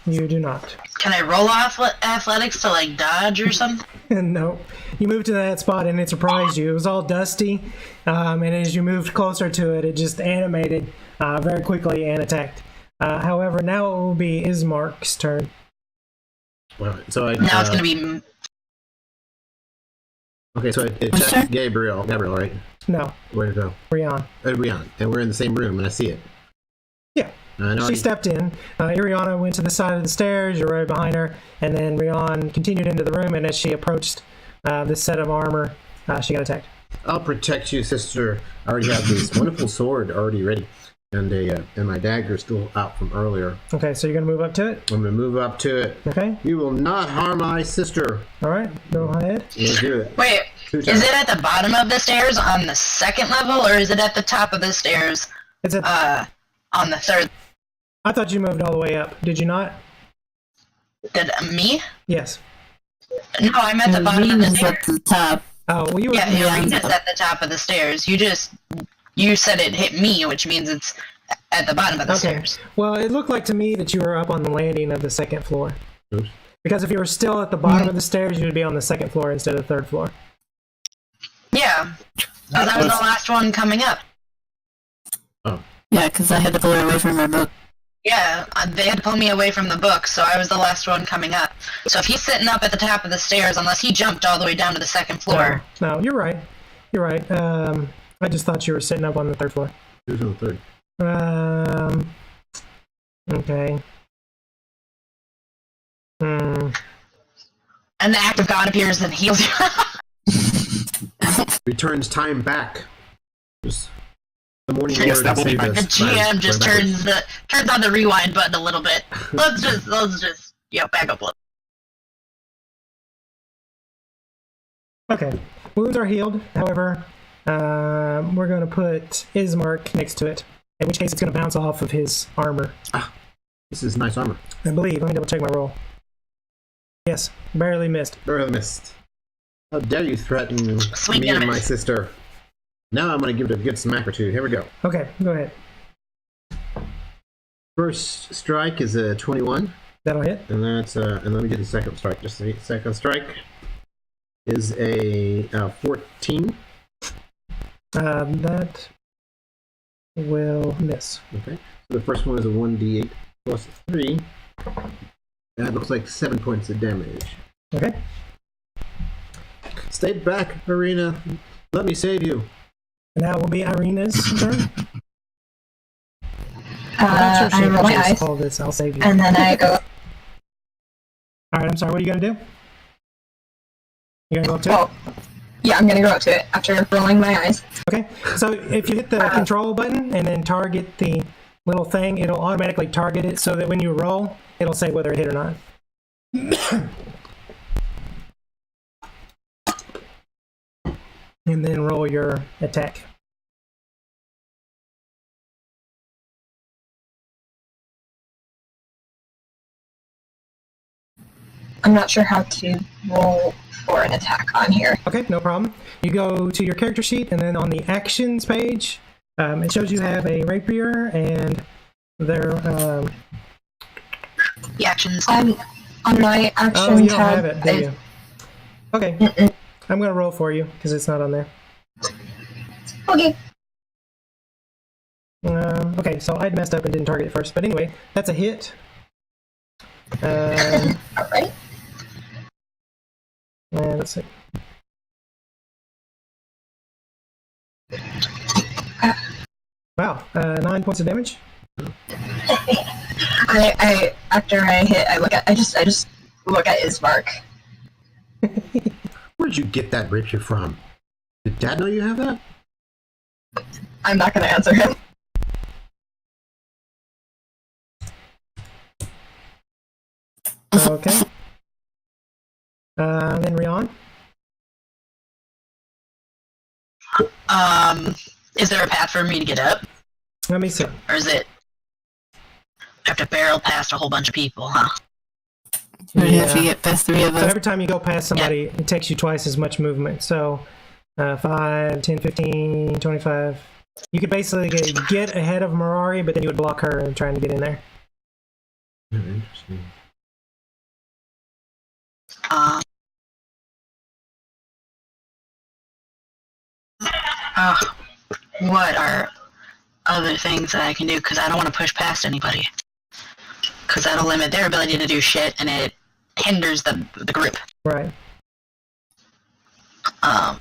You do not. Can I roll off athletics to like dodge or something? No. You moved to that spot and it surprised you. It was all dusty, and as you moved closer to it, it just animated very quickly and attacked. However, now it will be Ismark's turn. Well, so Now it's gonna be. Okay, so it attacked Gabriel, right? No, Where'd it go? Rion. Rion. And we're in the same room, and I see it. Yeah. She stepped in. Ireena went to the side of the stairs. You're right behind her. And then Rion continued into the room, and as she approached this set of armor, she got attacked. I'll protect you, sister. I already have this wonderful sword already ready. And my dagger still out from earlier. Okay, so you're going to move up to it? I'm going to move up to it. Okay. You will not harm my sister. All right, go ahead. Let's do it. Wait, is it at the bottom of the stairs on the second level, or is it at the top of the stairs It's at, on the third? I thought you moved all the way up. Did you not? Did me? Yes. No, I'm at the bottom of the stairs. At the top. Oh, well, you were... Yeah, Ireena's at the top of the stairs. You said it hit me, which means it's at the bottom of the stairs. Well, it looked like to me that you were up on the landing of the second floor. Oops. Because if you were still at the bottom of the stairs, you would be on the second floor instead of the third floor. Yeah, because I was the last one coming up. Oh. Yeah, because I had to pull her away from her book. Yeah, they had to pull me away from the book, so I was the last one coming up. So if he's sitting up at the top of the stairs, unless he jumped all the way down to the second floor. No, you're right. You're right. I just thought you were sitting up on the third floor. Who's on the third? Okay. And the act of God appears and heals you. Returns time back. Just the morning Yes, word that will be saved my- us. The GM just turns on the rewind button a little bit. Let's just back up a little. Okay. Wounds are healed. However, we're going to put Ismark next to it. In which case, it's going to bounce off of his armor. This is nice armor. I believe. Let me double check my roll. Yes, barely missed. Barely missed. How dare you threaten Sweet me and damage. my sister? Now I'm going to give it a good smack or two. Here we go. Okay, go ahead. First strike is a 21, That'll hit. and that's and let me get the second strike. Just the second strike is a 14. That will miss. Okay. So the first one is a 1d8 plus 3. That looks like 7 points of damage. Okay. Stay back, Ireena. Let me save you. And now will be Ireena's turn. I'm not sure I if roll my she eyes, called this. I'll save you. and then I go. All right. I'm sorry. What are you gonna do? You gonna go up to it? Well, yeah, I'm gonna go up to it after rolling my eyes. Okay. So if you hit the control button and then target the little thing, it'll automatically target it so that when you roll, it'll say whether it hit or not. And then roll your attack. I'm not sure how to roll for an attack on here. Okay, no problem. You go to your character sheet, and then on the actions page, it shows you have a rapier, and there The actions. On my action Oh, you don't tab, have it, do you? Okay. I'm going to roll for you because it's not on there. Okay. Okay, so I'd messed up and didn't target it first. But anyway, that's a hit. Alright. And let's see. Wow, 9 points of damage. I after I hit, I just look at Ismark. Where'd you get that rapier from? Did Dad know you have that? I'm not gonna answer him. Okay. Then Rion. Is there a path for me to get up? Let me see. Or is it... I have to barrel past a whole bunch of people, huh? We'd have to get past 3 of So us. every time you go past somebody, it takes you twice as much movement. So 5, 10, 15, 25. You could basically get ahead of Mirari, but then you would block her and trying to get in there. Interesting. What are other things that I can do? Because I don't want to push past anybody. Because that'll limit their ability to do shit, and it hinders the group. Right. I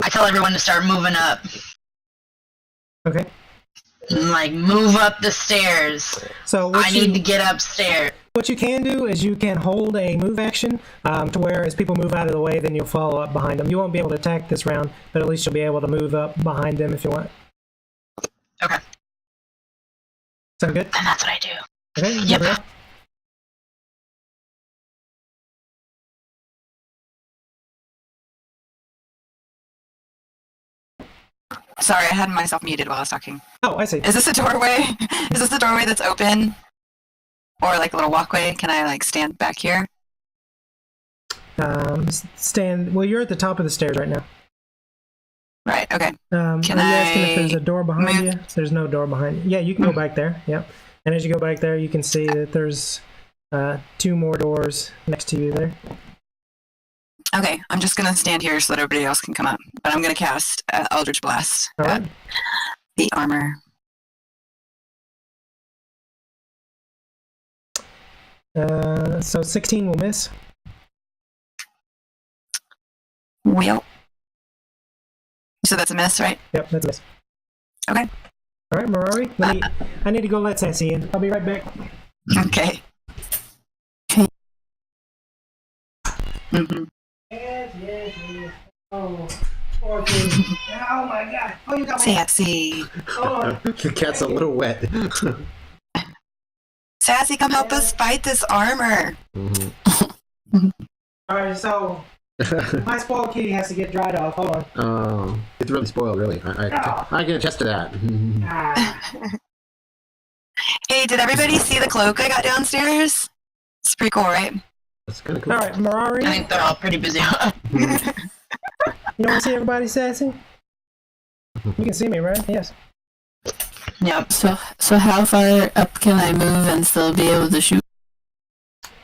tell everyone to start moving up. Okay. Like, move up the stairs. So I need to get upstairs. what you can do is you can hold a move action to where as people move out of the way, then you'll follow up behind them. You won't be able to attack this round, but at least you'll be able to move up behind them if you want. Okay. Sound good? And that's what I do. Okay. Yep. Gabrielle? Sorry, I had myself muted while I was talking. Oh, I see. Is this a doorway? Is this a doorway that's open? Or like a little walkway? Can I like stand back here? Stand. Well, you're at the top of the stairs right now. Right, okay. Are you asking if there's a door behind move? you? There's no door behind you. Yeah, you can go back there. Yep. And as you go back there, you can see that there's 2 more doors next to you there. Okay, I'm just gonna stand here so that everybody else can come up. But I'm gonna cast Eldritch Blast All at right. the armor. So 16 will miss. Well. So that's a miss, right? Yep, that's a miss. Okay. All right, Mirari. I need to go let Sassy in. I'll be right back. Okay. Mm-hmm. Yes. Oh, poor kid. Oh my God. Oh, you got me. Sassy. Oh. The cat's a little wet. Sassy, come help us fight this armor. Mm-hmm. All right, so my spoiled kitty has to get dried off. Hold on. Oh, it's really spoiled, really. I can attest to that. Ah. Hey, did everybody see the cloak I got downstairs? It's pretty cool, right? That's kind of cool. All right, Mirari. I think they're all pretty busy. You want to see everybody, Sassy? You can see me, right? Yes. Yep. So how far up can I move and still be able to shoot?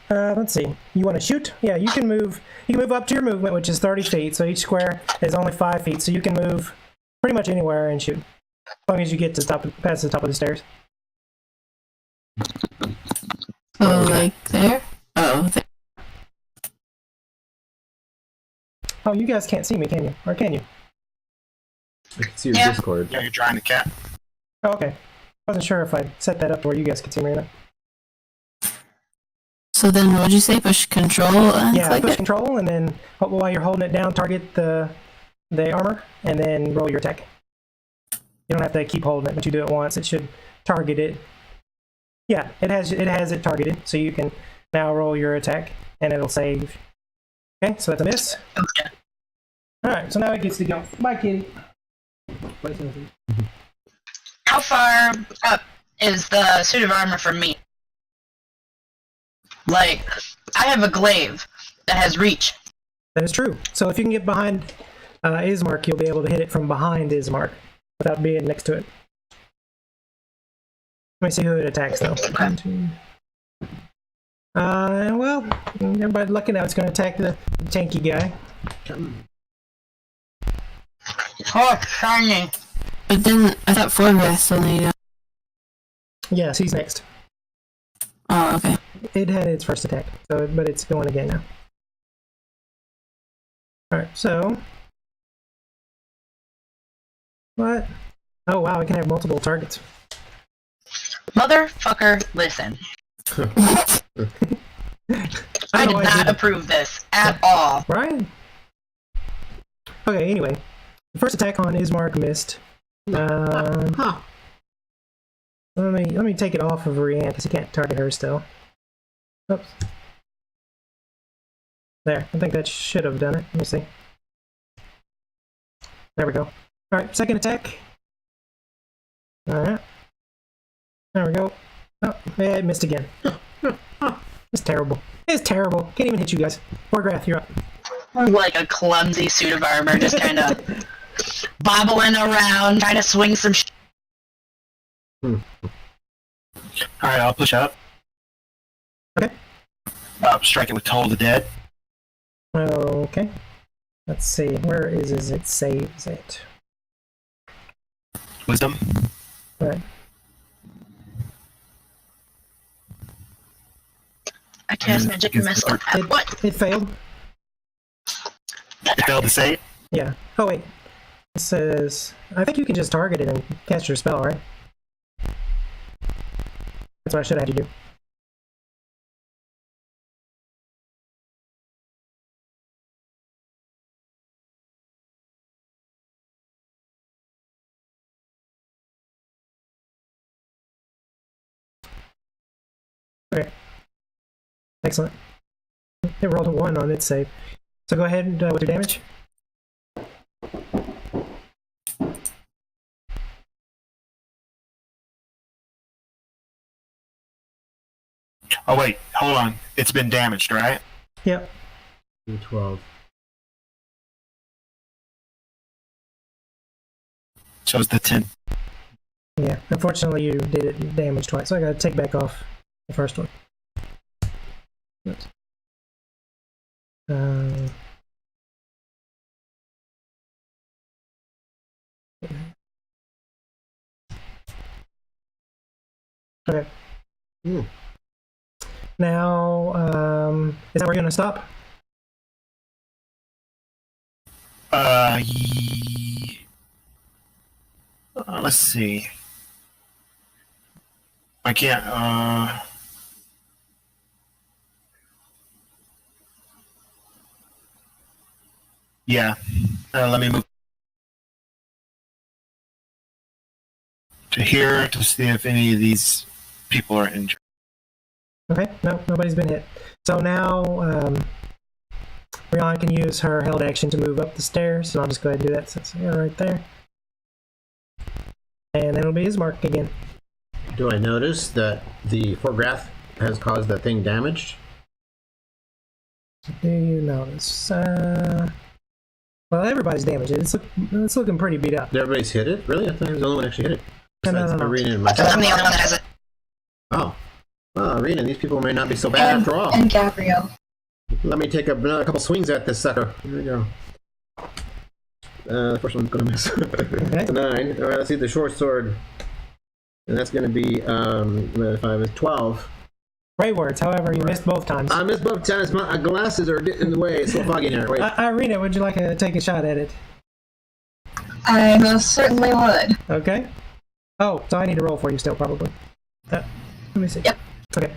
Let's see. You want to shoot? Yeah, you can move. You can move up to your movement, which is 30 feet. So each square is only 5 feet. So you can move pretty much anywhere and shoot, as long as you get to past the top of the stairs. Oh, like there? Oh, there. Oh, you guys can't see me, can you? Or can you? I can see your Yeah. Discord. Yeah, you're drawing a cat. Oh, okay. Wasn't sure if I set that up where you guys could see me or not. So then what'd you say? Push control and Yeah, click push it? control, and then while you're holding it down, target the armor, and then roll your attack. You don't have to keep holding it, but you do it once. It should target it. Yeah, it has it targeted, so you can now roll your attack, and it'll save. Okay, so that's a miss. Okay. All right, so now it gets to go. Bye, kitty. How far up is the suit of armor from me? Like, I have a glaive that has reach. That is true. So if you can get behind Ismark, you'll be able to hit it from behind Ismark without being next to it. Let me see who it attacks, though. Well, everybody looking now, it's going to attack the tanky guy. Oh, shiny. But then I thought Forgrass only. Yes, he's next. Oh, okay. It had its first attack, so but it's going again now. Alright, so... What? Oh wow, I can have multiple targets. Motherfucker, listen. I did not approve this at all. Right? Okay, anyway. The first attack on Ismark missed. Let me take it off of Ireena because he can't target her still. Oops. There, I think that should have done it. Let me see. There we go. Alright, second attack. Alright. There we go. Oh, yeah, it missed again. It's terrible. It's terrible. Can't even hit you guys. Forgrath, you're up. Like a clumsy suit of armor, just kind of bobbling around, trying to swing some shit. Alright, I'll push up. Okay. Striking with Toll of the Dead. Okay. Let's see. Where is it saves it? Wisdom. Alright. I cast magic missile. What? It failed. It failed to save? Yeah. Oh, wait. It says... I think you can just target it and cast your spell, right? That's what I should have had you do. Okay. Excellent. It rolled a 1 on its save. So go ahead and with your damage. Oh wait, hold on. It's been damaged, right? Yep. 12. So it's the 10. Yeah. Unfortunately, you did it damage twice, so I gotta take back off the first one. Oops. Okay. Now, is that where you're gonna stop? Let's see. I can't, yeah. Let me move to here to see if any of these people are injured. Okay, no, nobody's been hit. So now, Rion can use her held action to move up the stairs, and I'll just go ahead and do that since you're right there. And then it'll be Ismark again. Do I notice that the Forgrath has caused that thing damaged? Do you notice? Well, everybody's damaged. It's looking pretty beat up. Everybody's hit it? Really? I thought he was the only one that actually hit it. No. Ireena and myself. I'm the only one that has it. Oh. Well, Ireena, these people may not be so bad after all. And Gabrielle. Let me take another couple swings at this sucker. Here we go. The first one's gonna miss. It's a 9. All right, let's see the short sword. And that's gonna be, if I was 12. Great words, however, you missed both times. I missed both times. My glasses are getting in the way. It's so foggy in here. Wait. Ireena, would you like to take a shot at it? I most certainly would. Okay. Oh, so I need to roll for you still, probably. Let me see. Yep. Okay.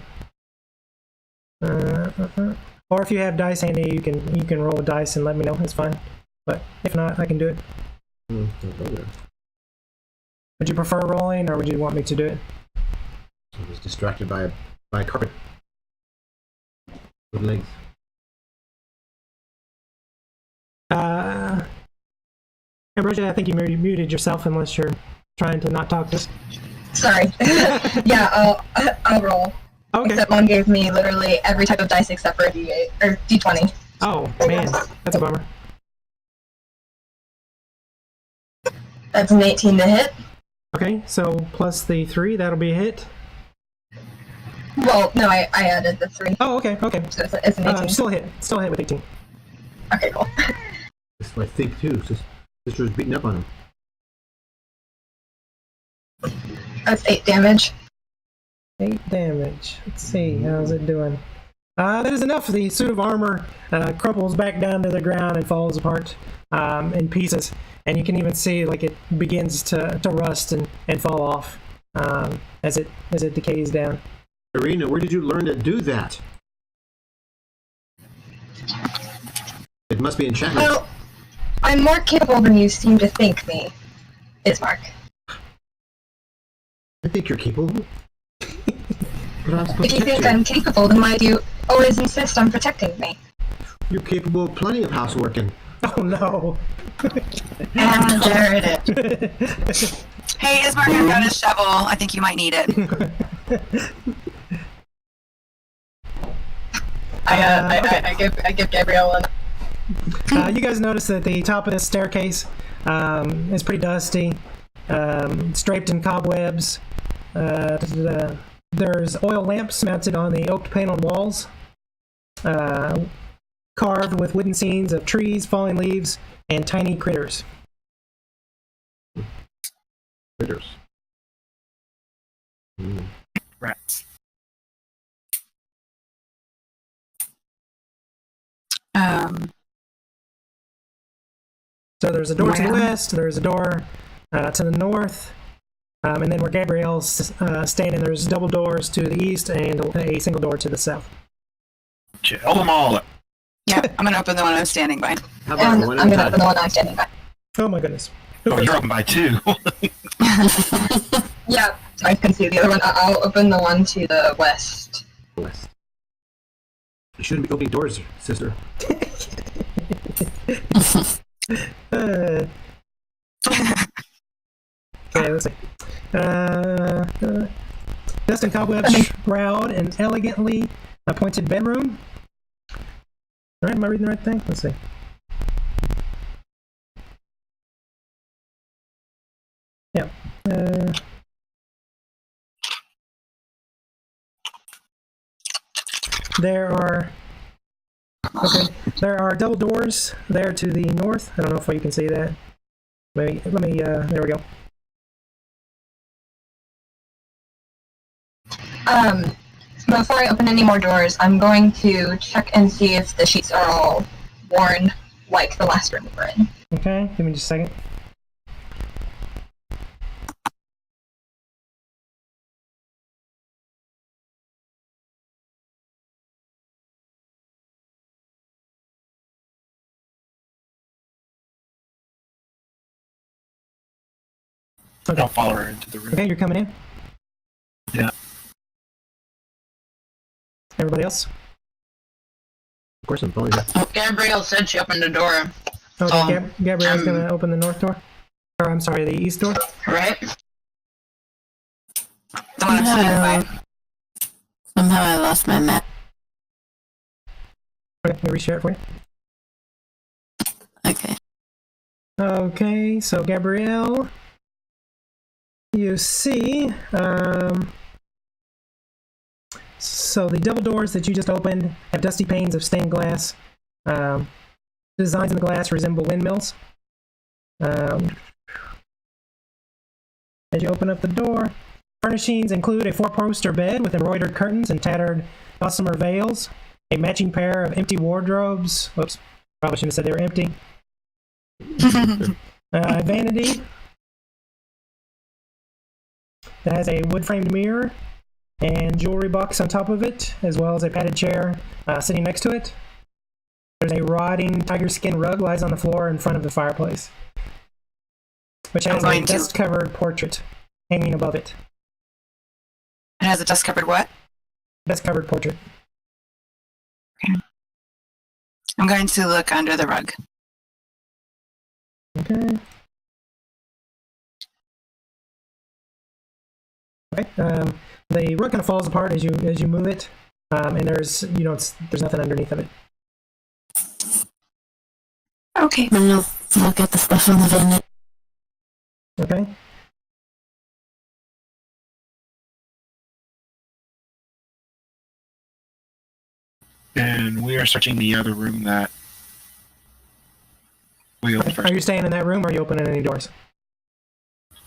Or if you have dice handy, you can roll a dice and let me know. It's fine. But if not, I can do it. Would you prefer rolling, or would you want me to do it? I was distracted by a carpet with legs. Ambrosia, I think you muted yourself unless you're trying to not talk to us. Sorry. Yeah, I'll roll. Okay. Except one gave me literally every type of dice except for a D8 or D20. Oh man, that's a bummer. That's an 18 to hit. Okay, so plus the 3, that'll be a hit. Well, no, I added the 3. Oh, okay. So it's an 18. Still a hit with 18. Okay, cool. That's what I think too. Sister's beating up on him. That's 8 damage. 8 damage. Let's see, how's it doing? That is enough. The suit of armor crumples back down to the ground and falls apart in pieces. And you can even see like it begins to rust and fall off as it decays down. Ireena, where did you learn to do that? It must be enchantment. Well, I'm more capable than you seem to think me, Ismark. I think you're capable. But I'm supposed If you to think protect I'm capable, then why do you always insist on protecting me? You're capable of plenty of houseworking. Oh no. And there it is. Hey, Ismark, I've got a shovel. I think you might need it. I give Gabrielle one. You guys notice that the top of this staircase is pretty dusty, draped in cobwebs. There's oil lamps mounted on the oak paneled walls, carved with wooden scenes of trees, falling leaves, and tiny critters. Critters. Rats. So there's a door to the west, there's a door to the north, and then where Gabrielle's standing, there's double doors to the east and a single door to the south. Kill them all. Yeah, I'm gonna open the one I'm standing by. How about And one I'm at a gonna time? open the one I'm standing by. Oh my goodness. Oh, you're up by 2. Yeah, I can see the other one. I'll open the one to the west. West. You shouldn't be opening doors, sister. Okay, let's see. Dust and cobwebs shroud an elegantly appointed bedroom. Alright, am I reading the right thing? Let's see. Yeah. There are double doors there to the north. I don't know if you can see that. Maybe, there we go. Before I open any more doors, I'm going to check and see if the sheets are all worn like the last room we were in. Okay, give me just a second. I'll follow her into the room. Okay, you're coming in. Yeah. Everybody else? Of course, I'm following you. Gabrielle said she opened the door, Okay, Gabrielle's gonna open the north door. Or, I'm sorry, the east door. right? The one I'm standing by. Somehow I lost my map. Okay, let me reshare it for you. Okay. Okay, so Gabrielle, you see, so the double doors that you just opened have dusty panes of stained glass. Designs in the glass resemble windmills. As you open up the door, furnishings include a 4-poster bed with embroidered curtains and tattered gossamer veils, a matching pair of empty wardrobes. Whoops, probably shouldn't have said they were empty. A vanity that has a wood-framed mirror and jewelry box on top of it, as well as a padded chair sitting next to it. There's a rotting tiger skin rug lies on the floor in front of the fireplace, which has a dust-covered portrait hanging above it. It has a dust-covered what? Dust-covered portrait. I'm going to look under the rug. Okay. Okay. The rug kind of falls apart as you move it, and there's there's nothing underneath of it. Okay. I'm gonna look at the stuff on the vanity. Okay. And we are searching the other room that we opened Are first. you staying in that room, or are you opening any doors?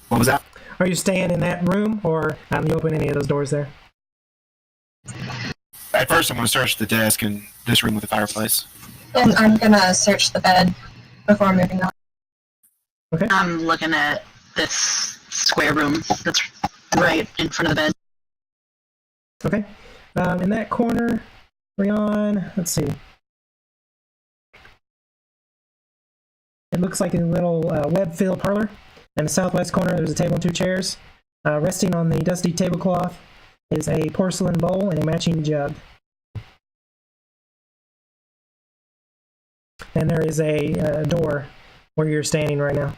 What was that? Are you staying in that room, or you open any of those doors there? At first, I'm going to search the desk in this room with the fireplace. And I'm gonna search the bed before moving on. Okay. I'm looking at this square room that's right in front of the bed. Okay. In that corner, Rion, let's see. It looks like a little web-filled parlor. In the southwest corner, there's a table and 2 chairs. Resting on the dusty tablecloth is a porcelain bowl and a matching jug. And there is a door where you're standing right now,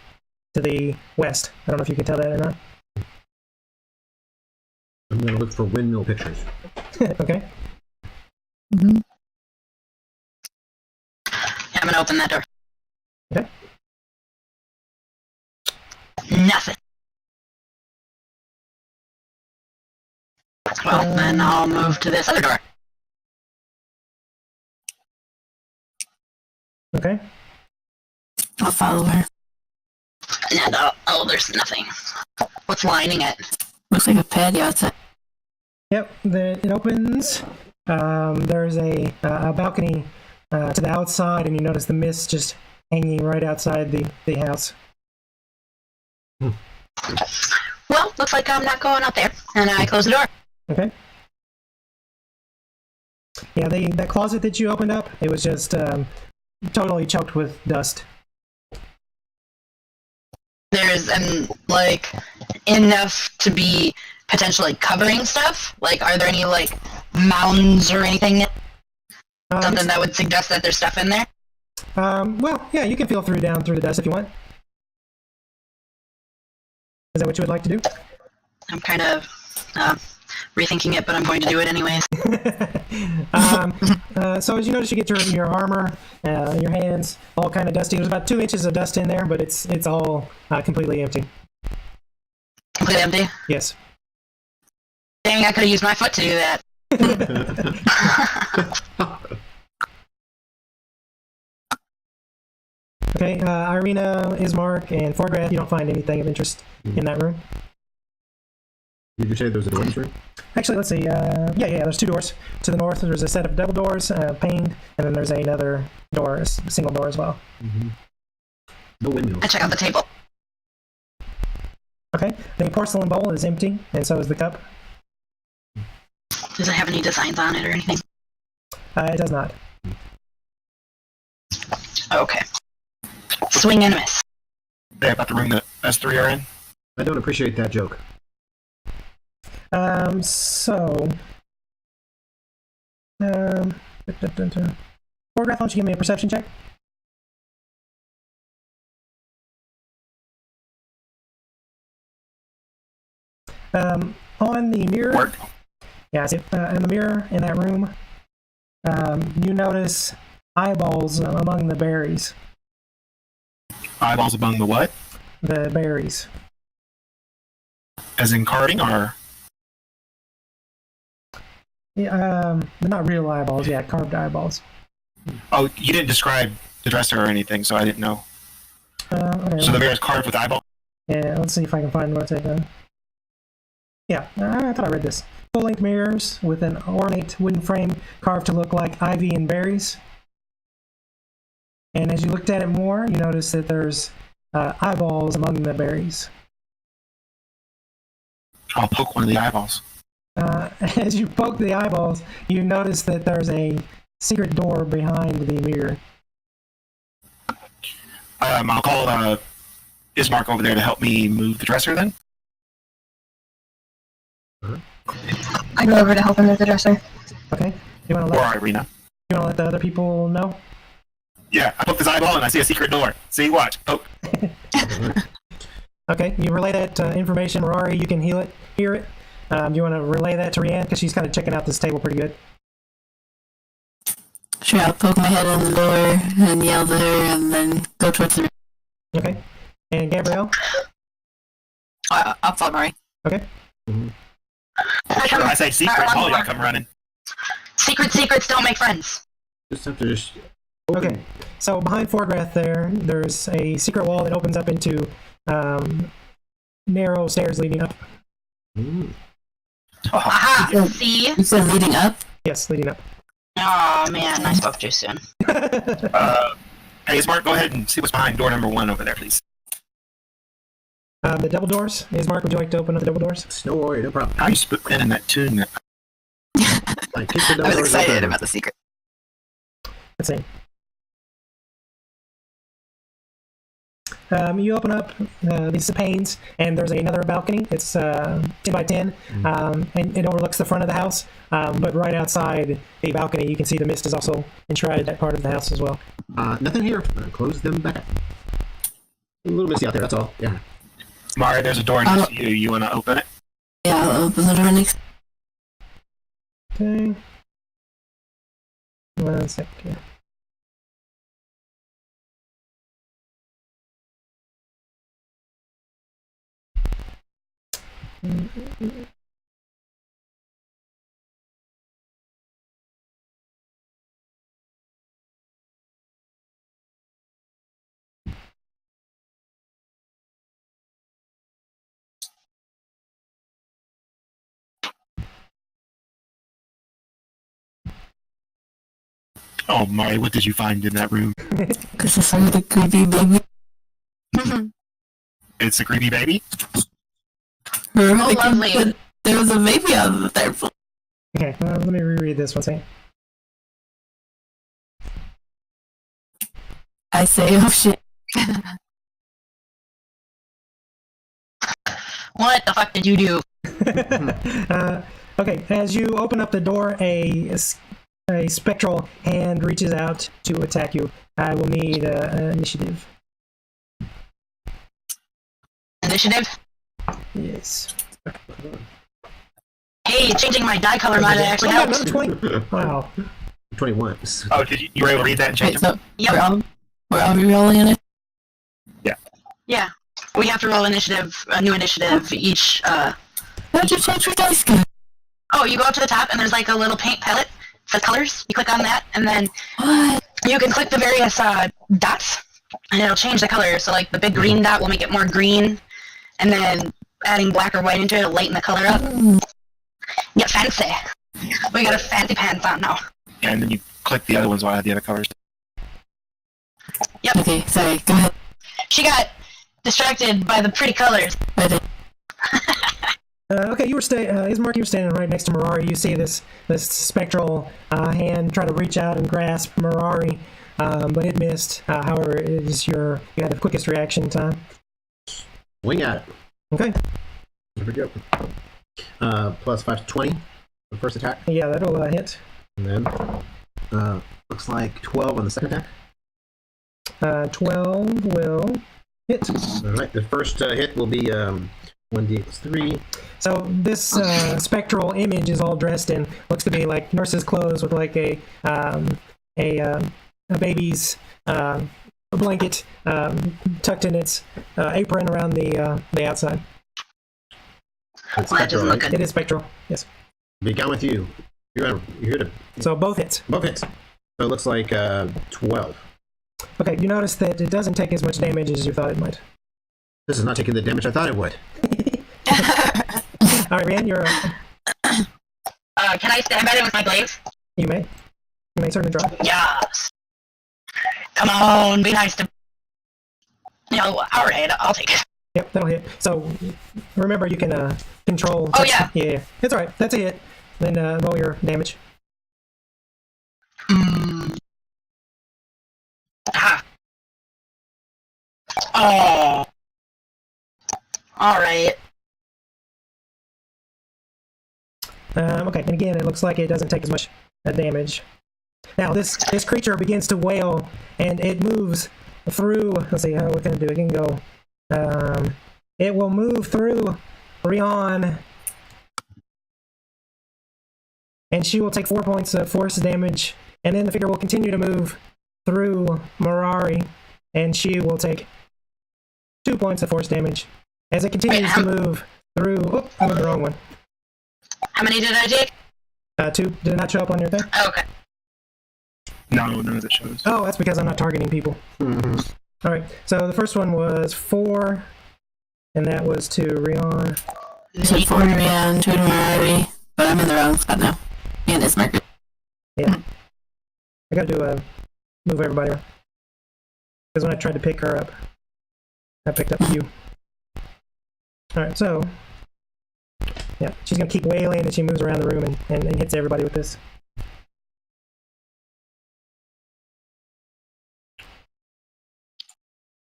to the west. I don't know if you can tell that or not. I'm going to look for windmill pictures. Okay. Yeah, I'm gonna open that door. Okay. Nothing. Well, then I'll move to this other door. Okay. I'll follow her. And there's nothing. What's lining it? Looks like a patio outside. Yep, it opens. There's a balcony to the outside, and you notice the mist just hanging right outside the house. Well, looks like I'm not going up there. And I close the door. Okay. Yeah, that closet that you opened up, it was just totally choked with dust. There's like enough to be potentially covering stuff. Like, are there any like mounds or anything? Something that would suggest that there's stuff in there. Well, yeah, you can feel down through the dust if you want. Is that what you would like to do? I'm kind of rethinking it, but I'm going to do it anyways. So as you notice, you get your armor, your hands, all kind of dusty. There's about 2 inches of dust in there, but it's all completely empty. Completely empty? Yes. Dang, I could have used my foot to do that. Okay, Ireena, Ismark, and Forgrath, you don't find anything of interest in that room. Did you say there was a door in this room? Actually, let's see. Yeah, there's 2 doors. To the north, there's a set of double doors, paned, and then there's another door, a single door as well. Mm-hmm. No windows. I check out the table. Okay, the porcelain bowl is empty, and so is the cup. Does it have any designs on it or anything? It does not. Okay. Swing and a miss. Yeah, about the room that S3 are in. I don't appreciate that joke. So... Forgrath, why don't you give me a perception check? On the mirror... Work. Yeah, I see. In the mirror in that room, you notice eyeballs among the berries. Eyeballs among the what? The berries. As in carding, or? Yeah, they're not real eyeballs. Yeah, carved eyeballs. Oh, you didn't describe the dresser or anything, so I didn't know. Okay, So the mirror is carved with eyeballs? yeah, let's see if I can find what it said. Yeah, I thought I read this. Full-length mirrors with an ornate wooden frame carved to look like ivy and berries. And as you looked at it more, you notice that there's eyeballs among the berries. I'll poke one of the eyeballs. As you poke the eyeballs, you notice that there's a secret door behind the mirror. I'll call Ismark over there to help me move the dresser then. I go over to help him with the dresser. Okay? You want Or to Ireena. let the other people know? Yeah, I poke this eyeball and I see a secret door. See, watch. Poke. Okay, you relay that information. Rory, you can hear it. Do you want to relay that to Rianne? Because she's kind of checking out this table pretty good. Sure, I'll poke my head on the door and yell to her and then go towards the... Okay. And Gabrielle? I'll follow Murray. Okay. Mm-hmm. I say secret, all y'all come running. Secrets don't make friends. Just have to just. Okay, so behind Forgrath there's a secret wall that opens up into narrow stairs leading up. Aha! See? You said leading up? Yes, leading up. Oh man, I spoke too soon. Hey, Ismark, go ahead and see what's behind door number 1 over there, please. The double doors. Ismark, would you like to open up the double doors? No worry, no problem. I used to put in that tune. I kick the I was doors excited open. about the secret. Let's see. You open up these panes, and there's another balcony. It's 10 by 10, and it overlooks the front of the house. But right outside the balcony, you can see the mist is also enshrouded that part of the house as well. Nothing here. Close them back. A little misty out there, that's all. Yeah. Mara, there's a door next to you. You want to open it? Yeah, I'll open the door next. Okay. 1 sec here. Oh, Mari, what did you find in that room? This is some of the creepy baby. It's a creepy baby? Remember Oh, the kid lovely. said there was a baby on the third floor. Okay, let me reread this one second. I say, oh shit. What the fuck did you do? Okay, as you open up the door, a spectral hand reaches out to attack you. I will need an initiative. Initiative? Yes. Hey, changing my dye color might actually Oh, help. another 20. Wow. 21. Oh, you were able to read that and change Wait, it? so Yep. we're all re-rolling in it? Yeah. We have to roll a new initiative each, How'd you change your dice gun? Oh, you go up to the top and there's like a little paint palette for colors. You click on that and then What? you can click the various dots and it'll change the color. So like the big green dot will make it more green, and then adding black or white into it will lighten the color up. Get fancy. We got a fancy pants on now. Yeah, and then you click the other ones while I have the other colors. Yep. Okay, sorry, go ahead. She got distracted by the pretty colors. Okay, Ismark, you were standing right next to Mirari. You see this spectral hand try to reach out and grasp Mirari, but it missed. However, it is you had the quickest reaction time. Wing at it. Okay. There we go. Plus 5 to 20 for the first attack. Yeah, that'll hit. And then looks like 12 on the second attack. 12 will hit. All right, the first hit will be 1d plus 3. So this spectral image is all dressed in looks to be like nurse's clothes with like a baby's blanket tucked in its apron around the outside. It's Well, that doesn't look right? good. It is spectral. Yes. Be gone with you. You're here to So both hits. both hits. So it looks like 12. Okay, you notice that it doesn't take as much damage as you thought it might. This is not taking the damage I thought it would. All right, Rand, you're Can I stab at it with my blades? you may certainly try. Yes. Come on, be nice to. Alright, I'll take it. Yep, that'll hit. So remember, you can control. Oh, yeah. Yeah, it's all right. That's a hit. Then roll your damage. Aha. Oh. Alright. Okay, and again, it looks like it doesn't take as much damage. Now, this creature begins to wail, and it moves through. Let's see, what can it do? It can go. It will move through Rion, and she will take 4 points of force damage, and then the figure will continue to move through Mirari, and she will take 2 points of force damage as it continues to move through. Oh, I went the wrong one. How many did I take? 2 did not show up on your thing? Oh, okay. No, none of it shows. Oh, that's because I'm not targeting people. All right, so the first one was 4, and that was to Rion. So 4 Rian, 2 Marari, but I'm in the wrong spot now. And Ismark. Yeah. I gotta do a move everybody around. Because when I tried to pick her up, I picked up you. Alright, so yeah, she's gonna keep wailing and she moves around the room and hits everybody with this.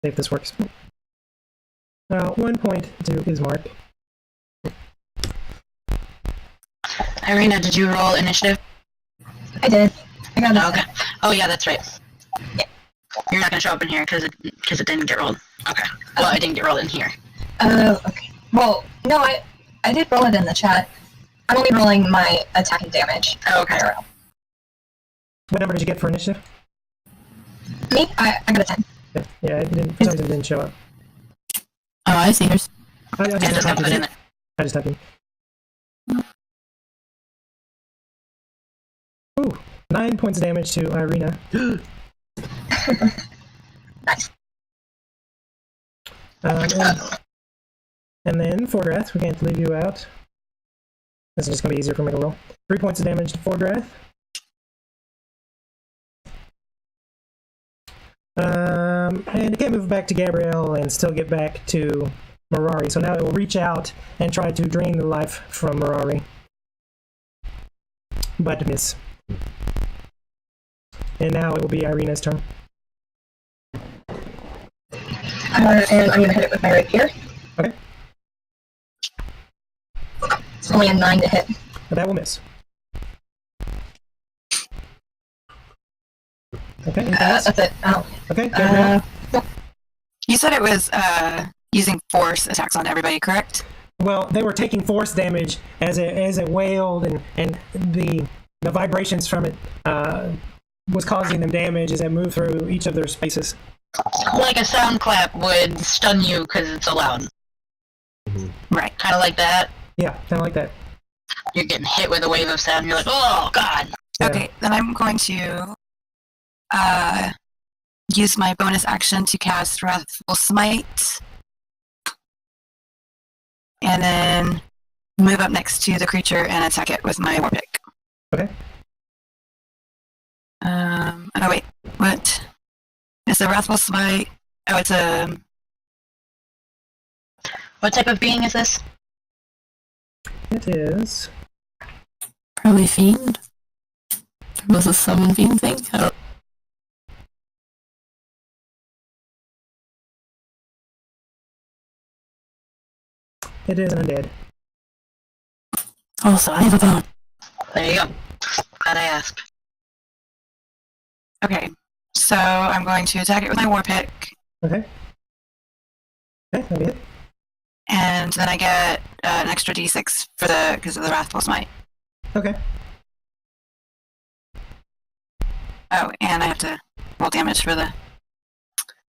See if this works. 1 point to Ismark. Ireena, did you roll initiative? I did. I got it. Okay. Oh yeah, that's right. Yeah. You're not gonna show up in here because it didn't get rolled. Okay. Well, it didn't get rolled in here. Oh, okay. Well, no, I did roll it in the chat. I'm only rolling my attack and damage. Oh, okay. IRL. What number did you get for initiative? Me? I got a 10. Yeah, it didn't, for some reason it didn't show up. Oh, I see yours. I And just just typed put it in in. it. I just typed in. Ooh, 9 points of damage to Ireena. Nice. And then Fordrath, we can't leave you out. This is just going to be easier for me to roll. 3 points of damage to Fordrath. And it can't move back to Gabrielle and still get back to Mirari. So now it will reach out and try to drain the life from Mirari. But miss. And now it will be Ireena's turn. And I'm going to hit it with my rapier. Okay, It's only a 9 to hit. but that will miss. Okay, anything else? That's it. Oh. Okay, Gabrielle. You said it was using force attacks on everybody, correct? Well, they were taking force damage as it wailed, and the vibrations from it was causing them damage as it moved through each of their spaces. Like a sound clap would stun you because it's so loud. Right. Kind of like that. Yeah, kind of like that. You're getting hit with a wave of sound. You're like, oh god. Yeah. Okay, then I'm going to use my bonus action to cast Wrathful Smite. And then move up next to the creature and attack it with my war pick. Okay. Oh wait, what? It's a Wrathful Smite. Oh, it's a... What type of being is this? It is. Probably Fiend. Was a summon Fiend thing? I don't... It is an undead. Oh, so I have a bone. There you go. Glad I asked. Okay, so I'm going to attack it with my war pick. Okay. Okay, that'll be it. And then I get an extra d6 for because of the Wrathful Smite. Okay. Oh, and I have to roll damage for the...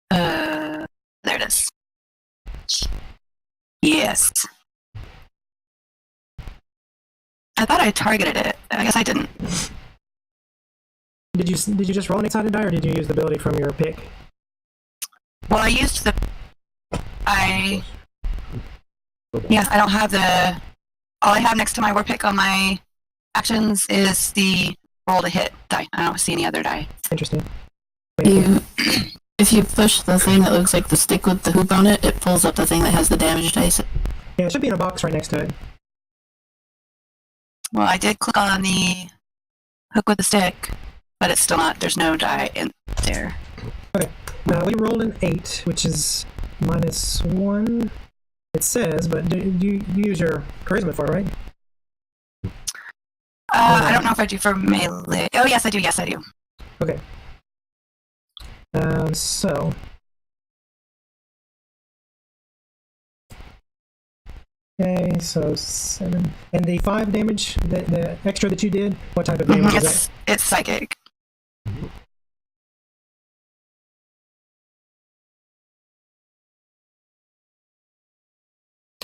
there it is. Yes. I thought I targeted it. I guess I didn't. Did you just roll an excited die, or did you use the ability from your pick? Well, I used Yeah, I don't have the... All I have next to my war pick on my actions is the roll to hit die. I don't see any other die. Interesting. If you push the thing that looks like the stick with the hoop on it, it pulls up the thing that has the damage dice. Yeah, it should be in a box right next to it. Well, I did click on the hook with the stick, but it's still not... There's no die in there. Okay. We rolled an 8, which is -1. It says, but you use your charisma for it, right? I don't know if I do for melee. Oh, yes, I do. Yes, I do. Okay. So. Okay, so 7. And the 5 damage, the extra that you did, what type of damage is that? It's psychic.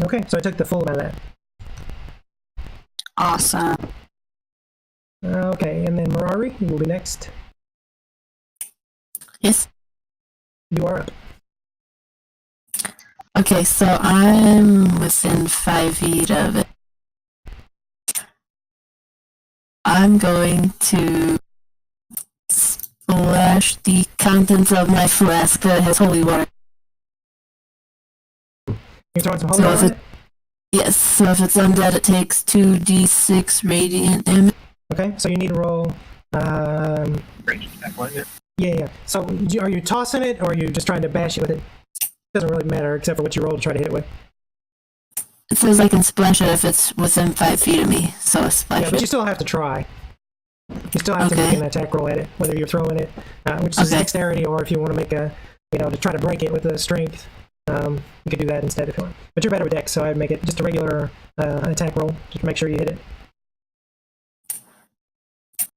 Okay, so I took the full amount of that. Awesome. Okay, and then Mirari, you will be next. Yes. You are up. Okay, so I'm within 5 feet of it. I'm going to splash the contents of my flask that has holy water. You're throwing some holy So water if on it? Yes, so if it's undead, it takes 2d6 radiant damage. Okay, so you need to roll. Yeah. So are you tossing it, or are you just trying to bash it with it? Doesn't really matter, except for what you roll to try to hit it with. It says I can splash it if it's within 5 feet of me, so I splash Yeah, but it. you still have to try. You still have to Okay. make an attack roll at it, whether you're throwing it, which is Okay. dexterity, or if you want to make a, to try to break it with the strength. You could do that instead if you want. But you're better with dex, so I'd make it just a regular attack roll, just to make sure you hit it.